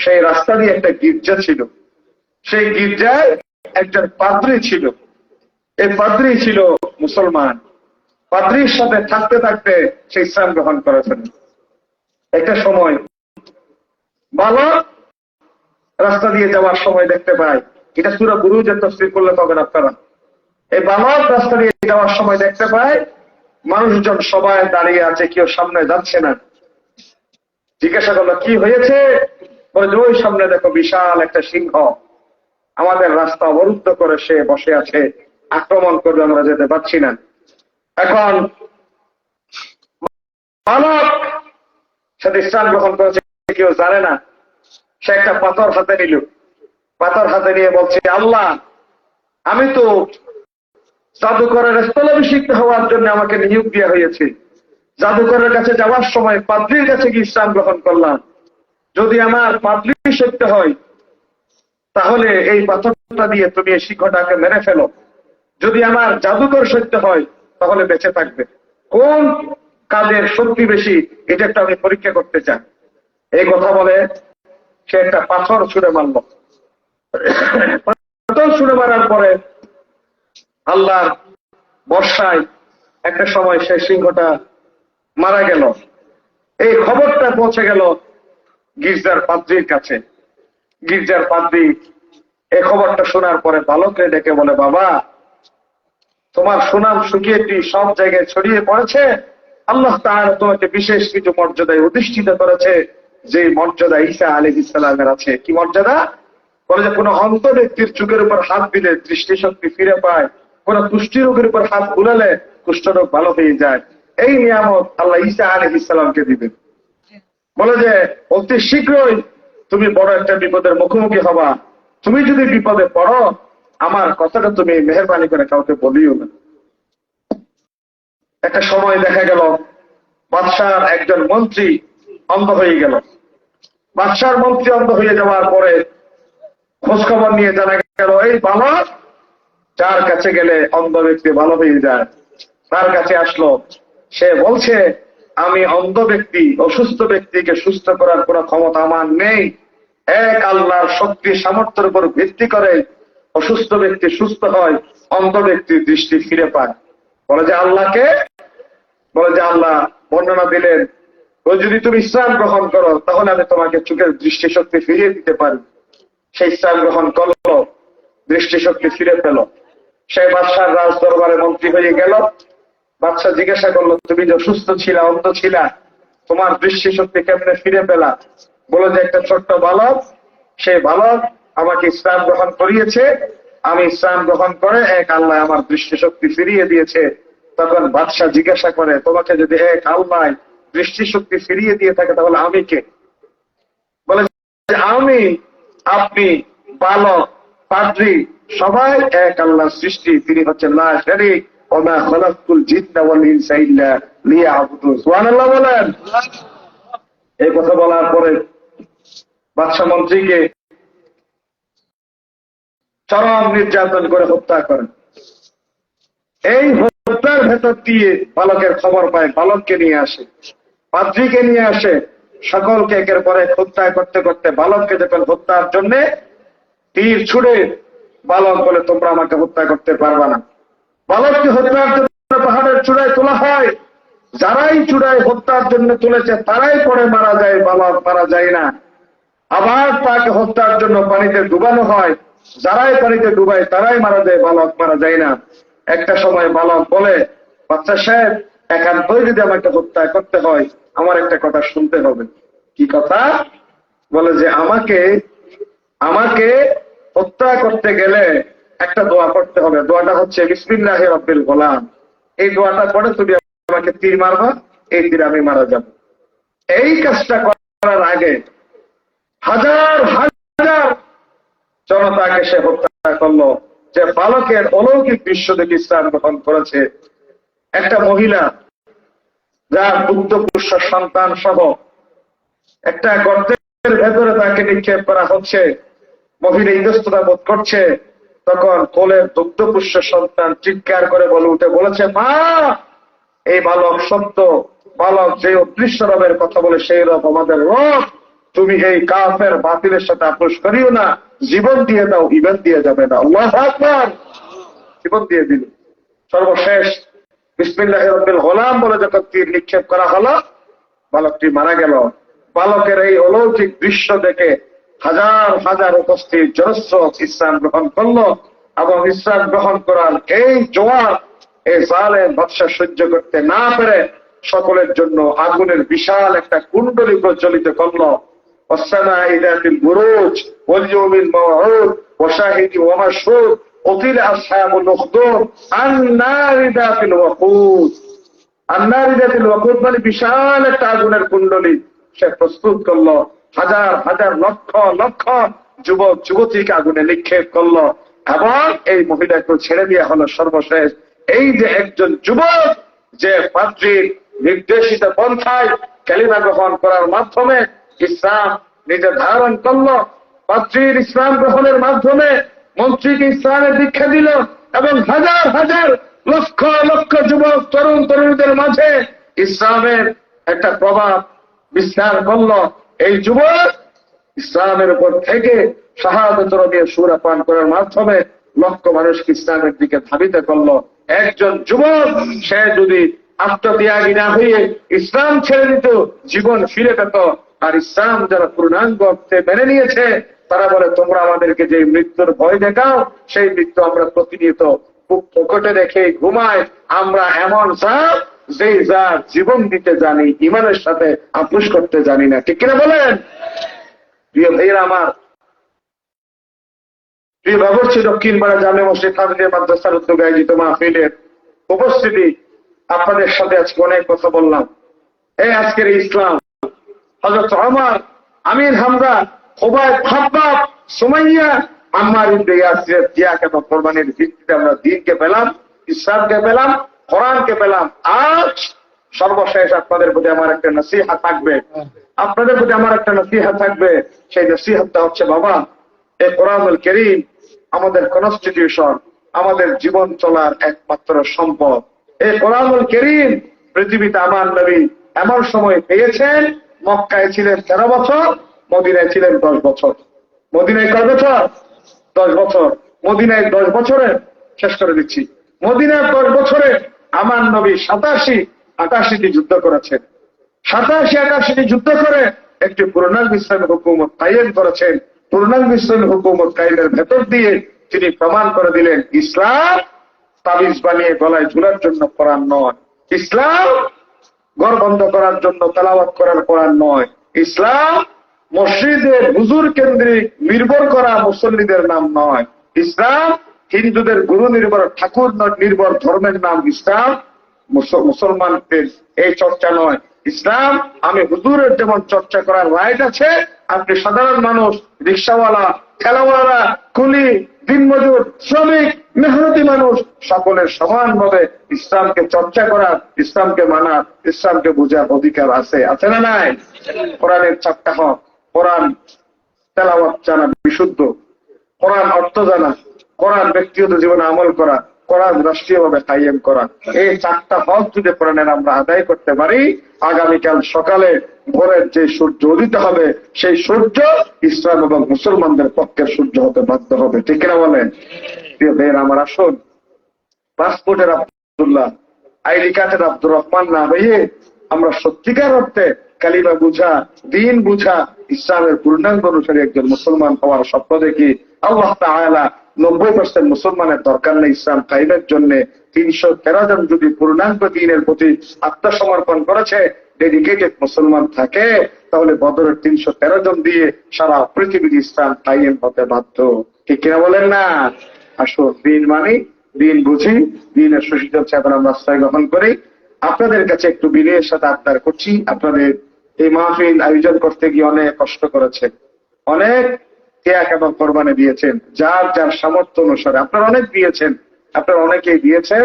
সেই রাস্তা দিয়ে একটা গির্জা ছিল। সেই গির্জায় একজন পাদ্রী ছিল। এই পাদ্রী ছিল মুসলমান। পাদ্রীর সাথে থাকতে থাকতে সে ইসলাম গ্রহণ করেছেন। একটা সময় বালক রাস্তা দিয়ে যাওয়ার সময় দেখতে পায়, এটা সূরা বুরুজের তাফসীর করলে পাবেন আপনারা। এই বালক রাস্তা দিয়ে যাওয়ার সময় দেখতে পায় মানুষজন সবাই দাঁড়িয়ে আছে, কেউ সামনে যাচ্ছে না। জিজ্ঞাসা করলো কি হয়েছে? বলে ওই সামনে দেখো বিশাল একটা সিংহ আমাদের রাস্তা অবরুদ্ধ করে সে বসে আছে, আক্রমণ করবে, আমরা যেতে পারছি না। এখন বালক সে ইসলাম গ্রহণ করেছে কেউ জানে না। সে একটা পাথর হাতে নিল, পাথর হাতে নিয়ে বলছে, আল্লাহ, আমি তো জাদুকরের স্থলাভিষিক্ত হওয়ার জন্য আমাকে নিয়োগ দেওয়া হয়েছে। জাদুকরের কাছে যাওয়ার সময় পাদ্রীর কাছে গিয়ে ইসলাম গ্রহণ করলাম। যদি আমার পাদ্রী সত্য হয় তাহলে এই পাথরটা দিয়ে তুমি এই সিংহটাকে মেরে ফেলো। যদি আমার জাদুকর সত্য হয় তাহলে বেঁচে থাকবে। কোন কাজের শক্তি বেশি এটা একটা আমি পরীক্ষা করতে চাই। এই কথা বলে সে একটা পাথর ছুঁড়ে মারল। পাথর ছুঁড়ে মারার পরে আল্লাহর বর্ষায় একটা সময় সে সিংহটা মারা গেল। এই খবরটা পৌঁছে গেল গির্জার পাদ্রীর কাছে। গির্জার পাদ্রী এই খবরটা শোনার পরে বালককে ডেকে বলে, বাবা, তোমার সুনাম সুখ্যাতি সব জায়গায় ছড়িয়ে পড়েছে। আল্লাহ তাআলা তোমাকে বিশেষ কিছু মর্যাদায় অধিষ্ঠিত করেছে, যে মর্যাদা ঈসা আলাইহিস সালামের আছে। কি মর্যাদা? বলে যে কোন অন্ধ ব্যক্তির চোখের উপর হাত দিলে দৃষ্টিশক্তি ফিরে পায়, কোন কুষ্ঠি রোগের উপর হাত বুলালে কুষ্ঠরোগ ভালো হয়ে যায়। এই নিয়ামত আল্লাহ ঈসা আলাইহিস সালামকে দিবেন। বলে যে অতি শীঘ্রই তুমি বড় একটা বিপদের মুখোমুখি হবা। তুমি যদি বিপদে পড়ো আমার কথাটা তুমি মেহেরবানি করে কাউকে বলিও না। একটা সময় দেখা গেল বাদশার একজন মন্ত্রী অন্ধ হয়ে গেল। বাদশার মন্ত্রী অন্ধ হয়ে যাওয়ার পরে খোঁজ খবর নিয়ে জানা গেল এই বালক যার কাছে গেলে অন্ধ ব্যক্তি ভালো হয়ে যায়, তার কাছে আসলো। সে বলছে, আমি অন্ধ ব্যক্তি, অসুস্থ ব্যক্তিকে সুস্থ করার কোন ক্ষমতা আমার নেই। এক আল্লাহর শক্তি সামর্থ্যের উপর ভিত্তি করে অসুস্থ ব্যক্তি সুস্থ হয়, অন্ধ ব্যক্তি দৃষ্টি ফিরে পায়। বলে যে আল্লাহকে, বলে যে আল্লাহ বর্ণনা দিলেন, ওই যদি তুমি ইসলাম গ্রহণ করো তাহলে আমি তোমাকে চোখের দৃষ্টিশক্তি ফিরিয়ে দিতে পারি। সে ইসলাম গ্রহণ করলো, দৃষ্টিশক্তি ফিরে পেল। সে বাদশার রাজ দরবারে মন্ত্রী হয়ে গেল। বাদশাহ জিজ্ঞাসা করলো, তুমি যে অসুস্থ ছিলা, অন্ধ ছিলা, তোমার দৃষ্টিশক্তি কেমনে ফিরে পেলা? বলে যে একটা ছোট্ট বালক, সেই বালক আমাকে ইসলাম গ্রহণ করিয়েছে, আমি ইসলাম গ্রহণ করে এক আল্লাহ আমার দৃষ্টিশক্তি ফিরিয়ে দিয়েছে। তখন বাদশাহ জিজ্ঞাসা করে, তোমাকে যদি এক আল্লাহ দৃষ্টিশক্তি ফিরিয়ে দিয়ে থাকে তাহলে আমি কে? বলে যে আমি, আপনি, বালক, পাদ্রী সবাই এক আল্লাহর সৃষ্টি। তিনি হচ্ছেন লা শারীক ওয়া মা খালাকতুল জিন্না ওয়াল ইনসা ইল্লা লিয়াবুদুন। সুবহানাল্লাহ বলেন। এই কথা বলার পরে বাদশা মন্ত্রীকে চরম নির্যাতন করে হত্যা করেন। এই হত্যার ভেতর দিয়ে বালকের খবর পায়, বালককে নিয়ে আসে, পাদ্রীকে নিয়ে আসে, সকলকে একের পর এক হত্যা করতে করতে বালককে যখন হত্যার জন্য তীর ছুড়ে, বালক বলে তোমরা আমাকে হত্যা করতে পারবা না। বালককে হত্যার জন্য পাহাড়ের চূড়ায় তোলা হয়। যারাই চূড়ায় হত্যার জন্য তুলেছে তারাই পরে মারা যায়, বালক মারা যায় না। আবার তাকে হত্যার জন্য পানিতে ডুবানো হয়, যারাই পানিতে ডুবায় তারাই মারা যায়, বালক মারা যায় না। একটা সময় বালক বলে, বাচ্চা সাহেব, একান্তই যদি আমাকে হত্যা করতে হয় আমার একটা কথা শুনতে হবে। কি কথা? বলে যে আমাকে হত্যা করতে গেলে একটা দোয়া করতে হবে। দোয়াটা হচ্ছে বিসমিল্লাহির রাব্বিল গোলাম। এই দোয়াটা পড়ে তুমি আমাকে তীর মারবা, এই তীর আমি মারা যাব। এই কাজটা করার আগে হাজার হাজার জনতাকে সে হত্যা করলো। যে বালকের অলৌকিক দৃশ্য দেখে ইসলাম গ্রহণ করেছে। একটা মহিলা যার দুগ্ধপুষ্য সন্তান সহ একটা গর্তের ভেতরে তাকে নিক্ষেপ করা হচ্ছে, মহিলা ইতস্ততা বোধ করছে। তখন কোলের দুগ্ধপুষ্য সন্তান চিৎকার করে বলে উঠে বলেছে, মা, এই বালক সত্য, বালক যে অদৃশ্য রবের কথা বলে সেই রব আমাদের রব। তুমি এই কাফের বাতিলের সাথে আপোষ করিও না, জীবন দিয়ে দাও, ইমান দিয়ে যাবে না। আল্লাহু আকবার। জীবন দিয়ে দিল। সর্বশেষ বিসমিল্লাহির রাব্বিল গোলাম বলে যখন তীর নিক্ষেপ করা হলো, বালকটি মারা গেল। বালকের এই অলৌকিক দৃশ্য দেখে হাজার হাজার উপস্থিত জনস্র ইসলাম গ্রহণ করলো এবং ইসলাম গ্রহণ করার এই জোয়ার এই জালেম বাদশা সহ্য করতে না পেরে সকলের জন্য আগুনের বিশাল একটা কুণ্ডলী প্রজ্বলিত করলো। والسماء ذات البروج واليوم الموعود وشاهد ومشهود قتل أصحاب الأخدود النار ذات الوقود। النار ذات الوقود মানে বিশাল একটা আগুনের কুণ্ডলী। সে প্রস্তুত করলো, হাজার হাজার লক্ষ লক্ষ যুবক যুবতীকে আগুনে নিক্ষেপ করলো, এবং এই মহিলাকে ছেড়ে দেওয়া হলো সর্বশেষ। এই যে একজন যুবক যে পাত্রীর নির্দেশিত পন্থায় কালিমা গ্রহণ করার মাধ্যমে ইসলাম নিজে ধারণ করলো, পাত্রীর ইসলাম গ্রহণের মাধ্যমে মন্ত্রীকে ইসলামের দীক্ষা দিল, এবং হাজার হাজার লক্ষ লক্ষ যুবক তরুণ তরুণীদের মাঝে ইসলামের একটা প্রভাব বিস্তার করলো। এই যুবক ইসলামের উপর থেকে শাহাদাত দিয়ে সূরা পান করার মাধ্যমে লক্ষ মানুষকে ইসলামের দিকে ধাবিত করলো। একজন যুবক সে যদি আত্মত্যাগী না হয়ে ইসলাম ছেড়ে দিত, জীবন ফিরে পেত। আর ইসলাম যারা পূর্ণাঙ্গ অর্থে মেনে নিয়েছে তারা বলে, তোমরা আমাদেরকে যে মৃত্যুর ভয় দেখাও, সেই মৃত্যু আমরা প্রতিনিয়ত খুব পকেটে রেখে ঘুমায়। আমরা এমন সাপ যে যার জীবন দিতে জানি, ইমানের সাথে আপোষ করতে জানি না। ঠিক কিনা বলেন? প্রিয় ভাইয়েরা আমার, প্রিয় বাবরচি দক্ষিণ পাড়া জামে মসজিদ হাফিজের মাদ্রাসার উদ্যোগে আয়োজিত মাহফিলের উপস্থিতি, আপনাদের সাথে আজকে অনেক কথা বললাম। এই আজকের ইসলাম হযরত ওমর, আমির হামজা, খুবাইব, খাব্বাব, সুমাইয়া, আম্মার ইবনে ইয়াসির ত্যাগ এবং কোরবানির ভিত্তিতে আমরা দ্বীনকে পেলাম, ইসলামকে পেলাম, কোরআনকে পেলাম। আজ সর্বশেষ আপনাদের প্রতি আমার একটা নসিহত থাকবে, আপনাদের প্রতি আমার একটা নসিহত থাকবে। সেই নসিহতটা হচ্ছে, বাবা, এই কোরআনুল কারীম আমাদের কনস্টিটিউশন, আমাদের জীবন চলার একমাত্র সম্পদ। এই কোরআনুল কারীম পৃথিবীতে আমার নবী এমন সময় পেয়েছেন, মক্কায় ছিলেন 13 বছর, মদিনায় ছিলেন 10 বছর। মদিনায় কয় বছর? 10 বছর। মদিনায় 10 বছরে শেষ করে দিচ্ছি। মদিনায় 10 বছরে আমার নবী 87-88টি যুদ্ধ করেছেন। 87-88টি যুদ্ধ করে একটি পূর্ণাঙ্গ ইসলামী হুকুমত কায়েম করেছেন। পূর্ণাঙ্গ ইসলামী হুকুমত কায়েমের ভেতর দিয়ে তিনি প্রমাণ করে দিলেন, ইসলাম তাবিজ বানিয়ে গলায় ঝুলার জন্য কোরআন নয়, ইসলাম ঘর বন্ধ করার জন্য তেলাওয়াত করার কোরআন নয়, ইসলাম মসজিদের হুজুর কেন্দ্রিক নির্ভর করা মুসল্লিদের নাম নয়, ইসলাম হিন্দুদের গুরু নির্ভর ঠাকুর নির্ভর ধর্মের নাম ইসলাম, মুসলমানদের এই চর্চা নয়। ইসলাম আমি হুজুরের যেমন চর্চা করার রাইট আছে, আপনি সাধারণ মানুষ, রিক্সাওয়ালা, ঠেলাওয়ালা, কুলি, দিনমজুর, শ্রমিক, মেহনতি মানুষ সকলের সমানভাবে ইসলামকে চর্চা করার, ইসলামকে মানার, ইসলামকে বোঝার অধিকার আছে, আছে না নাই? কোরআনের 4টা হক, কোরআন তেলাওয়াত জানা বিশুদ্ধ, কোরআন অর্থ জানা, কোরআন ব্যক্তিগত জীবনে আমল করা, কোরআন রাষ্ট্রীয়ভাবে কায়েম করা। এই 4টা হক যদি কোরআনের আমরা আদায় করতে পারি, আগামীকাল সকালে ভোরের যে সূর্য উদিত হবে, সেই সূর্য ইসলাম এবং মুসলমানদের পক্ষের সূর্য হতে বাধ্য হবে। ঠিক কিনা বলেন? প্রিয় ভাইয়েরা আমার, আসুন পাসপোর্টের আব্দুল্লাহ, আইডি কার্ডের আব্দুর রহমান না হয়ে আমরা সত্যিকার অর্থে কালিমা বুঝা, দিন বুঝা, ইসলামের পূর্ণাঙ্গ অনুসারী একজন মুসলমান হওয়ার স্বপ্ন দেখি। আল্লাহ তাআলা 90% মুসলমানের দরকার নেই ইসলাম কায়েমের জন্য। 313 জন যদি পূর্ণাঙ্গ দিনের প্রতি আত্মসমর্পণ করেছে, ডেডিকেটেড মুসলমান থাকে, তাহলে বদরের 313 জন দিয়ে সারা পৃথিবীর ইসলাম কায়েম হতে বাধ্য। ঠিক কিনা বলেন না? আসো, দিন মানি, দিন বুঝি, দিনের সুশীতল চেতনা আমরা আশ্রয় গ্রহণ করি। আপনাদের কাছে একটু বিনয়ের সাথে আবদার করছি, আপনাদের এই মাহফিল আয়োজন করতে গিয়ে অনেক কষ্ট করেছেন, অনেক ত্যাগ এবং কোরবানি দিয়েছেন, যার যার সামর্থ্য অনুসারে আপনারা অনেক দিয়েছেন, আপনারা অনেকেই দিয়েছেন।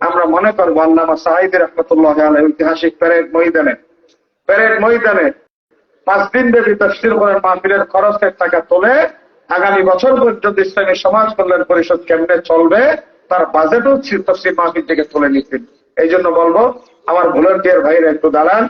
আমরা মনে করবো আল্লামা সাঈদী রাহমাতুল্লাহ আলাইহি ঐতিহাসিক প্যারেড ময়দানে 5 দিন ব্যাপী তাফসীর কোরআন মাহফিলের খরচের টাকা তোলে আগামী বছর পর্যন্ত ইসলামী সমাজ কল্যাণ পরিষদ কেমনে চলবে তার বাজেটও তাফসীর মাহফিল থেকে তুলে নিতেন। এই জন্য বলবো, আমার ভলান্টিয়ার ভাইরা একটু দাঁড়ান,